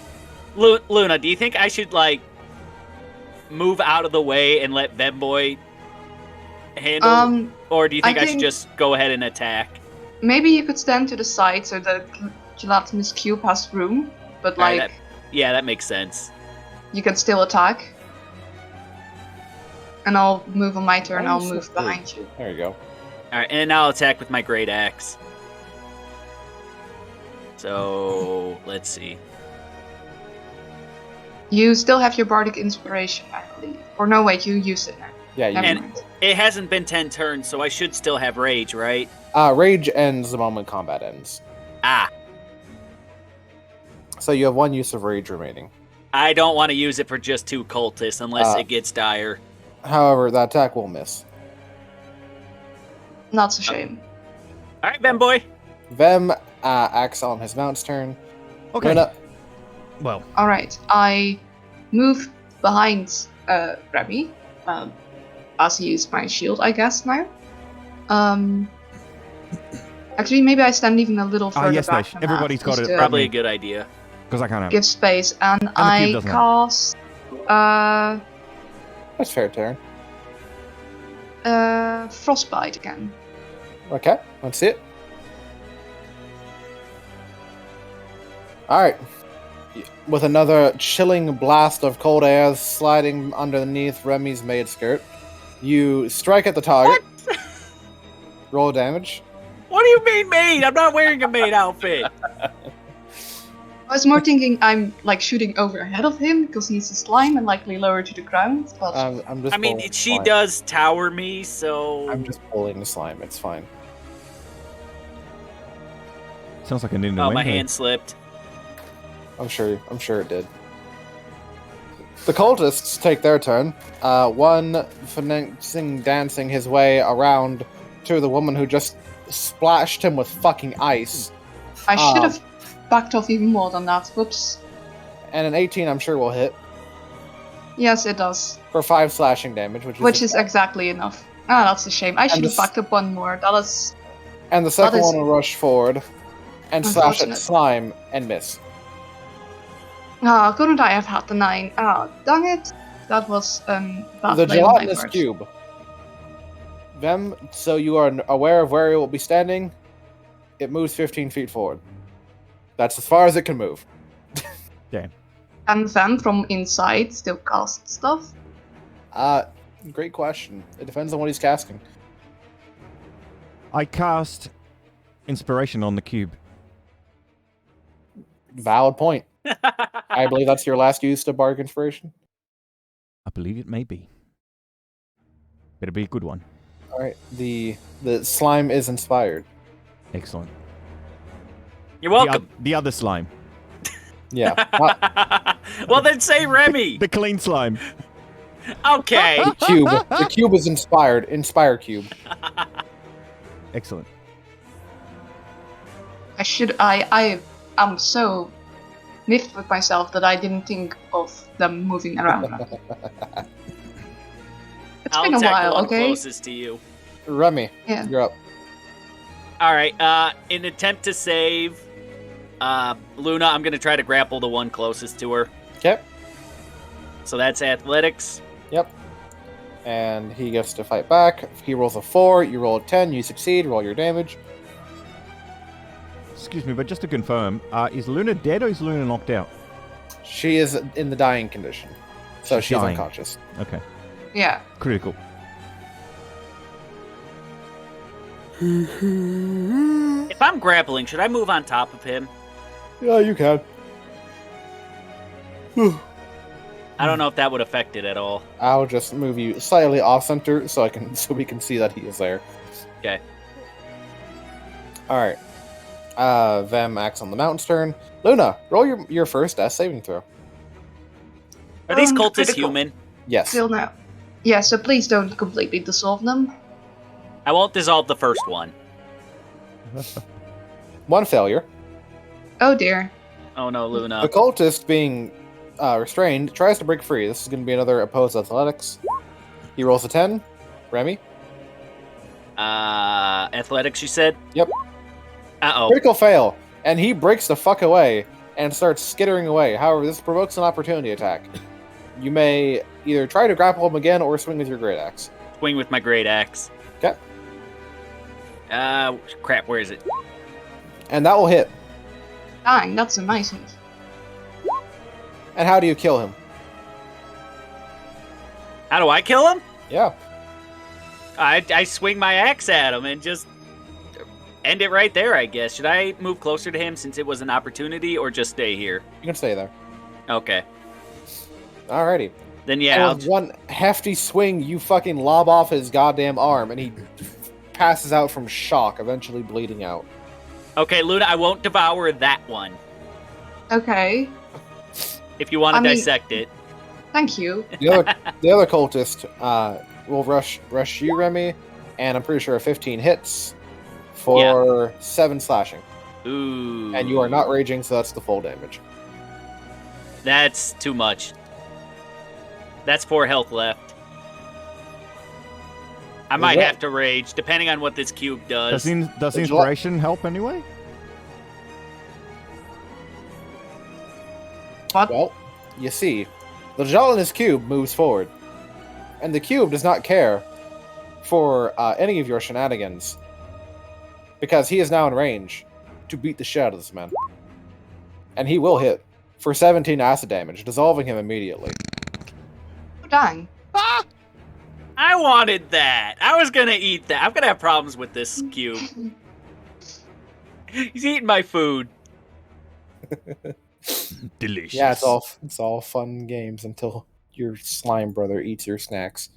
E: Luna, do you think I should like move out of the way and let Femboy handle, or do you think I should
D: think-
E: just go ahead and attack?
D: Maybe you could stand to the side so the gelatinous cube has room, but
E: Alright,
D: like
E: Yeah, that makes sense.
D: you can still attack. And I'll move on my turn.
C: Why are
D: I'll
C: you so
D: move
C: big?
D: behind you.
C: there you go.
E: All right, and I'll attack with my great axe. So let's see.
D: You still have your bardic inspiration, I believe. Or no, wait, you used it now.
C: Yeah, you,
D: Never
E: And-
D: mind.
E: It hasn't been 10 turns, so I should still have rage, right?
C: rage ends the moment combat ends.
E: Ah,
C: So you have one use of rage remaining.
E: I don't want to use it for just two cultists unless
C: Uh,
E: it gets dire.
C: However, that attack will miss.
D: Not a shame.
E: All right, Femboy.
C: Vem acts on his mount's turn.
B: Okay.
C: Luna,
B: Well,
D: Alright, I move behind Remy. As he used my shield, I guess, now. Actually, maybe I stand even a little further
B: yes,
D: back.
B: Nash.
D: than
B: Everybody's
D: that,
B: got
D: just
B: it.
D: to-
E: Probably a good idea.
B: Because I can't have.
D: give space, and
B: cube
D: I
B: doesn't have.
D: cast
C: That's fair turn.
D: frostbite again.
C: Okay, let's see it. Alright. With another chilling blast of cold air sliding underneath Remy's maid skirt, you strike at the target. Roll damage.
E: What do you mean maid? I'm not wearing a maid outfit.
D: I was more thinking I'm like shooting over ahead of him because he's a slime and likely lower to the ground. But
C: I'm just.
E: I mean,
C: pulling
E: she
C: slime.
E: does tower me, so
C: I'm just pulling the slime. It's fine.
B: Sounds like an innuendo.
E: oh, my hand slipped.
C: I'm sure it did. The cultists take their turn. One dancing his way around to the woman who just splashed him with fucking ice.
D: I should have backed off even more than that. Whoops.
C: And an 18, I'm sure, will hit
D: Yes, it does.
C: for 5 slashing damage,
D: Which is exactly enough. Ah, that's a shame. I should have
C: this-
D: backed up one more. That is
C: And the second
D: that is-
C: one will rush forward and slash at
D: Unfortunate.
C: slime and miss.
D: couldn't I have had the 9? Ah, dang it. That was bad
C: The
D: play on my
C: gelatinous
D: part.
C: cube. Them, so you are aware of where it will be standing. It moves 15 feet forward. That's as far as it can move.
D: And then from inside still cast stuff.
C: Great question. It depends on what he's casting.
B: I cast inspiration on the cube.
C: Valid point. I believe that's your last use to bark inspiration.
B: I believe it may be. Better be a good one.
C: All right. The slime is inspired.
B: Excellent.
E: You're welcome.
B: The other slime.
C: Yeah.
E: Well, then say Remy.
B: The clean slime.
E: Okay.
C: Cube. The cube is inspired. Inspire cube.
B: Excellent.
D: I am so miffed with myself that I didn't think of them moving around. It's
E: I'll
D: been a
E: attack the
D: while,
E: one
D: okay?
E: closest to you.
C: Remy,
D: Yeah.
C: you're up.
E: All right. In attempt to save Luna, I'm gonna try to grapple the one closest to her.
C: Okay.
E: So that's athletics.
C: Yep. And he gets to fight back. He rolls a 4. You roll a 10. You succeed. Roll your damage.
B: Excuse me, but just to confirm, is Luna dead or is Luna knocked out?
C: She is in the dying condition, so she's
B: Dying.
C: unconscious.
B: Okay.
D: Yeah.
B: Critical.
E: If I'm grappling, should I move on top of him?
C: Yeah, you can.
E: I don't know if that would affect it at all.
C: I'll just move you slightly off center so we can see that he is there.
E: Okay.
C: All right. Vem acts on the mountain's turn. Luna, roll your first death saving throw.
E: Are these cultists
D: critical.
E: human?
C: Yes.
D: Still no. Yeah, so please don't completely dissolve them.
E: I won't dissolve the first one.
C: One failure.
D: Oh dear.
E: Oh no,
C: The
E: Luna.
C: cultist, being restrained, tries to break free. This is going to be another opposed athletics. He rolls a 10. Remy?
E: Athletics, you said?
C: Yep.
E: Uh-oh.
C: Critical fail. And he breaks the fuck away and starts skittering away. However, this provokes an opportunity attack. You may either try to grapple him again or swing with your great axe.
E: Swing with my great axe.
C: Okay.
E: Crap, where is it?
C: And that will hit.
D: Dang, that's a nice hit.
C: And how do you kill him?
E: How do I kill him?
C: Yeah.
E: I swing my axe at him and just end it right there, I guess. Should I move closer to him since it was an opportunity, or just stay here?
C: You can stay there.
E: Okay.
C: Alrighty.
E: Then yeah,
C: And
E: I'll
C: with one hefty swing, you fucking lob off his goddamn arm, and he passes out from shock, eventually bleeding out.
E: Okay, Luna, I won't devour that one.
D: Okay.
E: If you want
D: I
E: to
D: mean-
E: dissect it.
D: Thank you.
C: The other cultist will rush you, Remy, and I'm pretty sure a 15 hits for 7 slashing.
E: Ooh.
C: And you are not raging, so that's the full damage.
E: That's too much. That's 4 health left. I might
C: that-
E: have to rage, depending on what this cube does.
B: Does inspiration help anyway?
D: What?
C: Well, you see, the gelatinous cube moves forward, and the cube does not care for any of your shenanigans, because he is now in range to beat the shit out of this man. And he will hit for 17 acid damage, dissolving him immediately.
D: Oh, dang.
E: I wanted that. I was gonna eat that. I'm gonna have problems with this cube. He's eating my food.
B: Delicious.
C: Yeah, it's all fun and games until your slime brother eats your snacks.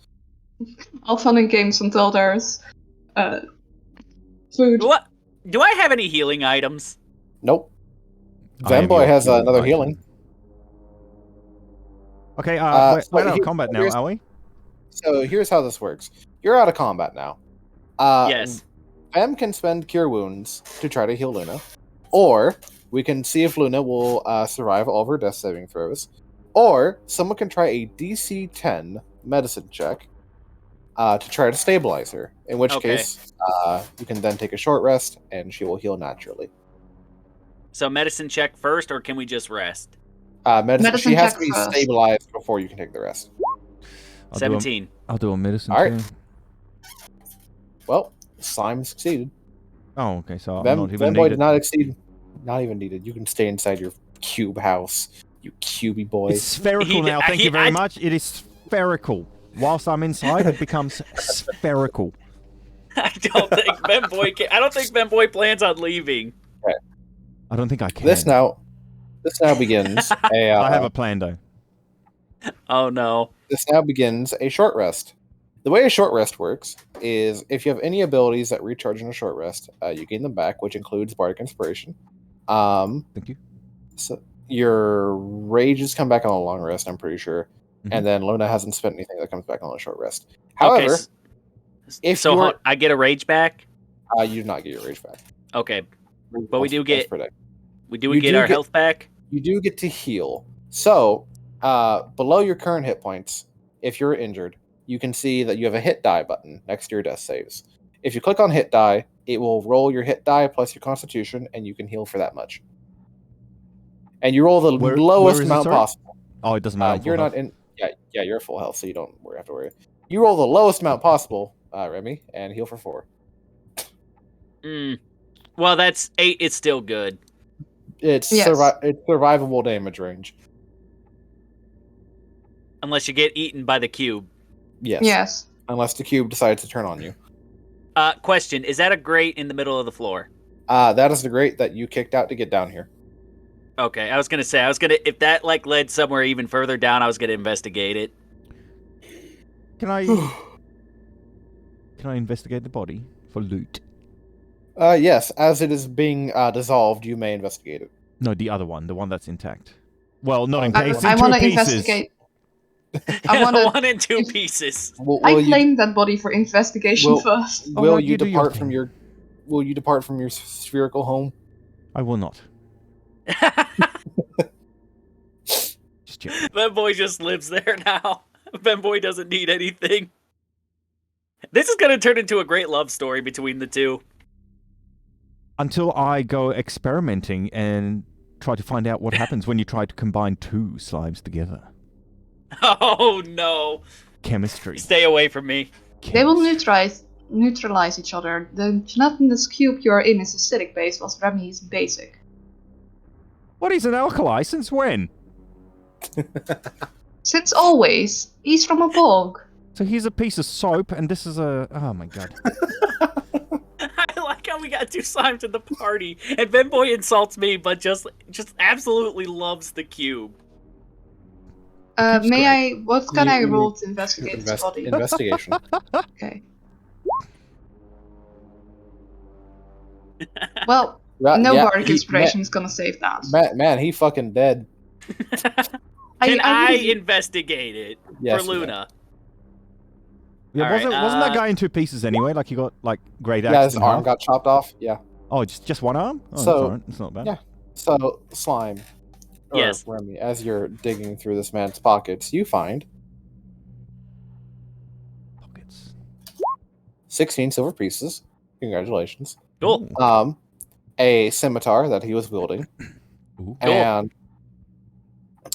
D: All fun and games until there's food.
E: What? Do I have any healing items?
C: Nope.
B: I am
C: Venboy
B: your
C: has
B: healing
C: another
B: item.
C: healing.
B: Okay,
C: so
B: we're out of
C: here-
B: combat now,
C: here's-
B: are we?
C: So here's how this works. You're out of combat now.
E: Yes.
C: Vem can spend Cure Wounds to try to heal Luna, or we can see if Luna will survive all of her death saving throws, or someone can try a DC 10 medicine check to try to stabilize her, in which
E: Okay.
C: case you can then take a short rest and she will heal naturally.
E: So medicine check first, or can we just rest?
C: Medicine, she
D: Medicine
C: has
D: check
C: to be
D: first.
C: stabilized before you can take the rest.
B: I'll
E: 17.
B: I'll do a medicine
C: All right.
B: too.
C: Well, Slime succeeded.
B: Oh, okay, so I'm
C: Vem,
B: not even
C: Venboy
B: needed.
C: did not exceed. Not even needed. You can stay inside your cube house, you cubey boy.
B: It's spherical
E: He-
B: now,
E: I-
B: thank
E: he-
B: you very
E: I-
B: much. It is spherical. Whilst I'm inside, it becomes spherical.
E: I don't think Venboy plans on leaving.
B: I don't think I can.
C: This now begins a.
B: I have a plan, though.
E: Oh no.
C: This now begins a short rest. The way a short rest works is if you have any abilities that recharge in a short rest, you gain them back, which includes Bardic Inspiration.
B: Thank you.
C: So your rages come back on a long rest, I'm pretty sure, and then Luna hasn't spent anything that comes back on a short rest. However,
E: Okay,
C: if
E: so
C: you're-
E: I get a rage back.
C: you do not get your rage back.
E: Okay, but we do
C: Once
E: get
C: per day.
E: we do
C: You
E: get
C: do
E: our
C: get-
E: health back.
C: You do get to heal. So, below your current hit points, if you're injured, you can see that you have a hit die button next to your death saves. If you click on hit die, it will roll your hit die plus your constitution, and you can heal for that much. And you roll the
B: Where
C: lowest
B: is it,
C: amount
B: sorry?
C: possible.
B: Oh, it doesn't matter.
C: You're not in. Yeah, you're full health, so you don't have to worry. You roll the lowest amount possible, Remy, and heal for 4.
E: Well, that's 8. It's still good.
C: It's
D: Yes.
C: it's survivable damage range.
E: Unless you get eaten by the cube.
C: Yes.
D: Yes.
C: Unless the cube decides to turn on you.
E: Question: is that a grate in the middle of the floor?
C: That is the grate that you kicked out to get down here.
E: Okay, I was gonna say if that like led somewhere even further down, I was gonna investigate it.
B: Can I investigate the body for loot?
C: Yes, as it is being dissolved, you may investigate it.
B: No, the other one, the one that's intact. Well, not in
C: I-
B: case.
D: I
B: in two
D: want to
B: pieces.
D: investigate. I want to.
E: 1 and 2 pieces.
D: I claim that body for investigation
C: will-
D: first.
B: Oh,
C: Will
B: right,
C: you
B: you do your
C: depart from
B: thing.
C: your? Will you depart from your spherical home?
B: I will not. Just joking.
E: Venboy just lives there now. Venboy doesn't need anything. This is gonna turn into a great love story between the two.
B: Until I go experimenting and try to find out what happens when you try to combine two slimes together.
E: Oh no!
B: Chemistry.
E: Stay away from me.
D: They will
B: Chemistry.
D: neutralize each other. The gelatinous cube you're in is acidic base, whilst Remy is basic.
B: What is an alkali? Since when?
D: Since always, he's from a bog.
B: So here's a piece of soap, and this is a. Oh my god.
E: I like how we got 2 slimes in the party, and Venboy insults me, but just absolutely loves the cube.
B: Keeps
D: May
B: great.
D: I? What can I
C: You-
D: roll to investigate this body?
C: Investigation.
D: Okay. Well,
C: Right,
D: no
C: yeah,
D: bardic inspiration is gonna save that.
C: Man, he fucking dead.
E: Can I
D: really-
E: investigate it
C: Yes,
E: for
C: you may.
E: Luna?
B: Yeah,
E: All
B: wasn't
E: right,
B: that guy in 2 pieces anyway? Like he got like great axe.
C: Yeah, his
B: in
C: arm
B: half?
C: got chopped off. Yeah.
B: Oh, just one arm? Oh,
C: So-
B: that's alright. It's not bad.
C: yeah. So, Slime, or
E: Yes.
C: Remy, as you're digging through this man's pockets, you find
B: Pockets.
C: 16 silver pieces. Congratulations.
E: Cool.
C: A scimitar that he was wielding,
B: Ooh.
C: and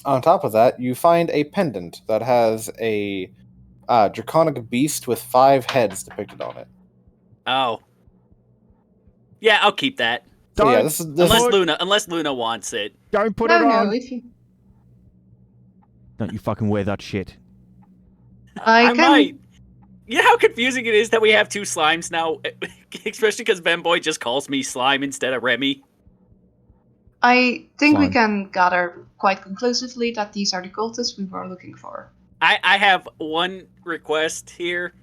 C: On top of that, you find a pendant that has a draconic beast with 5 heads depicted on it.
E: Oh. Yeah, I'll keep that.
C: So yeah,
B: Don't-
C: this
E: Unless Luna wants it.
B: Don't put
D: No,
B: it on.
D: no. If you,
B: Don't you fucking wear that shit.
D: I
E: I
D: can.
E: might. You know how confusing it is that we have 2 slimes now? Especially because Venboy just calls me Slime instead of Remy.
D: I think we
B: Slime.
D: can gather quite conclusively that these are the cultists we were looking for.
E: I have one request here.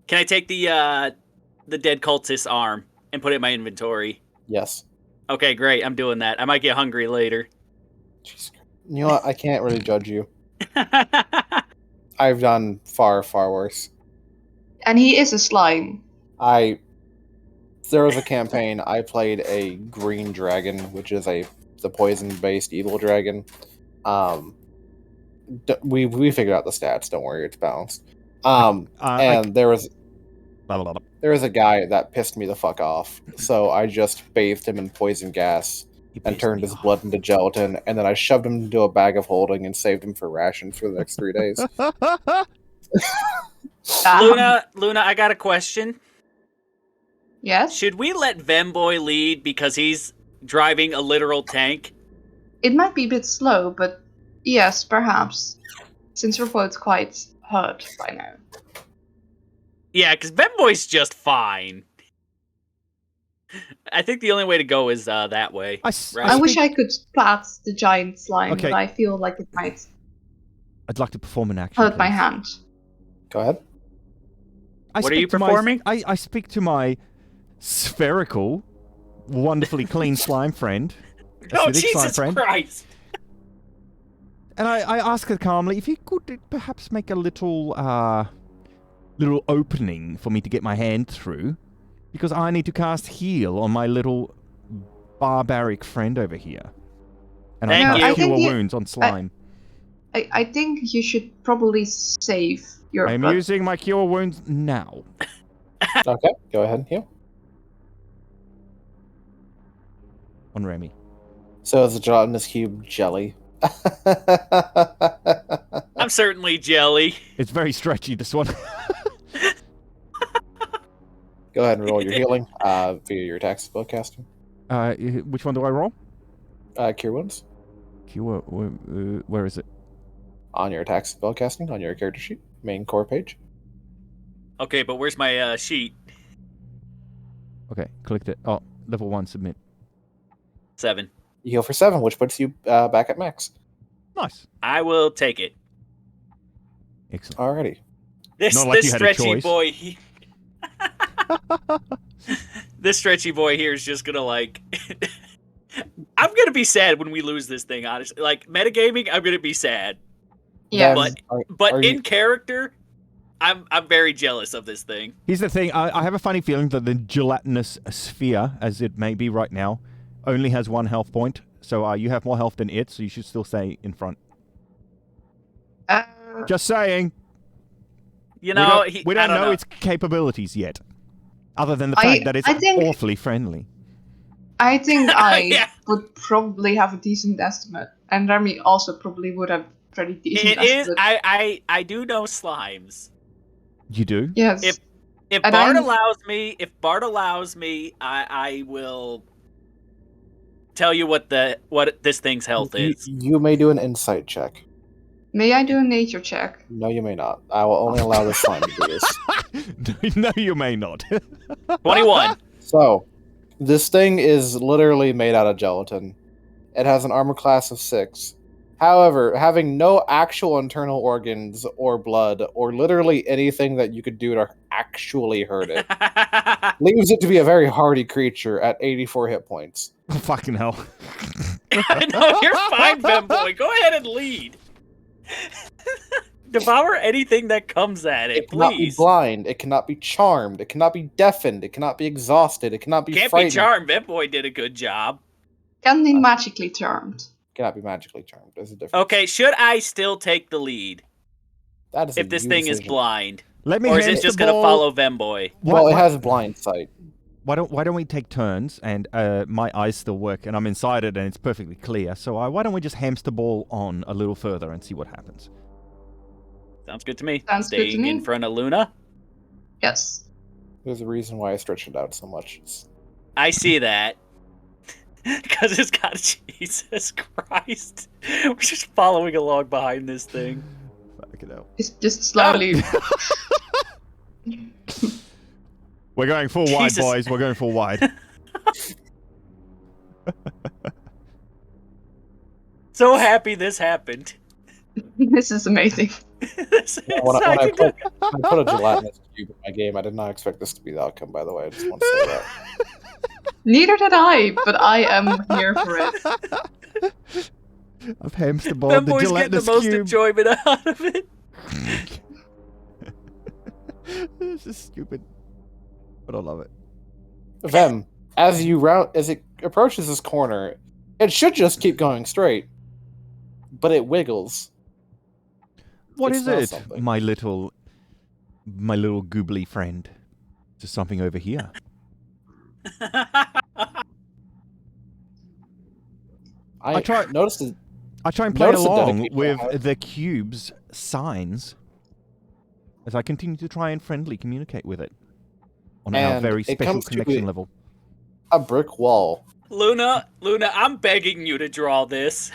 E: Can I take the dead cultist's arm and put it in my inventory?
C: Yes.
E: Okay, great. I'm doing that. I might get hungry later.
C: Jeez. You know what? I can't really judge you. I've done far, far worse.
D: And he is a slime.
C: There was a campaign. I played a green dragon, which is the poison-based evil dragon. We figured out the stats. Don't worry, it's balanced. And there was
B: Blah, blah, blah.
C: a guy that pissed me the fuck off. So I just bathed him in poison gas
B: He
C: and
B: pissed
C: turned
B: me
C: his
B: off.
C: blood into gelatin, and then I shoved him into a bag of holding and saved him for rations for the next 3 days.
E: Luna, I got a question.
D: Yes?
E: Should we let Venboy lead because he's driving a literal tank?
D: It might be a bit slow, but yes, perhaps. Since we're both quite hurt by now.
E: Yeah, because Venboy's just fine. I think the only way to go is that way. Right.
D: I wish I could splat the giant slime,
B: Okay.
D: but I feel like it might
B: I'd like to perform an action.
D: hurt my
B: please.
D: hand.
C: Go ahead.
E: What are
B: speak
E: you
B: to
E: performing?
B: I speak to my spherical, wonderfully clean slime friend.
E: Oh,
B: acidic slime
E: Jesus
B: friend.
E: Christ!
B: And I ask her calmly if you could perhaps make a little opening for me to get my hand through, because I need to cast heal on my little barbaric friend over here. And
E: Thank
B: I
E: you.
B: cast
D: I think
B: cure
D: you-
B: wounds on slime.
D: I think you should probably save your
B: I'm
D: butt.
B: using my cure wounds now.
C: Okay, go ahead and heal.
B: On Remy.
C: So it's a gelatinous cube jelly.
E: I'm certainly jelly.
B: It's very stretchy, this one.
C: Go ahead and roll your healing via your attack spell casting.
B: Which one do I roll?
C: Cure wounds
B: Cure. Where is it?
C: on your attack spell casting on your character sheet, main core page.
E: Okay, but where's my sheet?
B: Okay, clicked it. Oh, level 1, submit.
E: 7.
C: You heal for 7, which puts you back at max.
B: Nice.
E: I will take it.
B: Excellent.
C: Alrighty.
E: This
B: Not like
E: this
B: you had a
E: stretchy
B: choice.
E: boy. This stretchy boy here is just gonna like. I'm gonna be sad when we lose this thing. Honestly, like metagaming, I'm gonna be sad.
D: Yeah.
C: Then,
E: But
C: are
E: in
C: you-
E: character, I'm very jealous of this thing.
B: Here's the thing. I have a funny feeling that the gelatinous sphere, as it may be right now, only has 1 health point. So you have more health than it, so you should still stay in front. Just saying.
E: You know,
B: we don't
E: I
B: know its capabilities yet. Other than the
D: I-
B: fact that it's
D: I think-
B: awfully friendly.
D: I think I
E: Yeah.
D: would probably have a decent estimate, and Remy also probably would have pretty decent
E: It is.
D: estimate.
E: I do know slimes.
B: You do?
D: Yes.
E: If
D: And
E: Bart
D: I'm-
E: allows me, I will tell you what this thing's health is.
C: You may do an insight check.
D: May I do a nature check?
C: No, you may not. I will only allow this slime to do this.
B: No, you may not.
E: 21.
C: So, this thing is literally made out of gelatin. It has an armor class of 6. However, having no actual internal organs or blood or literally anything that you could do to actually hurt it leaves it to be a very hardy creature at 84 hit points.
B: Oh, fucking hell.
E: No, you're fine, Femboy. Go ahead and lead. Devour anything that comes at it,
C: It cannot be
E: please.
C: blind. It cannot be charmed. It cannot be deafened. It cannot be exhausted. It cannot be
E: Can't
C: frightened.
E: be charmed. Femboy did a good job.
D: Can be magically charmed.
C: Cannot be magically charmed. There's a difference.
E: Okay, should I still take the lead
C: That is a
E: if this
C: you
E: thing is
C: decision.
E: blind?
B: Let me
E: Or is
B: hand
E: it just
B: the
E: going to
B: ball-
E: follow Femboy?
C: Well,
B: What-
C: it has blind sight.
B: why don't we take turns? And my eyes still work, and I'm inside it, and it's perfectly clear. So why don't we just hamster ball on a little further and see what happens?
E: Sounds good to me.
D: Sounds good to
E: Staying
D: me.
E: in front of Luna.
D: Yes.
C: There's a reason why I stretched it out so much.
E: I see that. Because it's got Jesus Christ. We're just following along behind this thing.
B: Fuck it out.
D: It's just slowly.
B: We're going full wide,
E: Jesus.
B: boys. We're going full wide.
E: So happy this happened.
D: This is amazing.
E: This is
C: When I
E: exciting.
C: put a gelatinous cube in my game, I did not expect this to be the outcome, by the way. I just want to say that.
D: Neither did I, but I am here for it.
B: I've hamster balled the
E: Femboy's getting the
B: gelatinous
E: most
B: cube.
E: enjoyment out of it.
B: This is stupid, but I love it.
C: Vem, as it approaches this corner, it should just keep going straight, but it wiggles.
B: What
C: It
B: is
C: smells
B: it,
C: something.
B: my little goobly friend? There's something over here. I try-
C: noticed it.
B: I try and play
C: Notice the
B: along
C: dedication
B: with
C: I have.
B: the cube's signs as I continue to try and friendly communicate with it on our
C: And
B: very
C: it
B: special
C: comes to
B: connection
C: it-
B: level.
C: A brick wall
E: Luna, I'm begging you to draw this.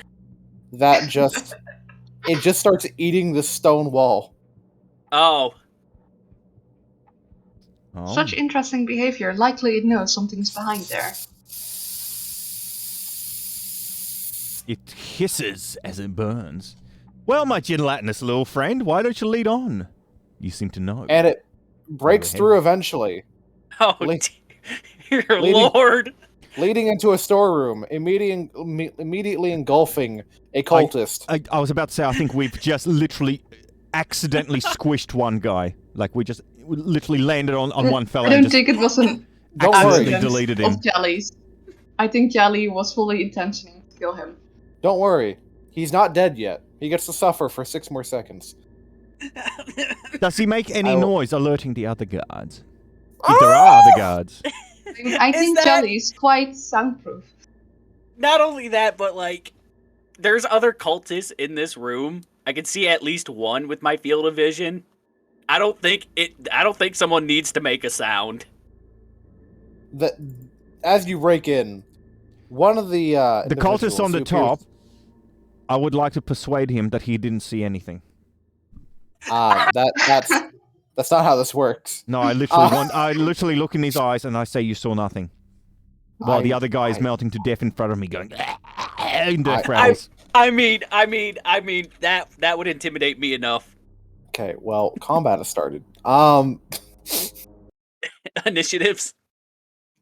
C: that just it just starts eating the stone wall.
E: Oh,
B: Oh.
D: Such interesting behavior. Likely it knows something's behind there.
B: It hisses as it burns. Well, my gelatinous little friend, why don't you lead on? You seem to know.
C: And it breaks
B: ahead.
C: through eventually,
E: oh,
C: Le-
E: dear
C: leading-
E: Lord.
C: leading into a storeroom, immediately engulfing a cultist.
B: I was about to say, I think we've just literally accidentally squished one guy. Like, we literally landed on one fella
D: I
B: and
D: don't
B: just
D: think it was an
C: Don't
B: accidentally
C: worry.
B: deleted him.
D: of Jelly's. I think Jelly was fully intentioning to kill him.
C: Don't worry. He's not dead yet. He gets to suffer for 6 more seconds.
B: Does he make any
C: I will-
B: noise alerting the other guards? If there are other guards.
D: I
E: Is
D: think
E: that-
D: Jelly's quite soundproof.
E: Not only that, but like, there's other cultists in this room. I can see at least one with my field of vision. I don't think someone needs to make a sound.
C: That as you break in, one of the
B: The cultist on
C: individuals
B: the
C: who
B: top,
C: appears-
B: I would like to persuade him that he didn't see anything.
C: That's not how this works.
B: No, I literally look in his eyes and I say you saw nothing. While the other guy is melting to death in front of me going in death growls.
E: I mean, that would intimidate me enough.
C: Okay, well, combat has started.
E: Initiatives.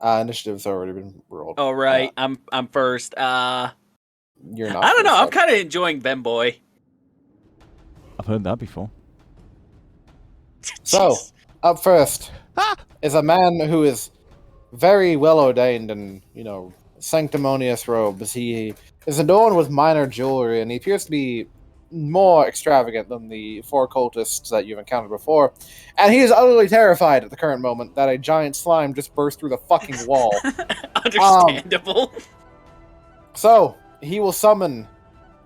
C: Initiative's already been rolled.
E: All right, I'm first.
C: You're not.
E: I don't know.
C: first,
E: I'm kind of enjoying Femboy.
B: I've heard that before.
C: So,
E: Jeez.
C: up first
B: Ah!
C: is a man who is very well ordained and, sanctimonious robes. He is adorned with minor jewelry, and he appears to be more extravagant than the 4 cultists that you've encountered before. And he is utterly terrified at the current moment that a giant slime just burst through the fucking wall.
E: Understandable.
C: So, he will summon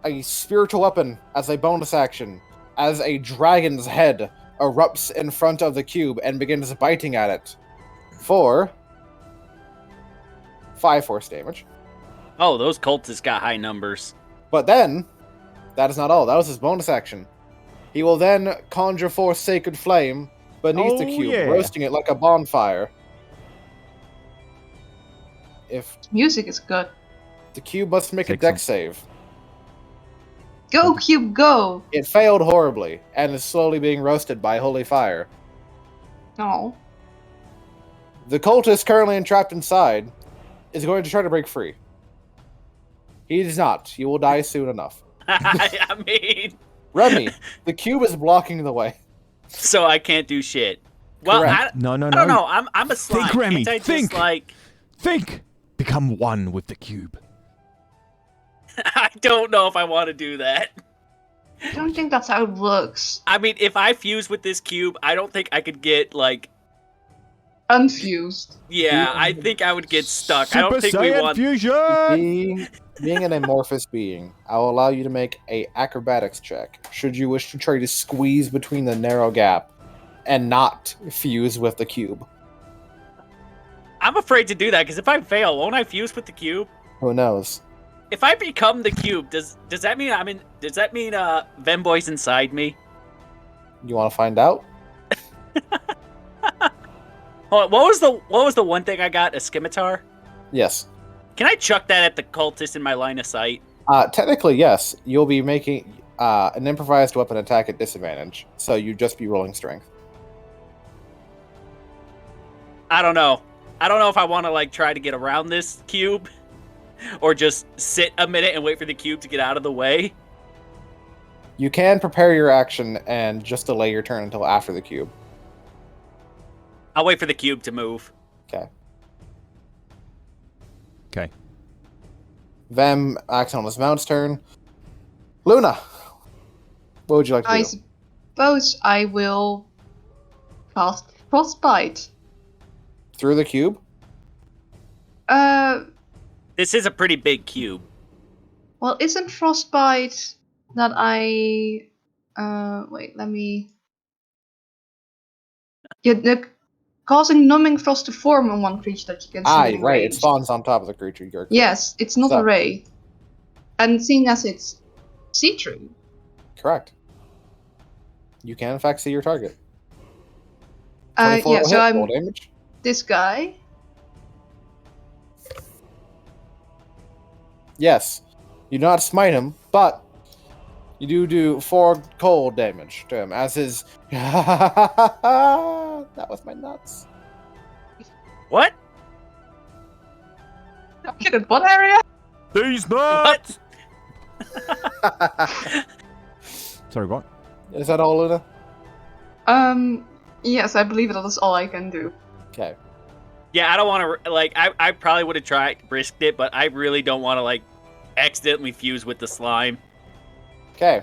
C: a spiritual weapon as a bonus action, as a dragon's head erupts in front of the cube and begins biting at it for 5 force damage.
E: Oh, those cultists got high numbers.
C: But then, that is not all. That was his bonus action. He will then conjure forth sacred flame beneath the
B: Oh,
C: cube,
B: yeah.
C: roasting it like a bonfire. If
D: Music is good.
C: the cube must make a
B: Take
C: dex save.
D: Go, Cube, go!
C: It failed horribly and is slowly being roasted by holy fire.
D: Oh.
C: The cultist currently entrapped inside is going to try to break free. He is not. He will die soon enough.
E: I mean,
C: Remy, the cube is blocking the way.
E: so I can't do shit. Well,
C: Correct.
B: No.
E: I don't know. I'm a slime.
B: Think, Remy,
E: Can't I
B: think.
E: just, like,
B: Think! Become one with the cube.
E: I don't know if I want to do that.
D: I don't think that's how it works.
E: I mean, if I fuse with this cube, I don't think I could get, like,
D: Unfused.
E: Yeah, I think I would get stuck. I
B: Super
E: don't think we
B: Saiyan
E: want.
B: fusion.
C: Being an amorphous being, I'll allow you to make a acrobatics check. Should you wish to try to squeeze between the narrow gap and not fuse with the cube.
E: I'm afraid to do that because if I fail, won't I fuse with the cube?
C: Who knows?
E: If I become the cube, does that mean I'm in? Does that mean Venboy's inside me?
C: You want to find out?
E: What was the one thing I got? A scimitar?
C: Yes.
E: Can I chuck that at the cultist in my line of sight?
C: Technically, yes. You'll be making an improvised weapon attack at disadvantage, so you'd just be rolling strength.
E: I don't know. I don't know if I want to like try to get around this cube, or just sit a minute and wait for the cube to get out of the way.
C: You can prepare your action and just delay your turn until after the cube.
E: I'll wait for the cube to move.
C: Okay.
B: Okay.
C: Vem acts on his mount's turn. Luna, what would you like to
D: I
C: do?
D: suppose I will cast Frostbite.
C: Through the cube?
E: This is a pretty big cube.
D: Well, isn't Frostbite that I... wait, let me... Yeah, causing numbing frost to form on one creature that you can see
C: Aye,
D: in
C: right. It
D: range.
C: spawns on top of the creature. You're
D: Yes, it's not
C: So-
D: a ray. And seeing as it's see-through,
C: correct. You can in fact see your target.
D: yeah,
C: 24 will
D: so
C: hit, roll
D: I'm
C: damage.
D: this guy.
C: Yes. You do not smite him, but you do 4 cold damage to him as his. That was my nuts.
E: What?
D: Okay, in what area?
B: These
E: What?
B: Sorry, what?
C: Is that all, Luna?
D: Yes, I believe that is all I can do.
C: Okay.
E: Yeah, I don't want to like. I probably would have risked it, but I really don't want to like accidentally fuse with the slime.
C: Okay.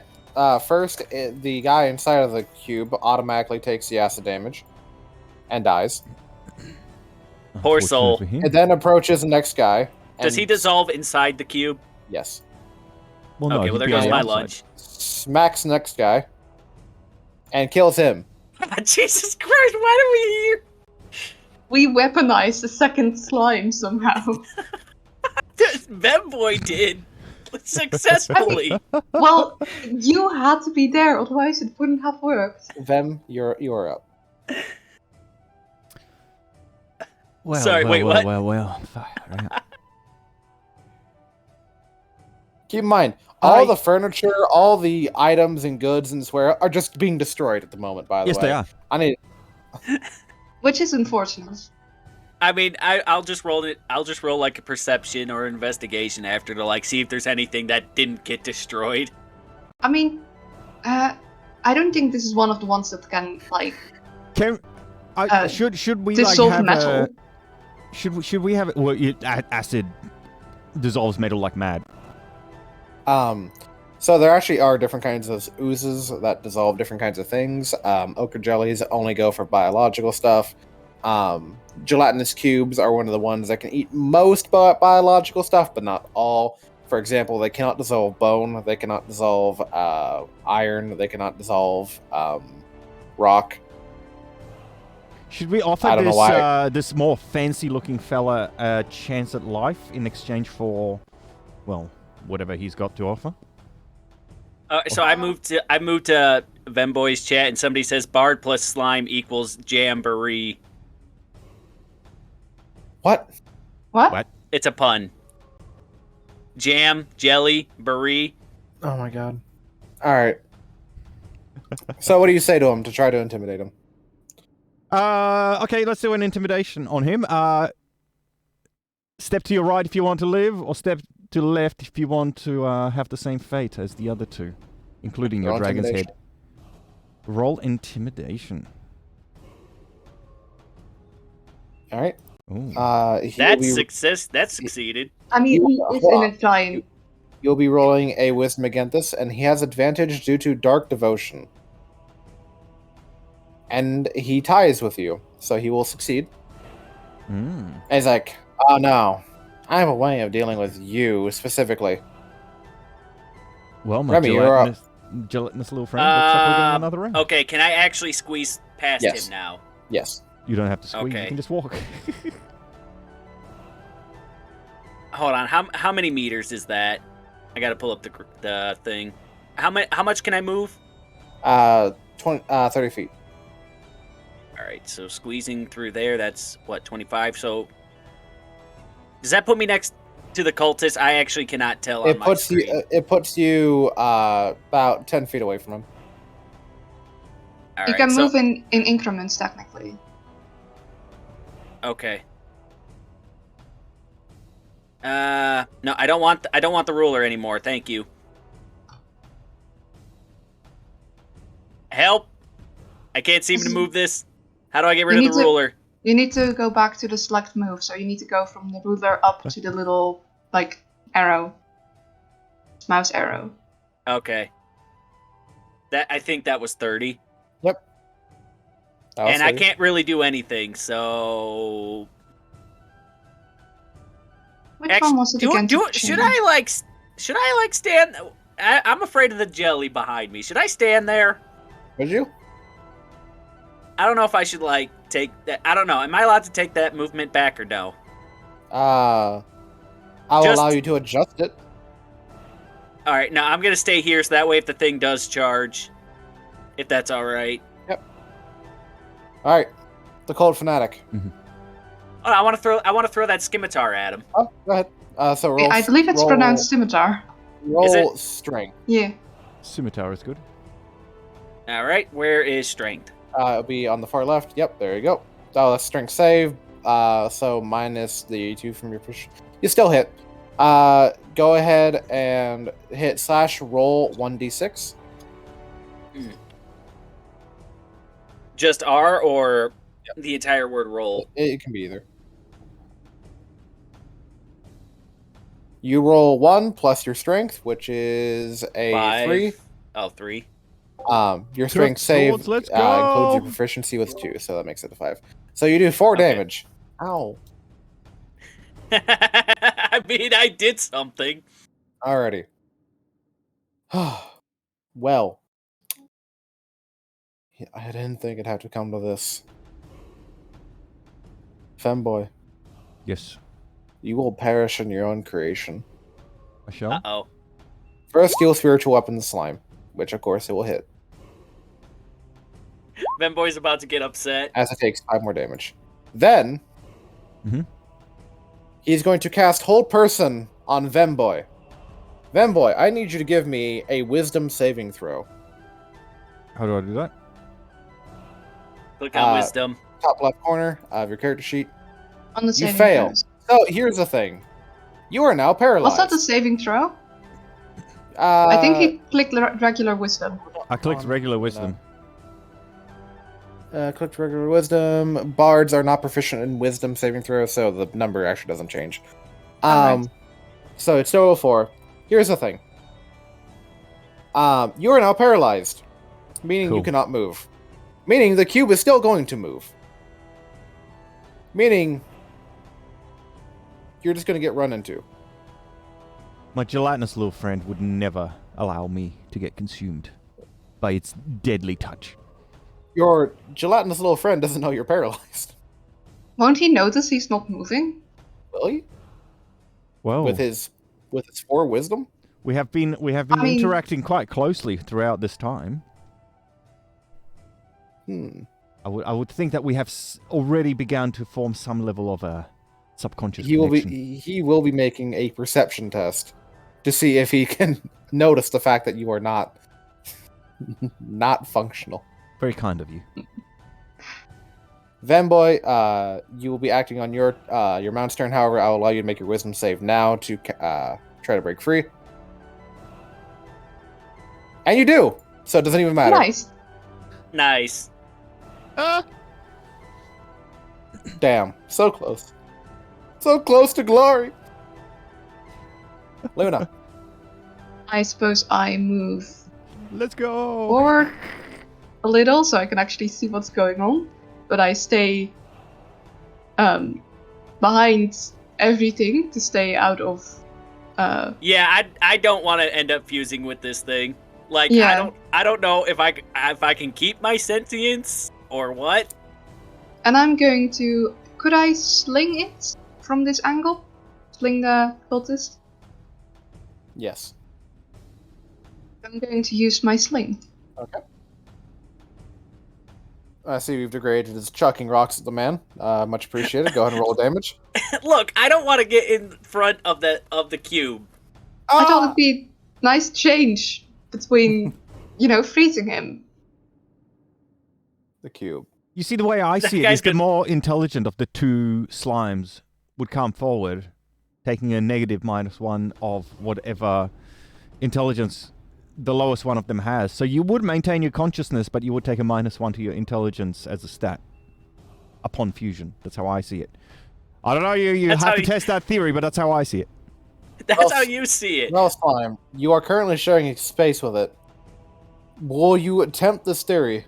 C: First, the guy inside of the cube automatically takes the acid damage and dies.
E: Poor soul.
B: Unfortunately for him.
C: It then approaches the next guy.
E: Does he
C: and-
E: dissolve inside the cube?
C: Yes.
B: Well, no,
E: Okay,
B: he'd
E: well there
B: be on
E: goes
B: the
E: my
B: outside.
E: lunch.
C: Smacks the next guy and kills him.
E: Jesus Christ! Why are we here?
D: We weaponized the second slime somehow.
E: Venboy did successfully.
D: Well, you had to be there, otherwise it wouldn't have worked.
C: Vem, you're up.
B: Well,
E: Sorry,
B: well,
E: wait,
B: well,
E: what?
B: Well. Fire out.
C: Keep in mind, all
B: I-
C: the furniture, all the items and goods and swear are just being destroyed at the moment. By the
B: Yes,
C: way,
B: they are.
C: I need.
D: Which is unfortunate.
E: I mean, I'll just roll it. I'll just roll like a perception or investigation after to like see if there's anything that didn't get destroyed.
D: I mean, I don't think this is one of the ones that can, like,
B: Can should we like
D: dissolve
B: have
D: metal.
B: a should we have it? Well, acid dissolves metal like mad.
C: So there actually are different kinds of oozes that dissolve different kinds of things. Ochre jellies only go for biological stuff. Gelatinous cubes are one of the ones that can eat most biological stuff, but not all. For example, they cannot dissolve bone. They cannot dissolve iron. They cannot dissolve rock.
B: Should we offer
C: I don't know why.
B: this more fancy-looking fella a chance at life in exchange for, well, whatever he's got to offer?
E: So I moved to Venboy's chat, and somebody says Bard plus slime equals jamboree.
C: What?
D: What?
B: What?
E: It's a pun. Jam, jelly, brie.
C: Oh my god. All right. So what do you say to him to try to intimidate him?
B: Okay, let's do an intimidation on him. Step to your right if you want to live, or step to the left if you want to have the same fate as the other two, including your
C: Roll
B: dragon's head.
C: intimidation.
B: Roll intimidation.
C: All right.
B: Ooh.
E: That's success. That succeeded.
D: I mean, he is
C: Hold
D: in
C: on.
D: a giant.
C: You'll be rolling a wisdom against this, and he has advantage due to dark devotion. And he ties with you, so he will succeed.
B: Mm.
C: And he's like, "Oh no, I have a way of dealing with you specifically."
B: Well, my
C: Remy, you're up.
B: gelatinous little friend. Looks like we're going another round.
E: Okay, can I actually squeeze past
C: Yes.
E: him now?
C: Yes.
B: You don't have to squeeze.
E: Okay.
B: You can just walk.
E: Hold on. How many meters is that? I gotta pull up the thing. How much can I move?
C: 30 feet.
E: All right, so squeezing through there, that's what, 25. So does that put me next to the cultist? I actually cannot tell on my screen.
C: It puts you about 10 feet away from him.
E: All
D: You
E: right,
D: can
E: so-
D: move in increments technically.
E: Okay. No, I don't want the ruler anymore. Thank you. Help! I can't seem to move this. How do I get rid
D: You
E: of
D: need
E: the
D: to-
E: ruler?
D: You need to go back to the select move, so you need to go from the ruler up to the little like arrow, mouse arrow.
E: Okay. I think that was 30.
C: Yep.
E: And I can't really do anything, so
D: Which one was it again? to
E: should
D: change?
E: I like stand? I'm afraid of the jelly behind me. Should I stand there?
C: Would you?
E: I don't know if I should like take that. I don't know. Am I allowed to take that movement back or no?
C: I'll
E: Just-
C: allow you to adjust it.
E: All right, now I'm gonna stay here so that way if the thing does charge, if that's all right.
C: All right. The cold fanatic.
E: Oh, I want to throw that scimitar at him.
C: Oh, go ahead. So roll.
D: I believe it's
C: roll,
D: pronounced scimitar.
C: Roll
E: Is it?
C: strength.
D: Yeah.
B: Scimitar is good.
E: All right, where is strength?
C: It'll be on the far left. Yep, there you go. Oh, that's strength save. So minus the 2 from your push. You still hit. Go ahead and hit / roll 1d6.
E: Just R or the entire word roll?
C: It can be either. You roll 1 plus your strength, which is a
E: 5.
C: 3.
E: Oh, 3.
C: Your strength save
B: swords, let's
C: includes
B: go!
C: your proficiency with 2, so that makes it a 5. So you do 4
E: Okay.
C: damage. Ow.
E: I mean, I did something.
C: Alrighty. Well. Yeah, I didn't think it'd have to come to this. Femboy,
B: Yes,
C: you will perish in your own creation.
B: I shall.
E: Uh-oh.
C: First, you'll spiritual weapon the slime, which of course it will hit,
E: Venboy's about to get upset.
C: as it takes 5 more damage. Then,
B: Mhm.
C: he's going to cast Hold Person on Vemboy. Vemboy, I need you to give me a Wisdom saving throw.
B: How do I do that?
E: Click on
C: Uh,
E: wisdom.
C: Top left corner of your character sheet.
D: On the
C: You
D: saving
C: fail.
D: throws.
C: So here's the thing: you are now paralyzed.
D: Was that the saving throw?
C: Uh,
D: I think he clicked regular wisdom.
B: I clicked regular wisdom.
C: Clicked regular wisdom. Bards are not proficient in wisdom saving throws, so the number actually doesn't change.
D: Alright.
C: So it's total 4. Here's the thing. You are now paralyzed, meaning you
B: Cool.
C: cannot move. Meaning the cube is still going to move. Meaning you're just going to get run into.
B: My gelatinous little friend would never allow me to get consumed by its deadly touch.
C: Your gelatinous little friend doesn't know you're paralyzed.
D: Won't he notice he's not moving?
C: Will he?
B: Well,
C: With his 4 wisdom?
B: we have been
D: I mean-
B: interacting quite closely throughout this time. I would think that we have already begun to form some level of a subconscious connection.
C: He will be making a perception test to see if he can notice the fact that you are not functional.
B: Very kind of you.
C: Vamboy, you will be acting on your mount's turn. However, I will allow you to make your wisdom save now to try to break free. And you do! So it doesn't even matter.
D: Nice.
E: Nice.
C: Damn. So close. So close to glory! Luna.
D: I suppose I move
B: Let's go!
D: forward a little so I can actually see what's going on. But I stay behind everything to stay out of.
E: Yeah, I don't want to end up fusing with this thing. Like
D: Yeah.
E: I don't know if I can keep my sentience or what.
D: And I'm going to. Could I sling it from this angle? Sling the cultist?
C: Yes.
D: I'm going to use my sling.
C: Okay. I see you've degraded as chucking rocks at the man. Much appreciated. Go ahead and roll damage.
E: Look, I don't want to get in front of the cube.
D: I thought it'd be nice change between, freezing him.
C: The cube.
B: You see, the way I see it
E: guy's
B: is the
E: been-
B: more intelligent of the two slimes would come forward, taking a negative -1 of whatever intelligence the lowest one of them has. So you would maintain your consciousness, but you would take a -1 to your intelligence as a stat upon fusion. That's how I see it. I don't know, you
E: That's
B: have
E: how
B: to
E: you-
B: test that theory, but that's how I see it.
E: That's
C: Well,
E: how you see it.
C: Well, Slime, you are currently sharing space with it. Will you attempt this theory?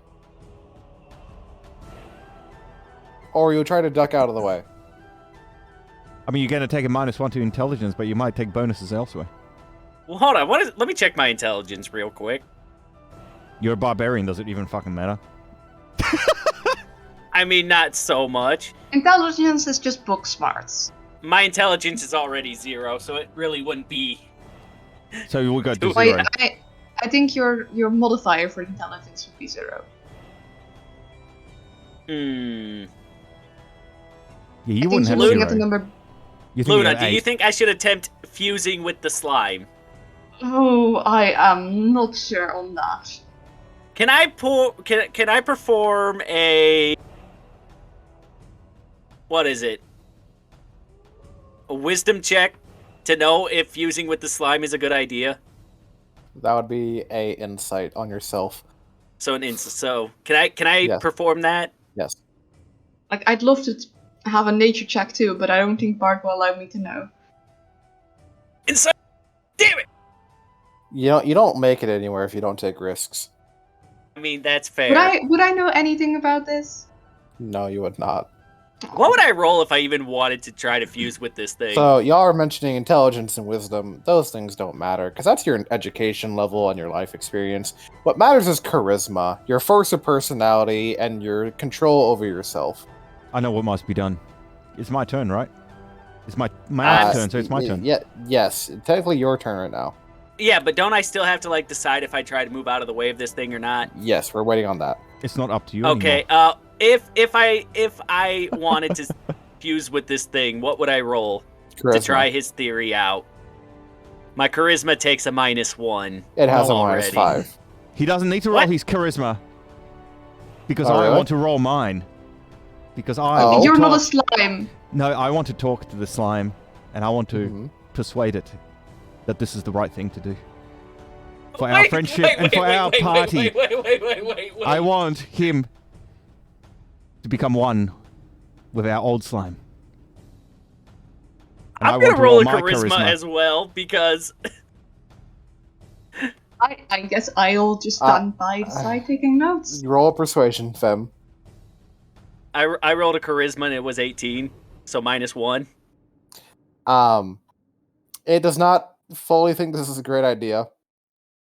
C: Or you'll try to duck out of the way?
B: I mean, you're going to take a -1 to intelligence, but you might take bonuses elsewhere.
E: Well, hold on. Let me check my intelligence real quick.
B: You're a barbarian, does it even fucking matter?
E: I mean, not so much.
D: Intelligence is just book smarts.
E: My intelligence is already 0, so it really wouldn't be.
B: So we'll go to
D: Wait,
B: 0.
D: I think your modifier for intelligence would be 0.
E: Hmm.
B: Yeah, you
D: I think
B: wouldn't
D: you're
B: have
D: looking
B: 0.
D: at the number.
B: You think
E: Luna,
B: you're at
E: do you
B: 8.
E: think I should attempt fusing with the slime?
D: Oh, I am not sure on that.
E: Can I can I perform a what is it? A wisdom check to know if fusing with the slime is a good idea?
C: That would be a insight on yourself.
E: So can I
C: Yes.
E: perform that?
C: Yes.
D: Like, I'd love to have a nature check too, but I don't think Bart will allow me to know.
E: Insight. Damn it!
C: You don't make it anywhere if you don't take risks.
E: I mean, that's fair.
D: Would I know anything about this?
C: No, you would not.
E: What would I roll if I even wanted to try to fuse with this thing?
C: So y'all are mentioning intelligence and wisdom. Those things don't matter because that's your education level and your life experience. What matters is charisma, your force of personality, and your control over yourself.
B: I know what must be done. It's my turn, right? It's my aunt's turn, so it's my turn.
C: Yeah, yes, technically your turn right now.
E: Yeah, but don't I still have to like decide if I try to move out of the way of this thing or not?
C: Yes, we're waiting on that.
B: It's not up to you
E: Okay.
B: anymore.
E: If I wanted to fuse with this thing, what would I roll
C: Charisma.
E: to try his theory out? My charisma takes a -1.
C: It has a
E: already.
C: -5.
B: He doesn't need to roll
E: What?
B: his charisma. Because
C: Oh,
B: I
C: really?
B: want to roll mine. Because I
C: Oh.
B: will
D: You're
B: talk...
D: not a slime.
B: No, I want to talk to the slime, and I want to
C: Mhm.
B: persuade it that this is the right thing to do. For our friendship and for our
E: wait,
B: party.
E: Wait.
B: I want him to become one with our old slime. And I
E: I'm
B: want
E: gonna
B: to
E: roll a
B: my
E: charisma as well because
D: I guess I'll just stand by the side taking notes.
C: You roll a persuasion, Fem.
E: I rolled a charisma and it was 18, so -1.
C: It does not fully think this is a great idea.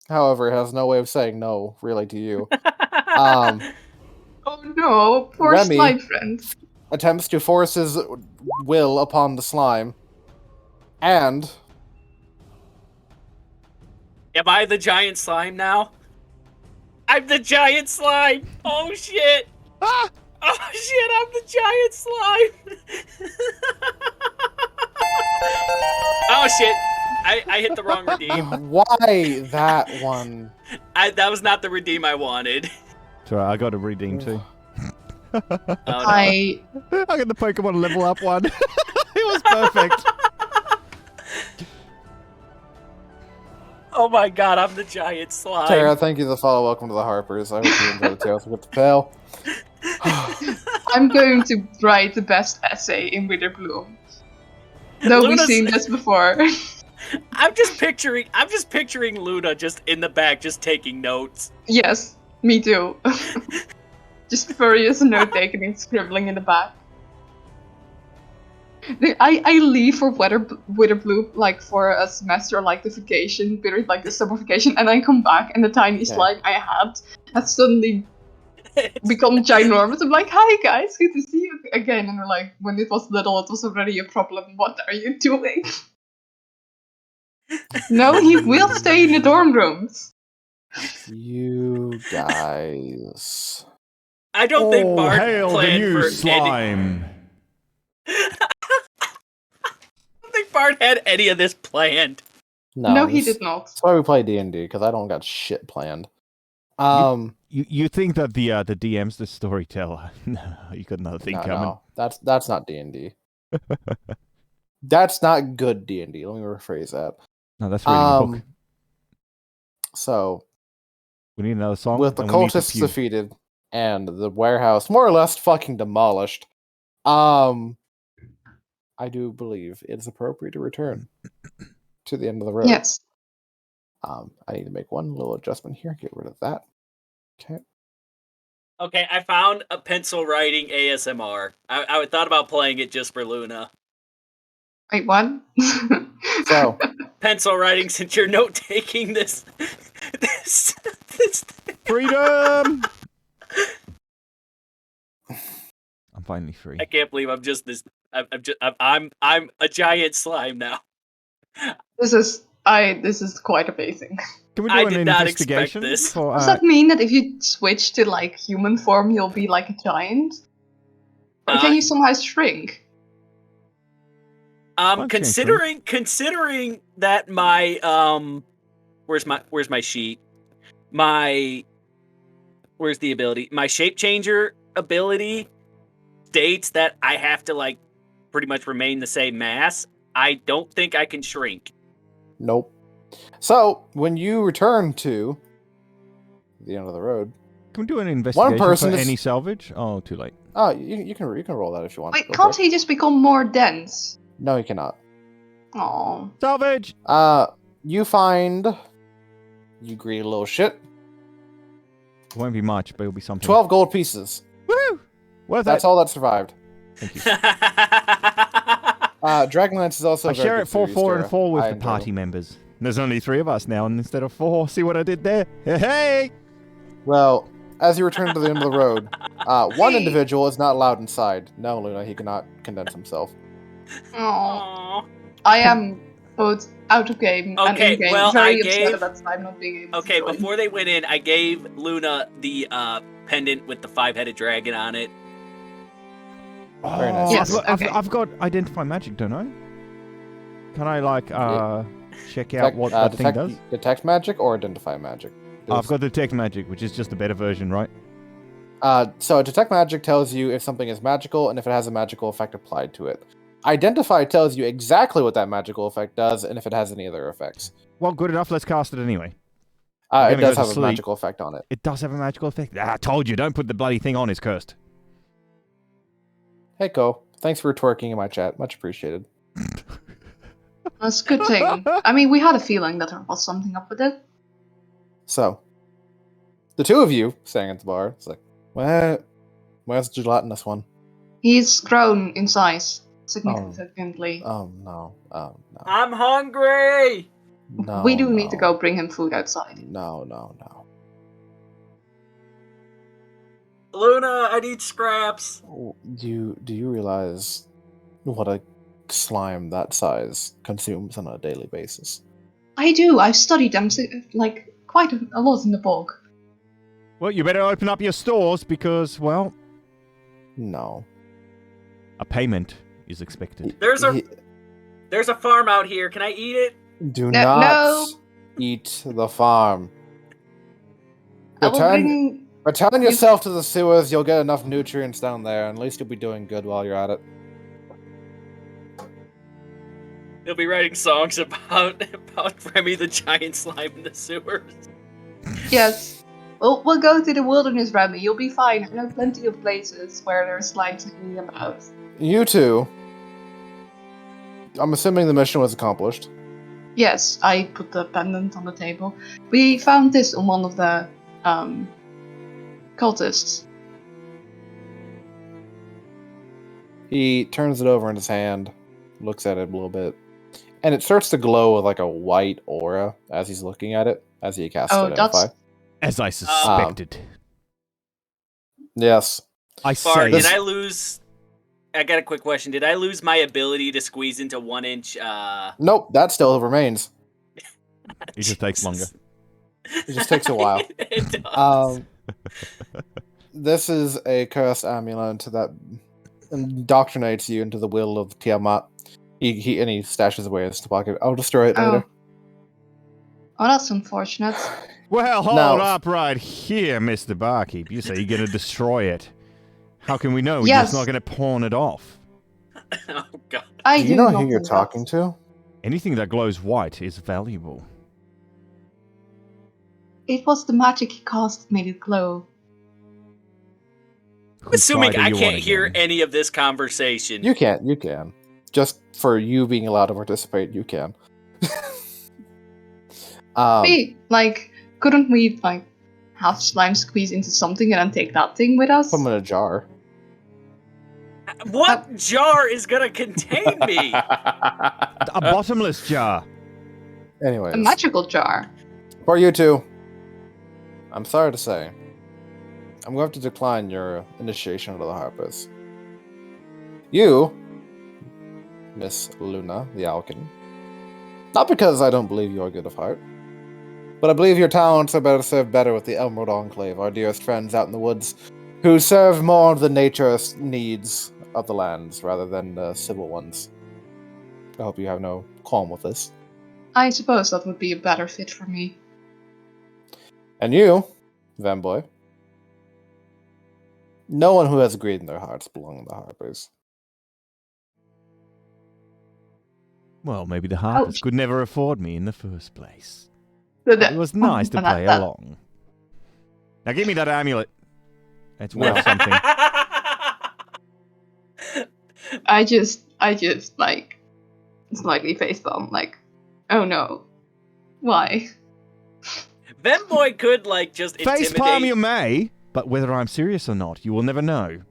C: However, it has no way of saying no, really, to you.
D: Oh no, poor
C: Remy.
D: slime friend.
C: Attempts to force his will upon the slime. And
E: Am I the giant slime now? I'm the giant slime! Oh shit!
B: Ah!
E: Oh shit, I'm the giant slime! Oh shit! I hit the wrong redeem.
C: why that one?
E: That was not the redeem I wanted.
B: It's alright, I got a redeem too.
E: Oh, no.
B: I got the Pokemon level up one. It was perfect.
E: Oh my god, I'm the giant slime.
C: Tara, thank you for the follow. Welcome to the Harpers. I hope you enjoy the Tales with the Pale.
D: I'm going to write the best essay in Witherbloom. Though we've
E: Luna's-
D: seen this before.
E: I'm just picturing Luna just in the back, just taking notes.
D: Yes, me too. Just furious note taking and scribbling in the back. I leave for Witherbloom like for a semester, like the vacation period, like the summer vacation, and I come back and the tiny slime I had has suddenly become ginormous. I'm like, hi guys, good to see you again. And they're like, when it was little, it was already a problem. What are you doing? No, he will stay in the dorm rooms.
C: You guys.
E: I don't think
B: Oh,
E: Bart
B: hail the
E: planned
B: new
E: for any.
B: slime!
E: I don't think Bart had any of this planned.
D: No, he
C: this-
D: did not.
C: That's why we play D&D, because I don't got shit planned.
B: You think that the DM's the storyteller? No, you got another thing coming.
C: No, that's not D&D. That's not good D&D. Let me rephrase that.
B: No, that's reading a book.
C: So,
B: We need another song.
C: with the
B: and we need to
C: cultists
B: pew.
C: defeated and the warehouse more or less fucking demolished, I do believe it is appropriate to return to the end of the road.
D: Yes.
C: I need to make one little adjustment here. Get rid of that. Okay.
E: Okay, I found a pencil writing ASMR. I thought about playing it just for Luna.
D: Wait, what?
C: So,
E: Pencil writing, since you're note taking this. this
B: Freedom! I'm finally free.
E: I can't believe I'm just this. I'm a giant slime now.
D: This is quite amazing.
B: Can we do
E: I
B: an
E: did not expect
B: investigation?
E: this.
B: For,
D: Does that mean that if you switch to like human form, you'll be like a giant? Or can you somehow shrink?
E: Considering that my where's my sheet? Where's the ability? My shape changer ability states that I have to like pretty much remain the same mass. I don't think I can shrink.
C: nope. So, when you return to the end of the road,
B: Can we do an investigation
C: person
B: for
C: is-
B: any salvage? Oh, too late.
C: you can roll that if you want.
D: Wait,
C: Go
D: can't
C: for it.
D: he just become more dense?
C: No, you cannot.
D: Oh,
B: Salvage!
C: You find, you greedy little shit,
B: It won't be much, but it'll be something.
C: 12 gold pieces.
B: Woo! Worth
C: That's
B: it.
C: all that survived.
B: Thank you.
C: Dragonlance is also
B: I
C: a very
B: share
C: good
B: it 4,
C: series,
B: 4,
C: Tara.
B: and 4 with
C: I
B: the
C: enjoyed
B: party
C: them.
B: members. There's only 3 of us now instead of 4. See what I did there? Hey!
C: Well, as you return to the end of the road, one individual is not allowed inside. No, Luna, he cannot condense himself.
D: oh.
E: Aw.
D: I am both out of game and
E: Okay,
D: in game.
E: well,
D: Very
E: I
D: upset
E: gave-
D: about time not being able
E: Okay,
D: to join.
E: before they went in, I gave Luna the pendant with the 5-headed dragon on it.
C: Very nice.
B: Oh,
D: Yes,
B: I've,
D: okay.
B: I've got identify magic, don't I? Can I like check out
C: Detect-
B: what that thing
C: detect,
B: does?
C: detect magic or identify magic?
B: I've got detect magic, which is just a better version, right?
C: So detect magic tells you if something is magical and if it has a magical effect applied to it. Identify tells you exactly what that magical effect does and if it has any other effects.
B: Well, good enough. Let's cast it anyway.
C: It
B: gonna
C: does
B: go to
C: have a
B: sleep.
C: magical effect on it.
B: It does have a magical effect. I told you, don't put the bloody thing on. It's cursed.
C: Hey, Ko. Thanks for twerking in my chat. Much appreciated.
D: That's a good thing. I mean, we had a feeling that there was something up with it.
C: So, the two of you staying at the bar, it's like, where's the gelatinous one?
D: He's grown in size significantly.
C: Oh, no. Oh, no.
E: I'm hungry!
C: No,
D: We do need to
C: no.
D: go bring him food outside.
C: No.
E: Luna, I need scraps.
C: Do you realize what a slime that size consumes on a daily basis?
D: I do. I've studied them like quite a lot in the book.
B: Well, you better open up your stores because, well,
C: No.
B: a payment is expected.
E: There's a farm out here. Can I eat it?
C: Do
D: No-
C: not
D: no.
C: eat the farm.
D: I will bring.
C: Return yourself to the sewers. You'll get enough nutrients down there, and at least you'll be doing good while you're at it.
E: They'll be writing songs about Remy the giant slime in the sewers.
D: Yes. We'll go to the wilderness, Remy. You'll be fine. I know plenty of places where there's slimes hanging about.
C: You two. I'm assuming the mission was accomplished.
D: Yes, I put the pendant on the table. We found this on one of the cultists.
C: He turns it over in his hand, looks at it a little bit, and it starts to glow with like a white aura as he's looking at it, as he casts
D: Oh,
C: Identify.
D: that's-
B: As I suspected.
C: Yes.
B: I
E: Bard,
B: say
E: did I lose? I got a quick question. Did I lose my ability to squeeze into 1 inch?
C: Nope, that still remains.
B: it just takes longer.
C: It just takes a while.
E: It does.
C: This is a cursed amulet that indoctrinates you into the will of Tiamat. He stashes away in his pocket. I'll destroy it later.
D: Oh, that's unfortunate.
B: Well, hold
C: Now-
B: up right here, Mr. Barkeep. You say you're going to destroy it. How can we know? You're
D: Yes.
B: just not going to pawn it off.
E: Oh god.
D: I
C: Do you know
D: not
C: who you're
D: do that.
C: talking to?
B: Anything that glows white is valuable.
D: It was the magic he cast that made it glow.
B: Whose
E: Assuming
B: side are
E: I
B: you on
E: can't hear
B: again?
E: any of this conversation.
C: You can. Just for you being allowed to participate, you can.
D: Wait, like, couldn't we, like, have slime squeeze into something and then take that thing with us?
C: Put them in a jar.
E: What jar is gonna contain me?
B: A bottomless jar.
C: Anyways,
D: A magical jar.
C: for you two, I'm sorry to say, I'm going to decline your initiation into the Harpers. You, Miss Luna, the Alkin, not because I don't believe you are good of heart, but I believe your talents are better served better with the Emerald Enclave, our dearest friends out in the woods, who serve more of the nature needs of the lands rather than the civil ones. I hope you have no qualm with this.
D: I suppose that would be a better fit for me.
C: And you, Vanboy, no one who has greed in their hearts belong in the Harpers.
B: Well, maybe the Harpers
D: Ouch.
B: could never afford me in the first place.
D: So
B: It was nice to play
D: that-
B: along. Now give me that amulet. It's
C: No.
B: worth something.
D: I just, like, slightly facepalm, like, oh no. Why?
E: Venboy could, like, just
B: Facepalm you
E: intimidate.
B: may, but whether I'm serious or not, you will never know.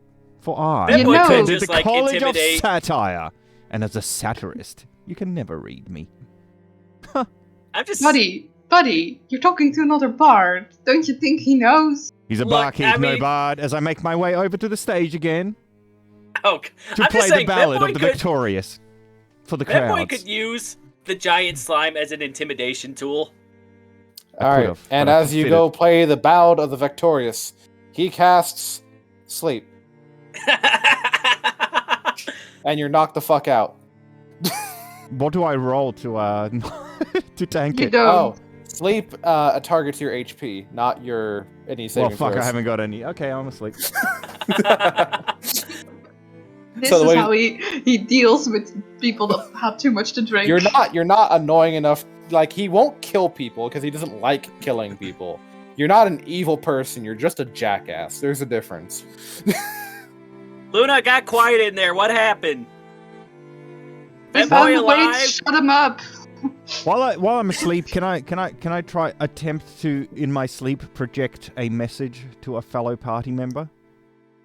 B: For I
E: Venboy
D: know.
E: could
B: attended
E: just,
B: the
E: like,
B: College
E: intimidate.
B: of Satire, and as a satirist, you can never read me.
E: I'm just.
D: Buddy, you're talking to another bard. Don't you think he knows?
B: He's a
E: Look,
B: barkeep,
E: I
B: no
E: mean-
B: bard, as I make my way over to the stage again
E: Oh,
B: to
E: I'm
B: play
E: just saying,
B: the ballad
E: Venboy
B: of the
E: could,
B: victorious for the
E: Venboy
B: crowds.
E: could use the giant slime as an intimidation tool.
B: I
C: All right,
B: could've,
C: and
B: but I
C: as you
B: fit
C: go
B: it.
C: play the Ballad of the Victorious, he casts Sleep, and you're knocked the fuck out.
B: What do I roll to to tank
D: You
B: it?
D: don't.
C: Oh, Sleep targets your HP, not your any
B: Well,
C: saving
B: fuck, I
C: throws.
B: haven't got any. Okay, I'm asleep.
D: This
C: So the
D: is
C: way-
D: how he deals with people that have too much to drink.
C: You're not annoying enough. Like, he won't kill people because he doesn't like killing people. You're not an evil person. You're just a jackass. There's a difference.
E: Luna got quiet in there. What happened?
D: We
E: Venboy
D: found a way to
E: alive?
D: shut him up.
B: While I'm asleep, can I try attempt to in my sleep project a message to a fellow party member?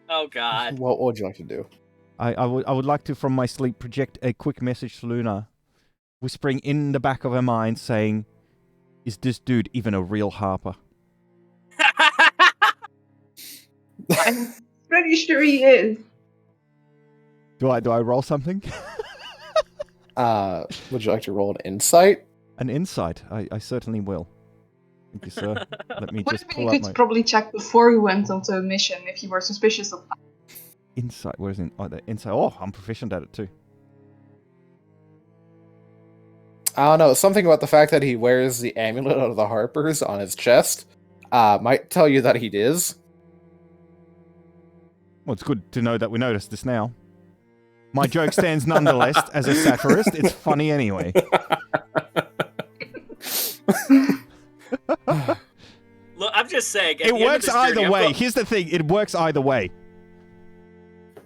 E: Oh god.
C: What would you like to do?
B: I would like to from my sleep project a quick message to Luna, whispering in the back of her mind, saying, "Is this dude even a real Harper?"
D: I'm pretty sure he is.
B: Do I roll something?
C: Would you like to roll an insight?
B: An insight. I certainly will. Thank you, sir. Let me
D: Would
B: just
D: have been
B: pull up
D: good
B: my
D: to probably check before we went onto a mission if you were suspicious of that.
B: insight. Where is it? Oh, the insight. Oh, I'm proficient at it too.
C: I don't know. Something about the fact that he wears the amulet of the Harpers on his chest might tell you that he is.
B: Well, it's good to know that we noticed this now. My joke stands nonetheless as a satirist. It's funny anyway.
E: Look, I'm just saying. at
B: It
E: the end of
B: works
E: this journey,
B: either
E: I'm
B: way.
E: go-
B: Here's the thing. It works either way.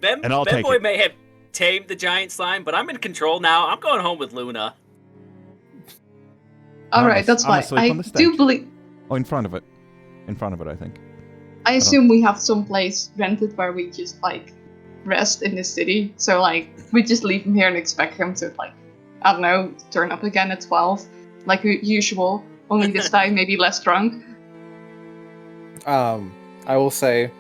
B: And I'll take
E: Venboy
B: it.
E: may have tamed the giant slime, but I'm in control now. I'm going home with Luna.
D: Alright, that's
B: I'm
D: fine.
B: asleep
D: I
B: on the
D: do
B: stage.
D: believe.
B: Oh, in front of it. In front of it, I think.
D: I assume we have some place rented where we just, like, rest in this city. So like we just leave him here and expect him to like, I don't know, turn up again at 12, like usual. Only this time maybe less drunk.
C: I will say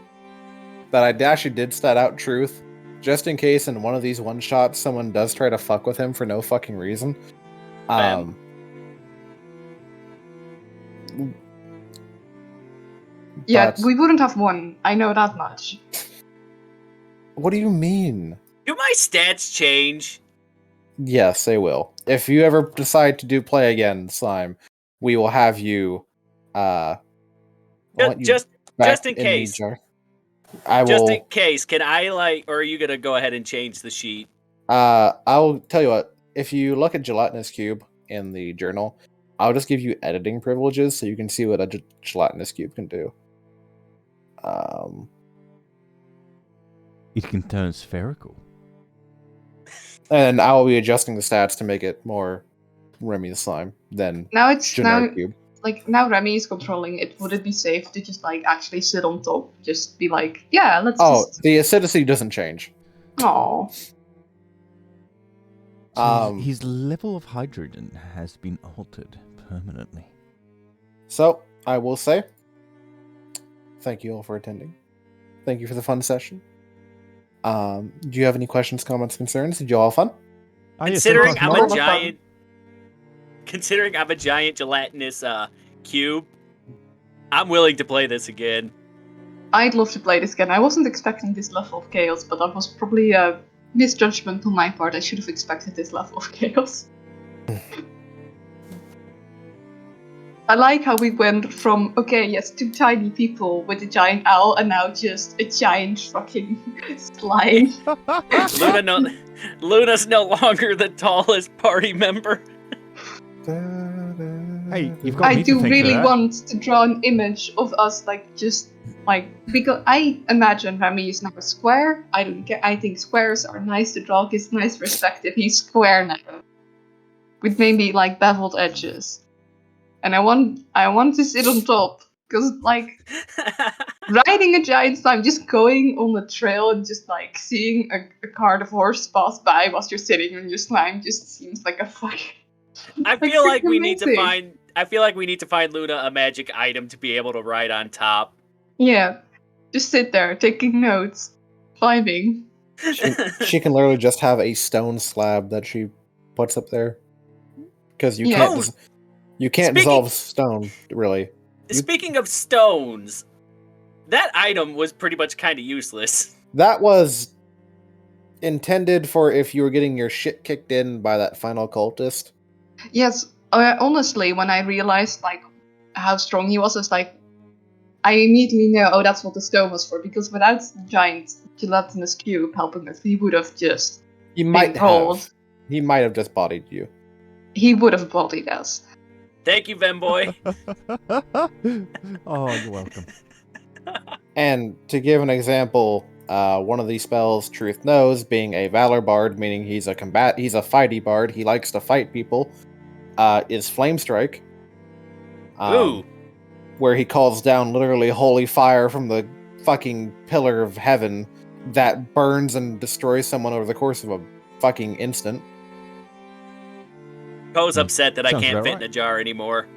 C: that I actually did stat out truth, just in case in one of these one shots someone does try to fuck with him for no fucking reason.
E: Bam.
D: Yeah,
C: but-
D: we wouldn't have won. I know that much.
C: What do you mean?
E: Do my stats change?
C: Yes, they will. If you ever decide to do play again, Slime, we will have you. Want you
E: Just
C: back
E: in
C: the
E: case.
C: jar. I
E: Just
C: will.
E: in case, can I like, or are you gonna go ahead and change the sheet?
C: I'll tell you what. If you look at gelatinous cube in the journal, I'll just give you editing privileges so you can see what a gelatinous cube can do.
B: It can turn spherical.
C: And I will be adjusting the stats to make it more Remy the Slime than
D: Now it's
C: generic
D: now
C: cube.
D: like now Remy is controlling it. Would it be safe to just like actually sit on top? Just be like, yeah, let's
C: Oh,
D: just.
C: the acidity doesn't change.
D: Aw.
B: So his level of hydrogen has been altered permanently.
C: So I will say, thank you all for attending. Thank you for the fun session. Do you have any questions, comments, concerns? Did you all have fun?
E: Considering I'm a
C: fun.
E: giant, considering I'm a giant gelatinous cube, I'm willing to play this again.
D: I'd love to play this again. I wasn't expecting this level of chaos, but that was probably a misjudgment on my part. I should have expected this level of chaos. I like how we went from, okay, yes, 2 tiny people with a giant owl, and now just a giant fucking slime.
E: Luna's no longer the tallest party member.
B: Hey, you've got
D: I
B: me to
D: do
B: thank for
D: really
B: that.
D: want to draw an image of us, like, just, like, because I imagine Remy is now a square. I don't get, I think squares are nice to draw, gives nice perspective. He's square now. With maybe, like, beveled edges. And I want to sit on top. Because, like, riding a giant slime, just going on the trail and just, like, seeing a cart of horse pass by whilst you're sitting on your slime just seems like a fucking...
E: I feel like we
D: freaking
E: need to
D: amazing.
E: find. I feel like we need to find Luna a magic item to be able to ride on top.
D: Yeah. Just sit there, taking notes, climbing.
C: She can literally just have a stone slab that she puts up there. Because you
D: Yeah.
C: can't
E: Oh,
C: you can't
E: speaking-
C: dissolve stone, really.
E: Speaking of stones, that item was pretty much kind of useless.
C: That was intended for if you were getting your shit kicked in by that final cultist.
D: Yes, honestly, when I realized like how strong he was, it's like I immediately know, oh, that's what the stone was for. Because without the giant gelatinous cube helping us, he would have just
C: He
D: been
C: might
D: rolled.
C: have. He might have just bodied you.
D: He would have bodied us.
E: Thank you, Venboy.
B: Oh, you're welcome.
C: And to give an example, one of these spells, Truth Knows, being a Valor Bard, meaning he's a fighty bard, he likes to fight people, is Flame Strike.
E: Ooh.
C: Where he calls down literally holy fire from the fucking pillar of heaven that burns and destroys someone over the course of a fucking instant.
E: Co's upset that I
B: Sounds
E: can't
B: about
E: fit
B: right.
E: in a jar anymore.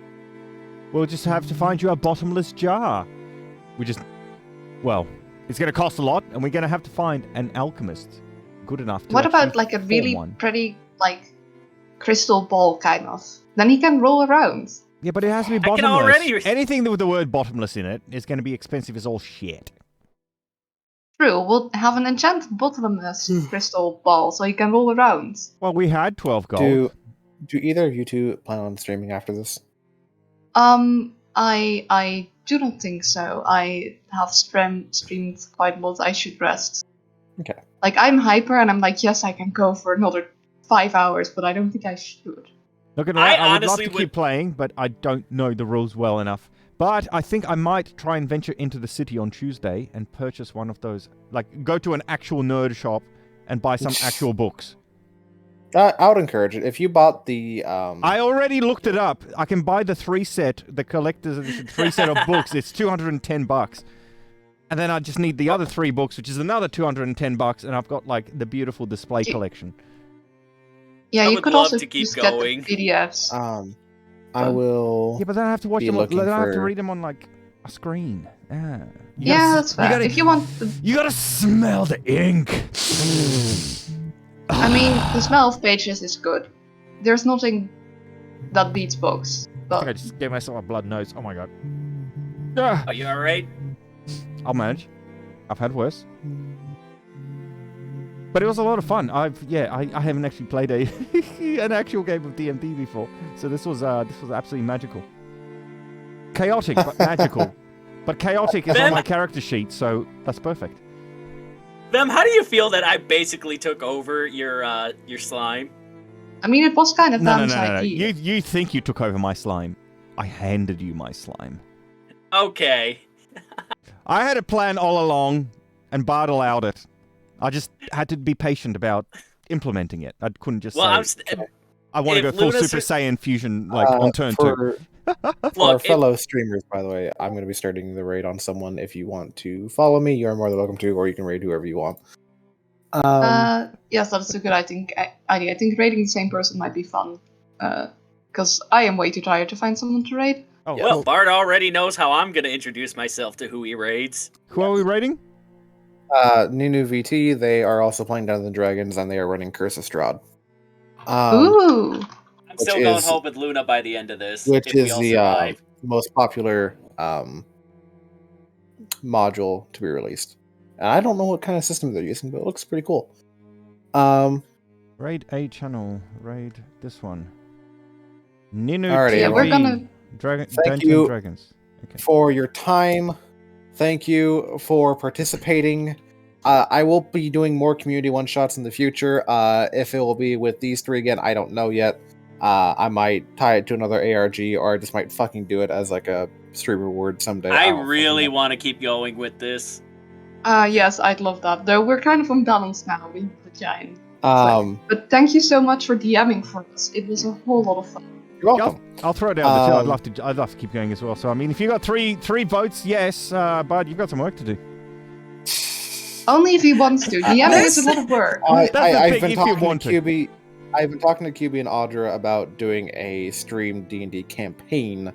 B: We'll just have to find you a bottomless jar. Well, it's going to cost a lot, and we're going to have to find an alchemist good enough to
D: What about
B: actually
D: like a
B: form
D: really
B: one.
D: pretty like crystal ball kind of? Then he can roll around.
B: Yeah, but it has to be
E: I can
B: bottomless.
E: already-
B: Anything with the word bottomless in it is going to be expensive as all shit.
D: True, we'll have an enchanted bottomless crystal ball so he can roll around.
B: Well, we had 12 gold.
C: Do either of you two plan on streaming after this?
D: I do not think so. I have streamed quite a lot. I should rest.
C: Okay.
D: Like, I'm hyper and I'm like, yes, I can go for another 5 hours, but I don't think I should.
B: Not gonna lie,
E: I
B: I would love
E: honestly
B: to
E: would-
B: keep playing, but I don't know the rules well enough. But I think I might try and venture into the city on Tuesday and purchase one of those. Like, go to an actual nerd shop and buy some actual books.
C: I would encourage it. If you bought the...
B: I already looked it up. I can buy the 3 set, the collector's edition 3 set of books. It's $210. And then I just need the other 3 books, which is another $210, and I've got like the beautiful display collection.
D: Yeah,
E: I
D: you
E: would
D: could
E: love
D: also
E: to keep
D: just
E: going.
D: get the PDFs.
C: I will.
B: Yeah, but then I have to watch
C: Be
B: them.
C: looking
B: Then I have to
C: for-
B: read them on like a screen. Yeah.
D: Yeah, that's fair. If you want the,
B: You gotta smell the ink.
D: I mean, the smell of pages is good. There's nothing that beats books.
B: I think I
D: But
B: just gave myself a blood nose. Oh my god. Ah,
E: Are you alright?
B: I'll manage. I've had worse. But it was a lot of fun. I haven't actually played an actual game of D&D before, so this was absolutely magical. Chaotic but magical. But chaotic is on my character sheet, so that's perfect.
E: Vem, how do you feel that I basically took over your slime?
D: I mean, it was kind of
B: No.
D: Dan's idea.
B: You think you took over my slime? I handed you my slime.
E: Okay.
B: I had a plan all along, and Bard allowed it. I just had to be patient about implementing it. I couldn't just say, I want to go
E: if
B: full
E: Luna's-
B: Super Saiyan fusion on turn 2.
C: For our
E: Look,
C: fellow streamers, by the way, I'm going to be starting the raid on someone. If you want to follow me, you're more than welcome to, or you can raid whoever you want.
D: Yes, that's a good idea. I think raiding the same person might be fun. Because I am way too tired to find someone to raid.
B: Oh,
E: well,
B: cool.
E: Bart already knows how I'm gonna introduce myself to who he raids.
B: Who are we rating?
C: Nunu VT, they are also playing Dungeons and Dragons, and they are running Curse of Strahd.
D: Ooh!
E: I'm still
C: Which
E: going
C: is-
E: home with Luna by the end of this,
C: Which
E: if we
C: is
E: all
C: the
E: survive.
C: most popular module to be released. And I don't know what kind of system they're using, but it looks pretty cool.
B: Raid A channel. Raid this one. Ninu
C: Alrighty,
B: TV.
D: Yeah, we're gonna.
B: Dungeons
C: you.
B: and Dragons. Okay.
C: For your time, thank you for participating. I will be doing more community one-shots in the future. If it will be with these 3 again, I don't know yet. I might tie it to another ARG, or I just might fucking do it as like a stream reward someday.
E: I
C: don't
E: really
C: fucking know.
E: want to keep going with this.
D: Yes, I'd love that. Though we're kind of unbalanced now. We the giant. But thank you so much for DMing for us. It was a whole lot of fun.
C: You're welcome.
B: I'll throw it down the two. I'd love to keep going as well. So I mean, if you got three votes, yes, but you've got some work to do.
D: Only if he wants to. DMing is a lot of work.
B: That's the
C: I've
B: thing,
C: been
B: if you
C: talking
B: want
C: to
B: to.
C: QB. I've been talking to QB and Audra about doing a stream D&D campaign.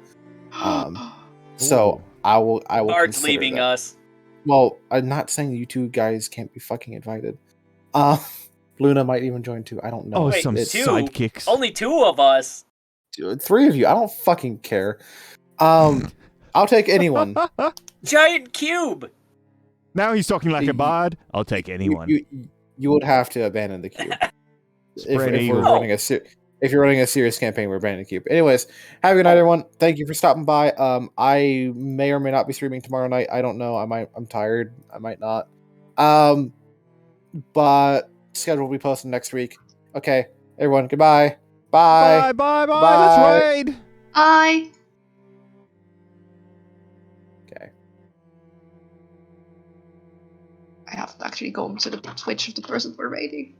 C: So
B: Ooh.
C: I will.
E: Bart's
C: consider
E: leaving
C: that.
E: us.
C: Well, I'm not saying you 2 guys can't be fucking invited. Luna might even join too. I don't know.
B: Oh,
E: Wait,
B: some
E: 2?
B: sidekicks.
E: Only 2 of us.
C: 3 of you. I don't fucking care. I'll take anyone.
E: Giant cube.
B: Now he's talking like a bard. I'll take anyone.
C: You would have to abandon the cube.
B: Spread
C: if
B: eagle.
C: we're running if you're running a serious campaign, we're abandoning the cube. Anyways, have a good night, everyone. Thank you for stopping by. I may or may not be streaming tomorrow night. I don't know. I'm tired. I might not. But schedule will be posted next week. Okay, everyone. Goodbye. Bye.
B: Bye.
C: Bye.
B: Let's raid.
D: Bye!
C: Okay.
D: I have to actually go to the Twitch of the person we're raiding.